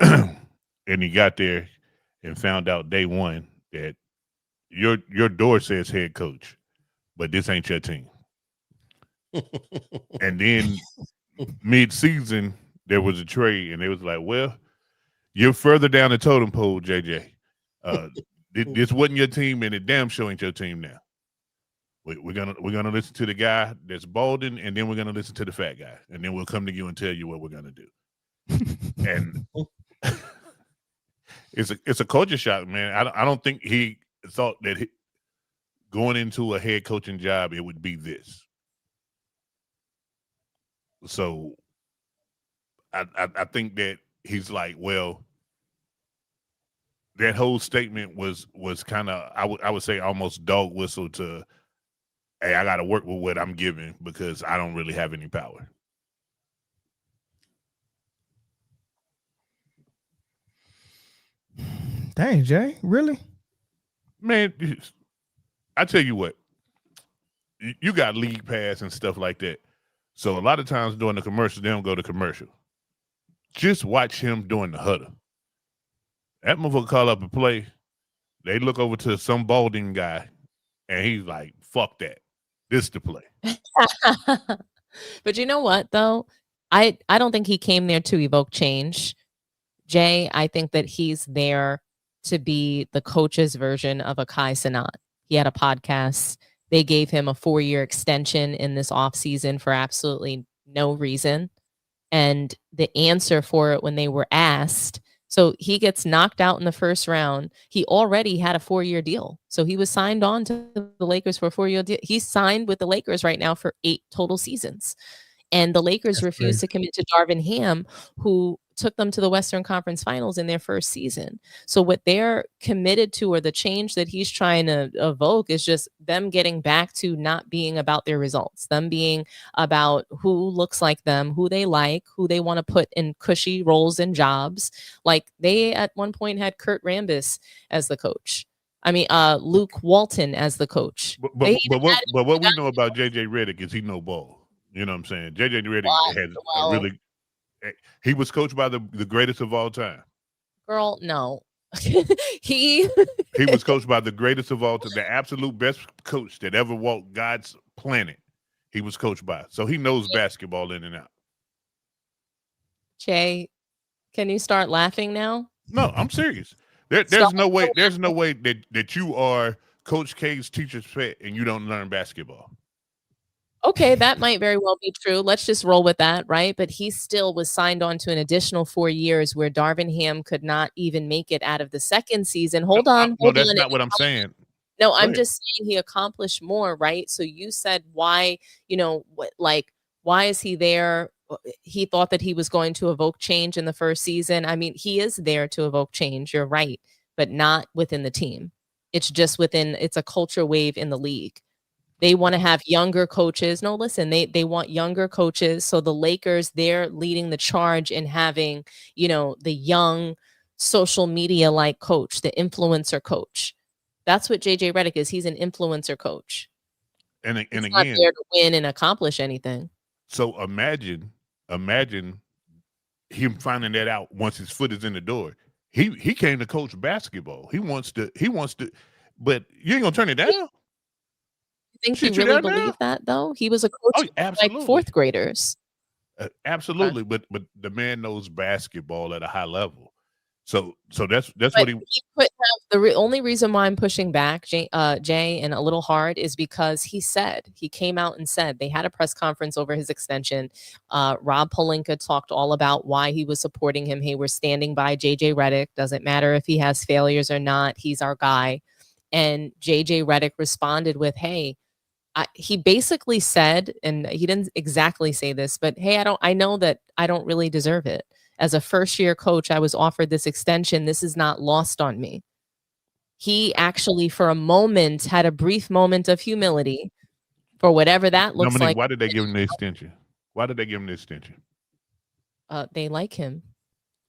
And he got there and found out day one that your door says head coach, but this ain't your team. And then mid-season, there was a trade, and they was like, well, you're further down the totem pole, JJ. This wasn't your team, and it damn sure ain't your team now. We're gonna listen to the guy that's balding, and then we're gonna listen to the fat guy, and then we'll come to you and tell you what we're gonna do. And it's a culture shock, man. I don't think he thought that going into a head coaching job it would be this. So I think that he's like, well, that whole statement was kind of I would say almost dog whistle to, hey, I got to work with what I'm given because I don't really have any power. Dang, Jay, really? Man, I tell you what, you got league pass and stuff like that. So a lot of times during the commercial, they don't go to commercial. Just watch him during the huddle. That motherfucker call up a play. They look over to some balding guy, and he's like, fuck that. This is the play. But you know what, though? I don't think he came there to evoke change. Jay, I think that he's there to be the coach's version of a Kai Cenat. He had a podcast. They gave him a 4-year extension in this offseason for absolutely no reason. And the answer for it when they were asked, so he gets knocked out in the first round. He already had a 4-year deal. So he was signed on to the Lakers for a 4-year deal. He's signed with the Lakers right now for 8 total seasons. And the Lakers refused to commit to Darvin Ham, who took them to the Western Conference Finals in their first season. So what they're committed to, or the change that he's trying to evoke, is just them getting back to not being about their results, them being about who looks like them, who they like, who they want to put in cushy roles and jobs. Like they at one point had Kurt Rambis as the coach. I mean, Luke Walton as the coach. But what we know about JJ Redick is he no ball. You know what I'm saying? JJ Redick had a really. He was coached by the greatest of all time. Girl, no. He was coached by the greatest of all time, the absolute best coach that ever walked God's planet. He was coached by. So he knows basketball in and out. Jay, can you start laughing now? No, I'm serious. There's no way that you are Coach K's teacher's pet and you don't learn basketball. Okay, that might very well be true. Let's just roll with that, right? But he still was signed on to an additional 4 years where Darvin Ham could not even make it out of the second season. Hold on. No, that's not what I'm saying. No, I'm just saying he accomplished more, right? So you said why, why is he there? He thought that he was going to evoke change in the first season. I mean, he is there to evoke change. You're right, but not within the team. It's just it's a culture wave in the league. They want to have younger coaches. No, listen, they want younger coaches. So the Lakers, they're leading the charge in having, the young social media like coach, the influencer coach. That's what JJ Redick is. He's an influencer coach. And He's again, not there to win and accomplish anything. So imagine him finding that out once his foot is in the door. He came to coach basketball. He wants to, but you ain't gonna turn it down. You think he really believed that though? He was a coach like 4th graders. Absolutely, but the man knows basketball at a high level. So that's what he could have. The only reason why I'm pushing back, Jay, and a little hard, is because he came out and said they had a press conference over his extension. Rob Pelinka talked all about why he was supporting him. Hey, we're standing by JJ Redick. Doesn't matter if he has failures or not. He's our guy. And JJ Redick responded with, hey, he basically said, and he didn't exactly say this, but hey, I know that I don't really deserve it. As a first-year coach, I was offered this extension. This is not lost on me. He actually, for a moment, had a brief moment of humility for whatever that looks like. Why did they give him the extension? They like him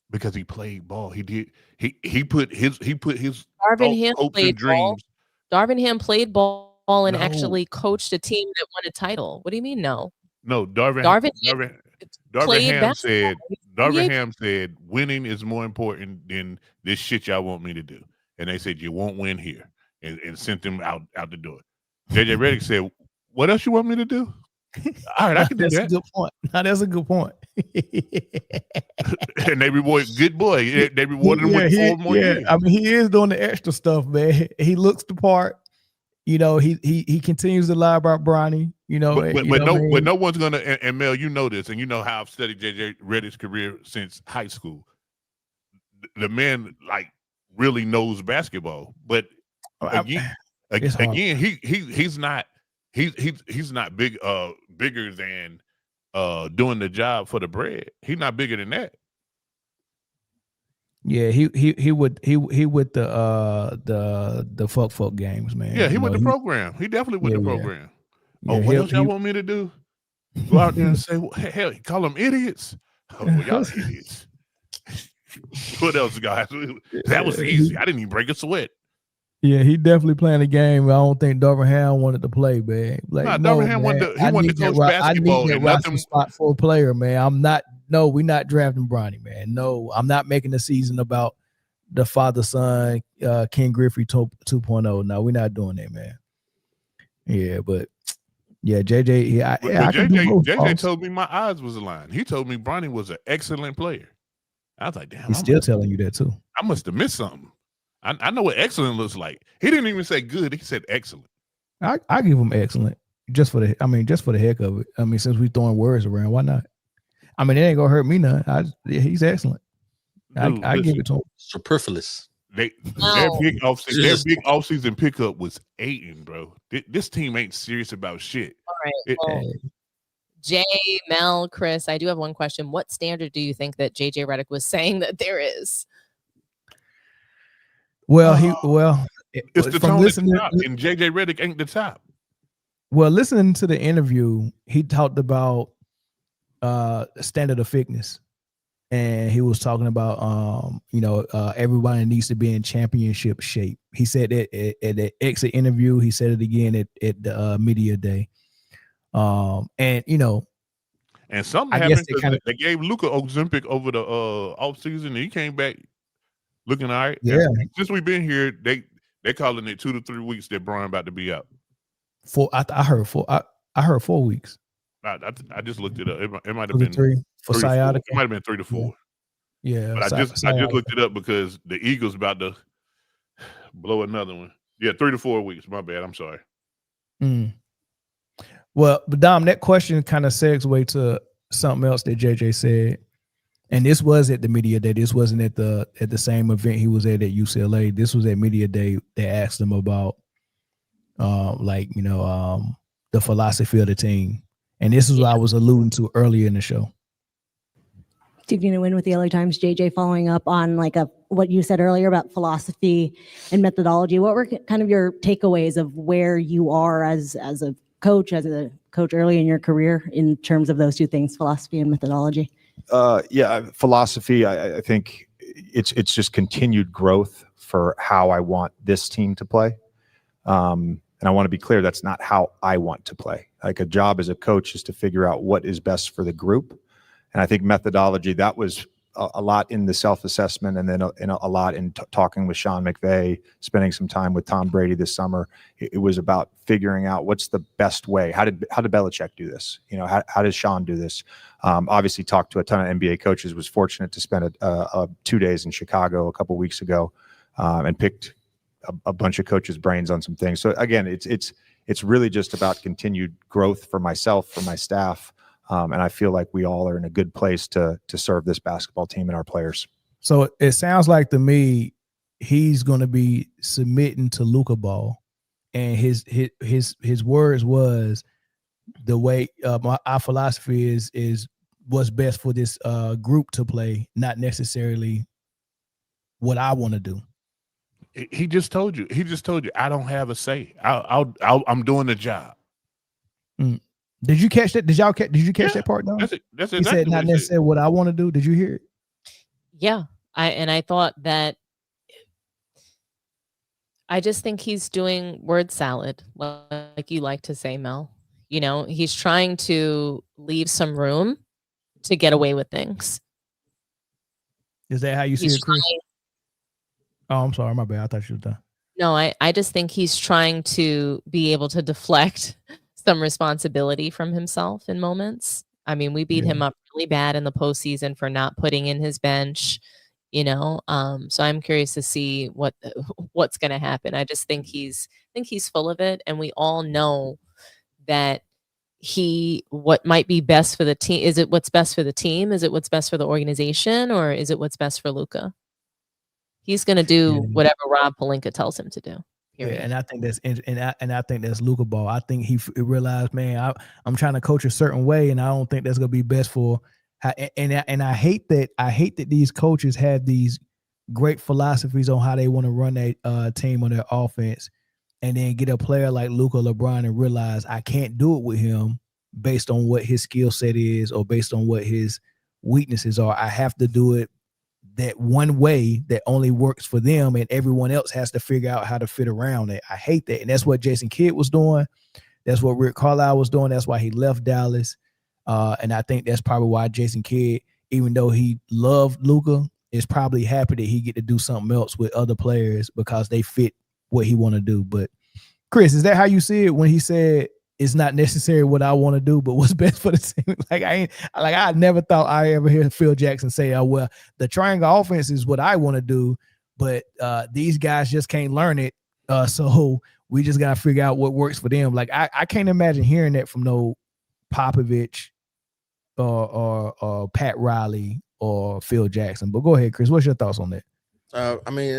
because he played ball. He did. He put his Darvin Ham played dreams. Ball. Darvin Ham played ball and actually coached a team that won a title. What do you mean no? No, Darvin Ham said winning is more important than this shit y'all want me to do. And they said you won't win here, and sent them out the door. JJ Redick said, what else you want me to do? All right, I can do that. That's a good point. That's a good point. And they rewarded good boy. They rewarded him with 4 more years. I mean, he is doing the extra stuff, man. He looks the part. He continues to lie about Bronny. But no one's gonna. And Mel, you know this, and you know how I've studied JJ Redick's career since high school. The man really knows basketball, but again, he's not bigger than doing the job for the bread. He's not bigger than that. Yeah, he would the fuck games, man. Yeah, he with the program. He definitely with the program. Yeah, what else y'all want me to do? Go out there and say, well, hell, call them idiots. Oh, well, y'all idiots. What else, guys? That was easy. I didn't even break a sweat. Yeah, he definitely playing the game. I don't think Darvin Ham wanted to play, man. Like, Darvin Ham wanted to coach basketball. I need that roster spot for a player, man. we're not drafting Bronny, man. No, I'm not making the season about the father-son, Ken Griffey 2.0. No, we're not doing that, man. Yeah, but yeah, JJ. Yeah, JJ told me my eyes was aligned. He told me Bronny was an excellent player. I was like, damn. He's still telling you that too. I must have missed something. I know what excellent looks like. He didn't even say good. He said excellent. I give him excellent just for the heck of it. I mean, since we throwing words around, why not? I mean, it ain't gonna hurt me none. He's excellent. Dude, I give it to him. Superfluous. Their big offseason pickup was Ayton, bro. This team ain't serious about shit. All right. Jay, Mel, Chris, I do have one question. What standard do you think that JJ Redick was saying that there is? Well, it's the tone at the top, and JJ Redick ain't the top. Well, listening to the interview, he talked about standard of fitness, and he was talking about everybody needs to be in championship shape. He said that at the exit interview. He said it again at the media day. And something happened because they gave Luka Ozempic over the offseason, and he came back looking all right. Yeah. Since we've been here, they calling it 2 to 3 weeks that Brian about to be out. I heard 4 weeks. I just looked it up. It might have 2 to been 3 for sciatica. It might have been 3 to 4. Yeah. But I just looked it up because the Eagles about to blow another one. Yeah, 3 to 4 weeks. My bad. I'm sorry. Well, but Dom, that question kind of segues to something else that JJ said. And this was at the media day. This wasn't at the same event he was at UCLA. This was at media day. They asked him about the philosophy of the team. And this is what I was alluding to earlier in the show. You're going to win with the LA Times, JJ, following up on what you said earlier about philosophy and methodology. What were kind of your takeaways of where you are as a coach early in your career in terms of those two things, philosophy and methodology? Philosophy. I think it's just continued growth for how I want this team to play. And I want to be clear, that's not how I want to play. Like, a job as a coach is to figure out what is best for the group. And I think methodology, that was a lot in the self-assessment, and then a lot in talking with Sean McVay, spending some time with Tom Brady this summer. It was about figuring out what's the best way. How did Belichick do this? How does Sean do this? Obviously talked to a ton of NBA coaches, was fortunate to spend 2 days in Chicago a couple weeks ago, and picked a bunch of coaches' brains on some things. So again, it's really just about continued growth for myself, for my staff. And I feel like we all are in a good place to serve this basketball team and our players. So it sounds like to me he's going to be submitting to Luka Ball, and his words was the way our philosophy is what's best for this group to play, not necessarily what I want to do. He just told you. I don't have a say. I'm doing the job. Did you catch that? Did you catch that part? Though? That's exactly he said not necessarily what I want to do. Did you hear it? Yeah, I thought that. I just think he's doing word salad, like you like to say, Mel. He's trying to leave some room to get away with things. Is that how you see it, Chris? Oh, I'm sorry, my bad. I thought you were done. No, I just think he's trying to be able to deflect some responsibility from himself in moments. I mean, we beat him up really bad in the postseason for not putting in his bench, so I'm curious to see what's going to happen. I just think he's full of it, and we all know that what might be best for the team. Is it what's best for the team? Is it what's best for the organization, or is it what's best for Luka? He's going to do whatever Rob Pelinka tells him to do. Period. Yeah, and I think I think that's Luka ball. I think he realized, man, I'm trying to coach a certain way, and I don't think that's gonna be best for. And I hate that these coaches have these great philosophies on how they want to run a team on their offense, and then get a player like Luka, LeBron, and realize I can't do it with him based on what his skill set is or based on what his weaknesses are. I have to do it that one way that only works for them, and everyone else has to figure out how to fit around it. I hate that. And that's what Jason Kidd was doing. That's what Rick Carlisle was doing. That's why he left Dallas. And I think that's probably why Jason Kidd, even though he loved Luka, is probably happy that he get to do something else with other players because they fit what he want to do. But Chris, is that how you see it when he said it's not necessarily what I want to do, but what's best for the team? I never thought I ever hear Phil Jackson say, "Oh well, the triangle offense is what I want to do, but these guys just can't learn it. So we just gotta figure out what works for them." Like I can't imagine hearing that from no Popovich or Pat Riley or Phil Jackson. But go ahead, Chris. What's your thoughts on that? I mean,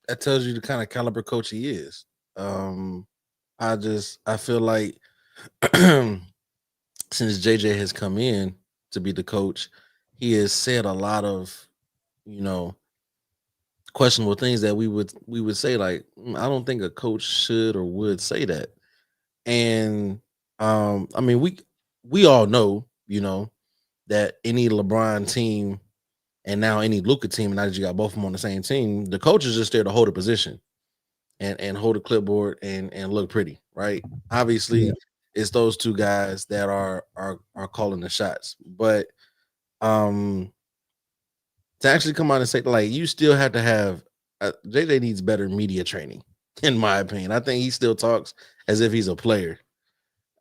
that tells you the kind of caliber coach he is. I feel like since JJ has come in to be the coach, he has said a lot of, questionable things that we would say, like, I don't think a coach should or would say that. And I mean, we all know, that any LeBron team and now any Luka team, now that you got both of them on the same team, the coach is just there to hold a position and hold a clipboard and look pretty, right? Obviously, it's those two guys that are calling the shots. But to actually come out and say, like, you still have to have JJ needs better media training, in my opinion. I think he still talks as if he's a player.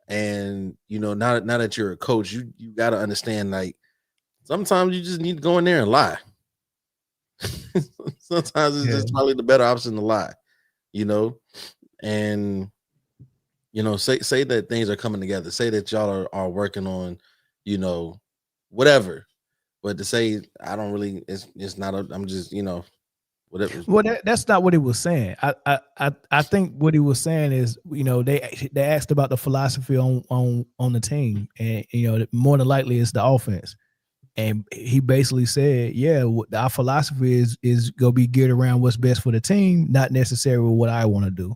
And now that you're a coach, you got to understand, like, sometimes you just need to go in there and lie. Sometimes it's just probably the better option to lie. And say that things are coming together, say that y'all are working on whatever, but to say I don't really, it's not I'm just whatever. Well, that's not what he was saying. I think what he was saying is, they asked about the philosophy on the team, and more than likely it's the offense. And he basically said, our philosophy is gonna be geared around what's best for the team, not necessarily what I want to do.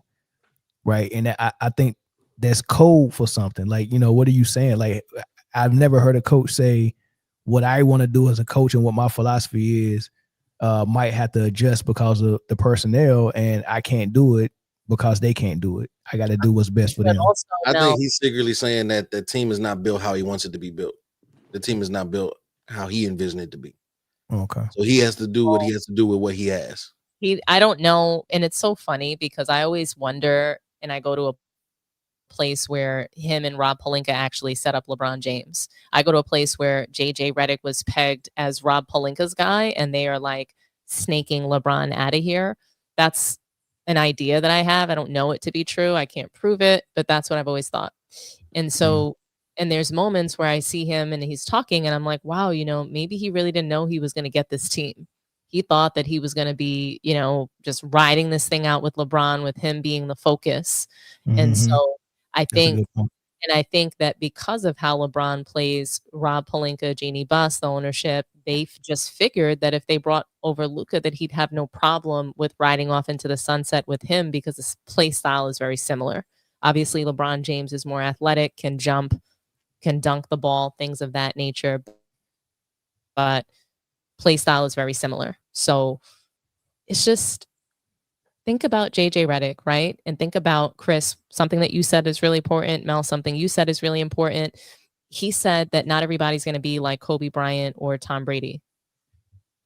Right. And I think that's code for something. Like, what are you saying? Like, I've never heard a coach say what I want to do as a coach and what my philosophy is might have to adjust because of the personnel, and I can't do it because they can't do it. I got to do what's best for them. Also, I think he's secretly saying that the team is not built how he wants it to be built. The team is not built how he envisioned it to be. Okay. So he has to do what he has to do with what he has. I don't know. And it's so funny because I always wonder, and I go to a place where him and Rob Pelinka actually set up LeBron James. I go to a place where JJ Redick was pegged as Rob Pelinka's guy, and they are like snaking LeBron out of here. That's an idea that I have. I don't know it to be true. I can't prove it, but that's what I've always thought. And so, and there's moments where I see him and he's talking and I'm like, wow, maybe he really didn't know he was going to get this team. He thought that he was going to be, just riding this thing out with LeBron, with him being the focus. And so I think that because of how LeBron plays Rob Pelinka, Jeannie Buss, the ownership, they just figured that if they brought over Luka, that he'd have no problem with riding off into the sunset with him because his play style is very similar. Obviously, LeBron James is more athletic, can jump, can dunk the ball, things of that nature. But play style is very similar. So it's just, think about JJ Redick, right? And think about Chris, something that you said is really important. Mel, something you said is really important. He said that not everybody's going to be like Kobe Bryant or Tom Brady.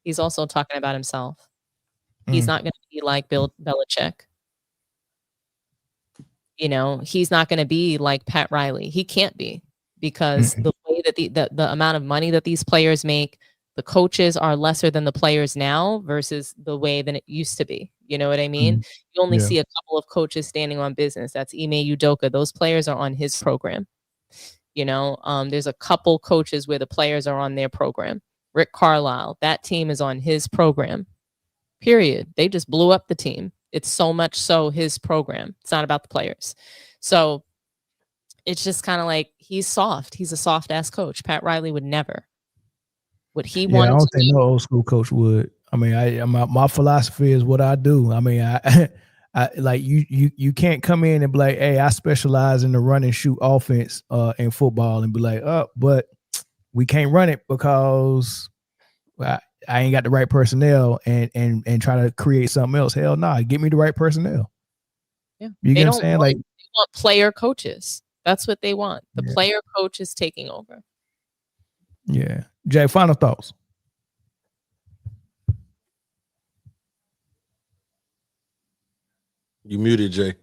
He's also talking about himself. He's not going to be like Bill Belichick. He's not going to be like Pat Riley. He can't be, because the way that the amount of money that these players make, the coaches are lesser than the players now versus the way that it used to be. You know what I mean? You only see a couple of coaches standing on business. That's Ime Udoka. Those players are on his program. There's a couple coaches where the players are on their program. Rick Carlisle, that team is on his program. Period. They just blew up the team. It's so much so his program. It's not about the players. So it's just kind of like he's soft. He's a soft ass coach. Pat Riley would never. What he I wanted don't to think do. no old school coach would. I mean, my philosophy is what I do. I mean, I like you can't come in and be like, hey, I specialize in the run and shoot offense in football and be like, oh, but we can't run it because I ain't got the right personnel and try to create something else. Hell no, give me the right personnel. Yeah. You get what I'm saying? Like, they want player coaches. That's what they want. The Yeah. player coach is taking over. yeah. Jay, final thoughts. You muted, Jay.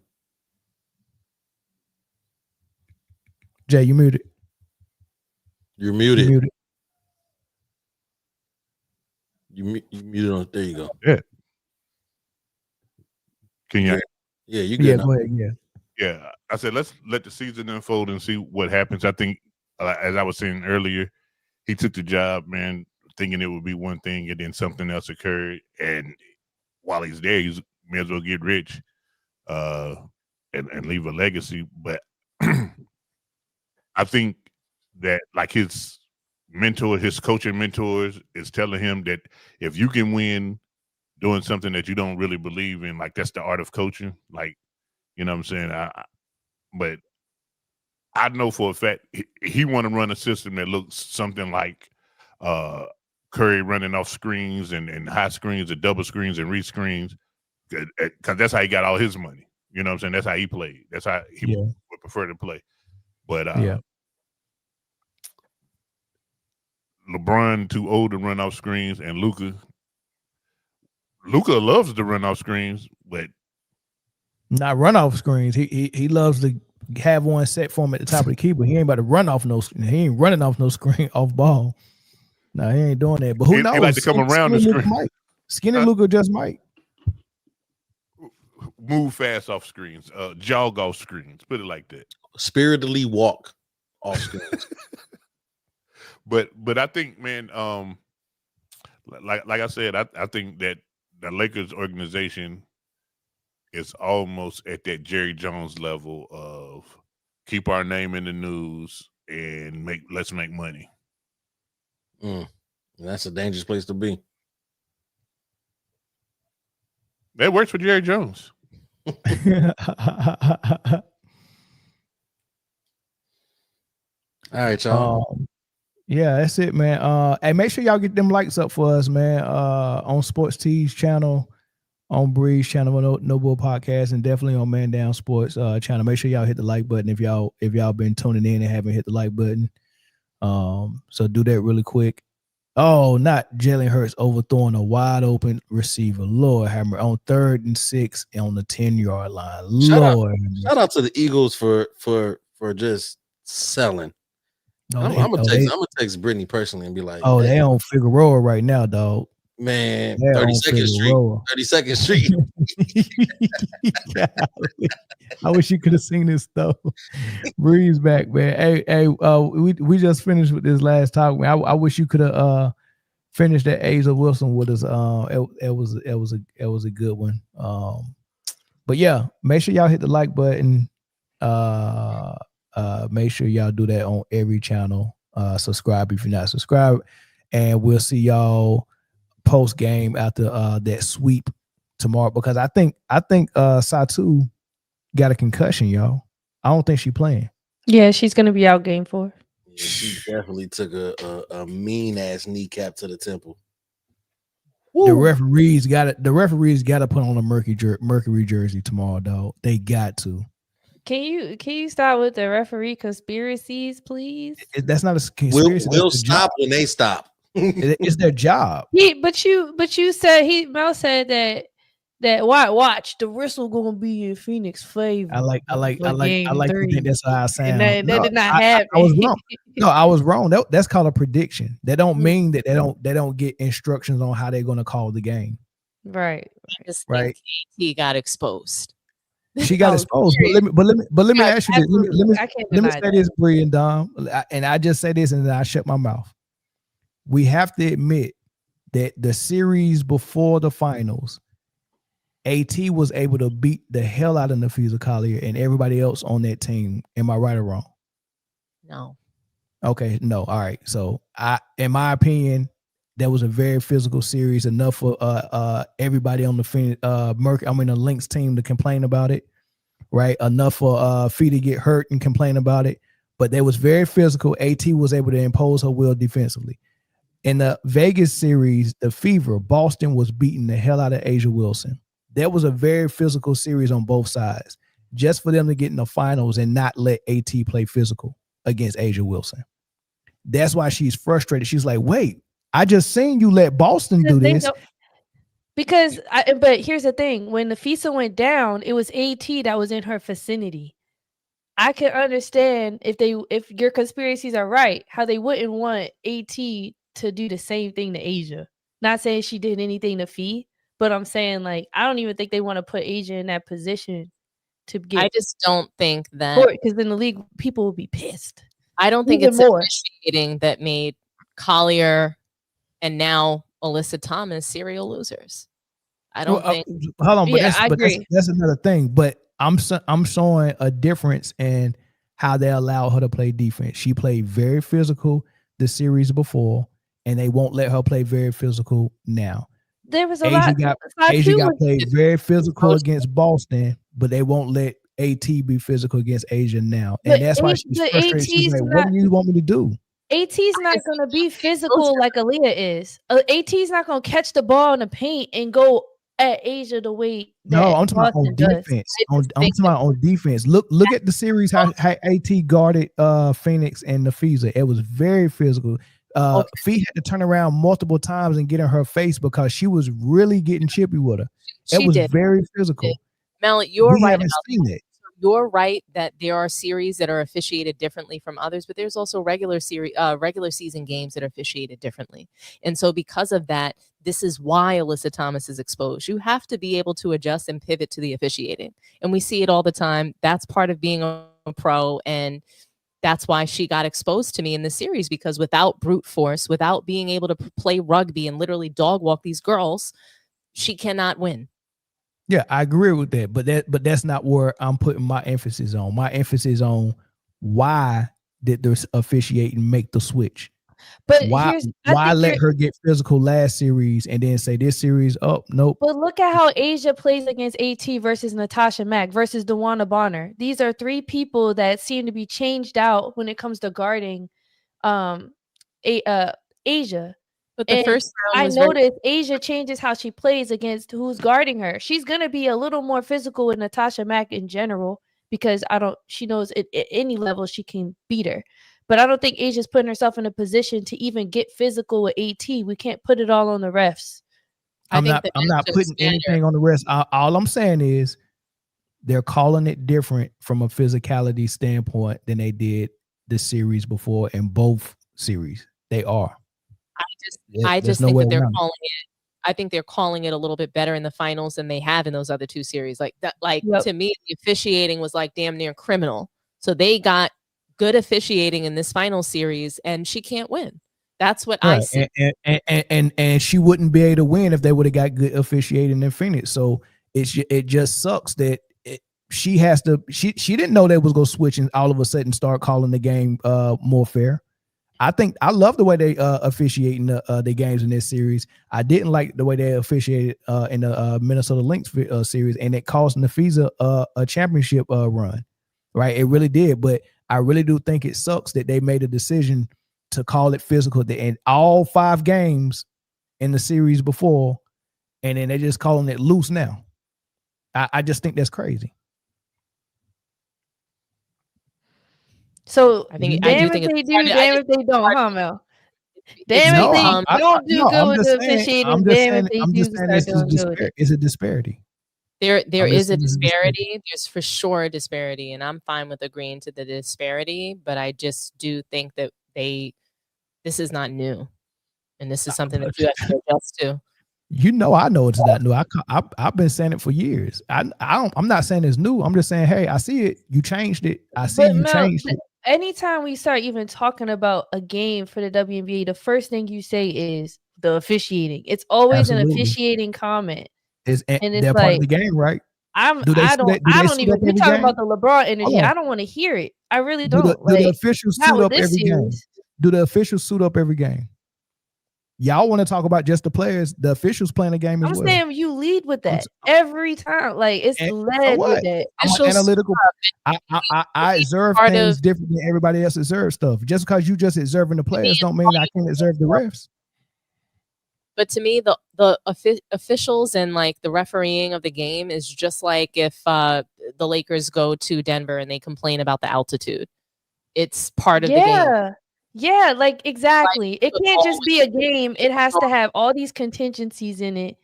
Jay, you muted. You're muted. You muted. You muted on. There you go. Yeah. Can you? Yeah, you good Yeah, now. go ahead. Yeah. Yeah, I said let's let the season unfold and see what happens. I think, as I was saying earlier, he took the job, man, thinking it would be one thing, and then something else occurred. And while he's there, he may as well get rich, and leave a legacy. But I think that like his mentor, his coaching mentors, is telling him that if you can win doing something that you don't really believe in, like that's the art of coaching, like. You know what I'm saying? But I know for a fact he want to run a system that looks something like Curry running off screens and high screens and double screens and read screens, because that's how he got all his money. You know what I'm saying? That's how he played. That's how he would prefer to play. But LeBron too old to run off screens, and Luka loves to run off screens, but not run off screens. He loves to have one set for him at the top of the key, but he ain't about to run off no. He ain't running off no screen off ball. No, he ain't doing that. But who knows? He like to come around the screen. Skinny Luka just might move fast off screens, jog off screens. Put it like that. Spiritedly walk off screens. But I think, man, like I said, I think that the Lakers organization is almost at that Jerry Jones level of keep our name in the news and let's make money. That's a dangerous place to be. That works for Jerry Jones. All right, y'all. Yeah, that's it, man. Hey, make sure y'all get them likes up for us, man. On Sports Tees channel, on Breeze channel, No Bull Podcast, and definitely on Man Down Sports channel. Make sure y'all hit the like button if y'all been tuning in and haven't hit the like button. So do that really quick. Oh, not Jalen Hurts overthrowing a wide open receiver. Lord have mercy, on 3rd and 6 on the 10-yard line. Shout out to the Eagles for just selling. I'm gonna text Brittany personally and be like, "Oh, they on Figueroa right now, dog. Man, 32nd Street, 32nd Street." I wish you could have seen this though. Breeze back, man. Hey, we just finished with this last talk, man. I wish you could have finished that Asa Wilson with us. It was a good one. But yeah, make sure y'all hit the like button. Make sure y'all do that on every channel. Subscribe if you're not subscribed, and we'll see y'all post game after that sweep tomorrow, because I think Satu got a concussion, y'all. I don't think she's playing. Yeah, she's gonna be out game 4. Yeah, she definitely took a mean ass kneecap to the temple. Woo. The referees got to put on a Mercury jersey tomorrow, dog. They got to. Can you stop with the referee conspiracies, please? That's not a conspiracy. We'll stop when they stop. It's their job. But you said Mel said that watch the whistle gonna be in Phoenix favor. I like to think that's how I sound. And that did not happen. I was wrong. No, I was wrong. That's called a prediction. That don't mean that they don't get instructions on how they're gonna call the game. Right. Right. He got exposed. She got exposed. But let me ask you this. Let me say this, Bree and Dom, and I just say this and then I shut my mouth. We have to admit that the series before the finals, AT was able to beat the hell out of Nafisa Collier and everybody else on that team. Am I right or wrong? No. Okay, no. All right. So in my opinion, that was a very physical series, enough for everybody on the Lynx team to complain about it, right? Enough for Fee to get hurt and complain about it. But that was very physical. AT was able to impose her will defensively. In the Vegas series, the Fever, Boston was beating the hell out of Asia Wilson. That was a very physical series on both sides. Just for them to get in the finals and not let AT play physical against Asia Wilson. That's why she's frustrated. She's like, wait, I just seen you let Boston do this. But here's the thing. When Nafisa went down, it was AT that was in her vicinity. I can understand if your conspiracies are right, how they wouldn't want AT to do the same thing to Asia. Not saying she did anything to Fee, but I'm saying, like, I don't even think they want to put Asia in that position to get. I just don't think that, because in the league, people will be pissed. I don't think Even it's more. officiating that made Collier and now Alyssa Thomas serial losers. I don't think. Hold on, but I agree. That's another thing. But I'm showing a difference in how they allow her to play defense. She played very physical the series before, and they won't let her play very physical now. There was a lot. Asia got played very physical against Boston, but they won't let AT be physical against Asia now. And that's why she's frustrated. She's like, what do you want me to do? AT's not going to be physical like Aaliyah is. AT's not going to catch the ball in the paint and go at Asia the way that I'm talking about on defense. I'm talking about on defense. Look at the series how AT guarded Phoenix and Nafisa. It was very physical. Fee had to turn around multiple times and get in her face because she was really getting chippy with her. It was very physical. Mel, you're right about that. You're right that there are series that are officiated differently from others, but there's also regular season games that are officiated differently. And so because of that, this is why Alyssa Thomas is exposed. You have to be able to adjust and pivot to the officiating. And we see it all the time. That's part of being a pro. And that's why she got exposed to me in the series, because without brute force, without being able to play rugby and literally dog walk these girls, she cannot win. Yeah, I agree with that, but that's not where I'm putting my emphasis on. My emphasis on why did the officiating make the switch? But why let her get physical last series and then say this series, oh nope. But look at how Asia plays against AT versus Natasha Mack versus DeWanna Bonner. These are three people that seem to be changed out when it comes to guarding Asia. But the first round, I noticed Asia changes how she plays against who's guarding her. She's gonna be a little more physical with Natasha Mack in general because she knows at any level she can beat her. But I don't think Asia's putting herself in a position to even get physical with AT. We can't put it all on the refs. I'm not putting anything on the refs. All I'm saying is they're calling it different from a physicality standpoint than they did the series before in both series. They are. I just think that they're calling it. I think they're calling it a little bit better in the finals than they have in those other two series. Like that, to me, the officiating was like damn near criminal. So they got good officiating in this final series, and she can't win. That's what I see. And she wouldn't be able to win if they would have got good officiating in Phoenix. So it just sucks that she has to. She didn't know they was gonna switch and all of a sudden start calling the game more fair. I love the way they officiating the games in this series. I didn't like the way they officiated in the Minnesota Lynx series, and it cost Nafisa a championship run. Right, it really did. But I really do think it sucks that they made a decision to call it physical in all 5 games in the series before, and then they're just calling it loose now. I just think that's crazy. So I do think if they do, damn if they don't, huh, Mel? Damn if they don't do good with the officiating, damn if they do start doing good. It's a disparity. There is a disparity. There's for sure a disparity, and I'm fine with agreeing to the disparity. But I just do think that this is not new, and this is something that you have to adjust to. I know it's not new. I've been saying it for years. I'm not saying it's new. I'm just saying, hey, I see it. You changed it. I see you changed it. Anytime we start even talking about a game for the WNBA, the first thing you say is the officiating. It's always an officiating comment. And it's they're part of like the game, right? I don't even. You're talking about the LeBron energy. I don't want to hear it. I really don't. Do the officials not suit with up this every game? series. Do the officials suit up every game? Y'all want to talk about just the players? The officials playing the game as I'm well. saying you lead with that every time. Like it's led with that. I'm an analytical. I observe things different than everybody else observes stuff. Just because you just observing the players don't mean I can't observe the refs. But to me, the officials and like the refereeing of the game is just like if the Lakers go to Denver and they complain about the altitude. It's part of the game. Yeah, like exactly. It can't just be a game. It has to have all these contingencies in it.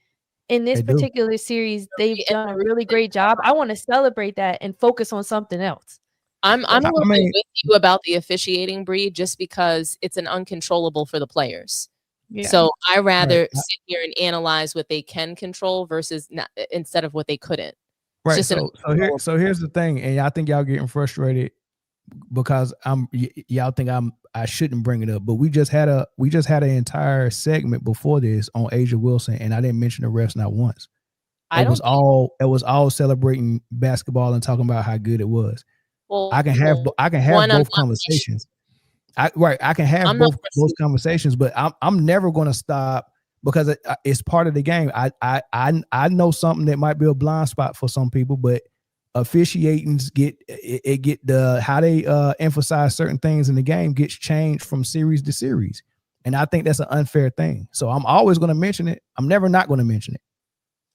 In this particular series, they've done a really great job. I want to celebrate that and focus on something else. I'm a little bit with you about the officiating, Bree, just because it's an uncontrollable for the players. Yeah. So I rather sit here and analyze what they can control versus instead of what they couldn't. Right. So here's the thing, and I think y'all getting frustrated because y'all think I shouldn't bring it up, but we just had an entire segment before this on Asia Wilson, and I didn't mention the refs not once. It was all celebrating basketball and talking about how good it was. Well, I can have both conversations. I can have both conversations, but I'm never going to stop because it's part of the game. I know something that might be a blind spot for some people, but officiating get the how they emphasize certain things in the game gets changed from series to series, and I think that's an unfair thing. So I'm always going to mention it. I'm never not going to mention it.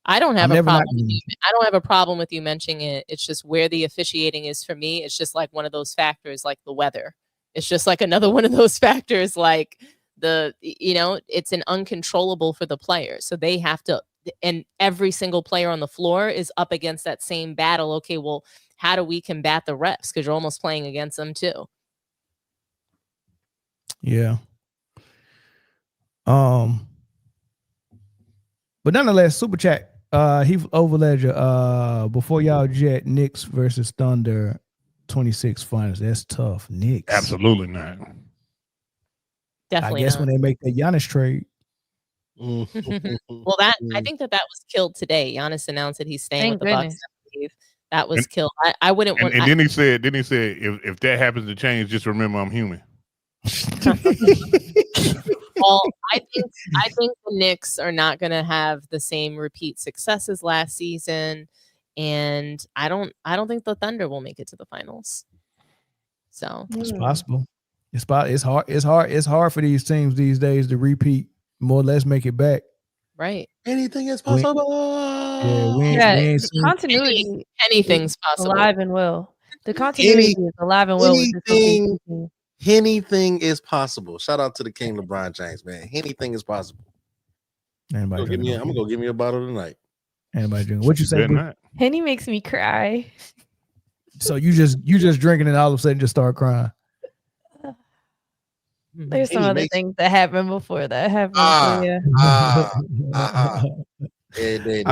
I don't have a problem with you. I don't have a problem with you mentioning it. It's just where the officiating is for me. It's just like one of those factors, like the weather. It's just like another one of those factors, like it's an uncontrollable for the players. So they have to, and every single player on the floor is up against that same battle. Okay, well, how do we combat the refs? Because you're almost playing against them too. Yeah. But nonetheless, super chat. Heath Overledger. Before y'all jet, Knicks versus Thunder 26 finals. That's tough. Knicks. Absolutely not. Definitely. I guess when they make the Giannis trade. Well, I think that was killed today. Giannis announced that he's staying with the Bucks. That was killed. I wouldn't want. And then he said, if that happens to change, just remember I'm human. Well, I think the Knicks are not going to have the same repeat success as last season, and I don't think the Thunder will make it to the finals. So it's possible. It's hard for these teams these days to repeat, more or less make it back. Right. Anything is possible. Continuity. Anything's possible. Alive and well. The continuity is alive and well. Anything is possible. Shout out to the King LeBron James, man. Anything is possible. I'm gonna go give me a bottle tonight. Anybody drinking? What you say? Henny makes me cry. So you just drinking and all of a sudden just start crying. There's some other things that happened before that happened. All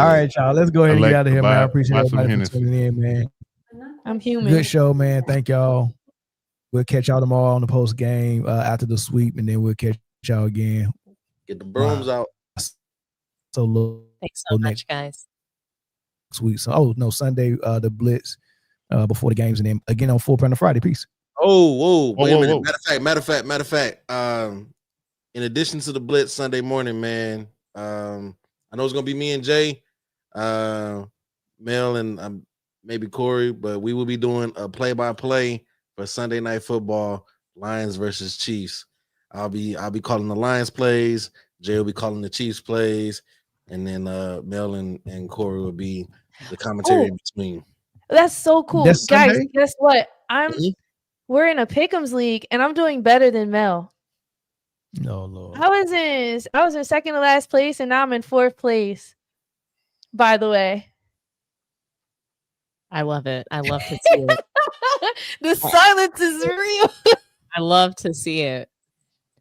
right, y'all. Let's go ahead and get out of here, man. I appreciate everybody for tuning in, man. I'm human. Good show, man. Thank y'all. We'll catch y'all tomorrow on the post game after the sweep, and then we'll catch y'all again. Get the brooms out. So thanks so much, guys. Sweet. So Sunday the blitz before the games, and then again on Full Print on Friday. Peace. Wait a minute. Matter of fact. In addition to the blitz Sunday morning, man, I know it's gonna be me and Jay, Mel, and maybe Corey, but we will be doing a play-by-play for Sunday Night Football, Lions versus Chiefs. I'll be calling the Lions plays. Jay will be calling the Chiefs plays, and then Mel and Corey will be the commentary in between. That's so cool, guys. Sunday? Guess what? We're in a Pick'ems league, and I'm doing better than Mel. No, Lord. I was in second to last place, and now I'm in fourth place. By the way, I love it. I love to see it. The silence is real. I love to see it.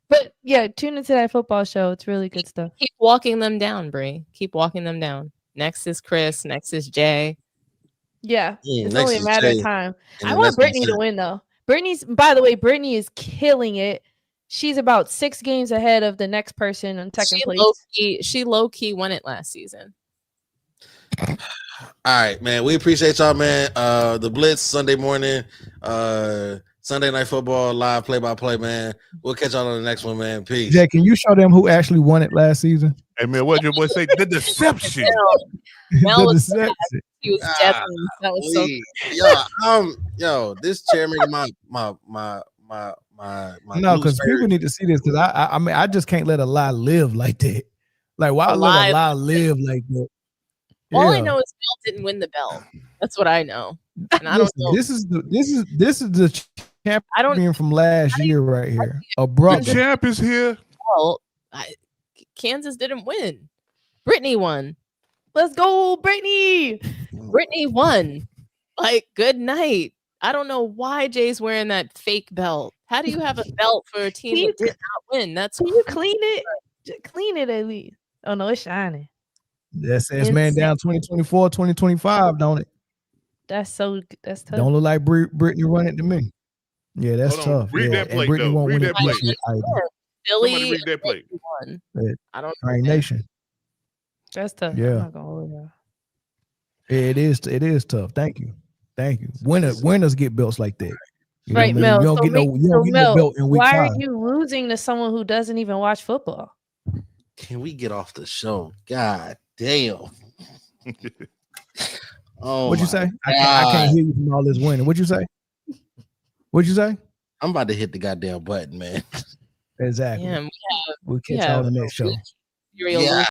But yeah, tune into that football show. It's really good stuff. Keep walking them down, Bree. Keep walking them down. Next is Chris. Next is Jay. Yeah, it's only a matter of time. I want Brittany to win, though. By the way, Brittany is killing it. She's about 6 games ahead of the next person in second place. She low-key won it last season. All right, man. We appreciate y'all, man. The Blitz Sunday morning, Sunday Night Football live play-by-play, man. We'll catch y'all on the next one, man. Peace. Jay, can you show them who actually won it last season? Hey man, what your boy say? The deception. The deception. He was definitely that was so. Yo, this chair making my no, because people need to see this. Because I mean, I just can't let a lie live like that. Like, why let a lie live like that? All I know is Bill didn't win the belt. That's what I know. And I don't know. This is the champion from last year right here. A brother. The champ is here. Well, Kansas didn't win. Brittany won. Let's go, Brittany. Brittany won. Like, good night. I don't know why Jay's wearing that fake belt. How do you have a belt for a team that did not win? That's can you clean it? Just clean it at least. Oh no, it's shining. That says man down 2024, 2025, don't it? That's tough. Don't look like Brittany run it to me. Yeah, that's tough. Read that plate, Brittany though. won't Read win that plate. Billy, read that plate. I don't know. Nation. That's tough. Yeah. I'm not gonna hold y'all. It is tough. Thank you. Winners get belts like that. You Right, Mel. You don't get no belt in week why 5. are you losing to someone who doesn't even watch football? Can we get off the show? God damn. Oh, what'd you say? I can't hear you from all this winning. What'd you say? I'm about to hit the goddamn button, man. Exactly. Yeah, we'll catch y'all on the next show. Yeah.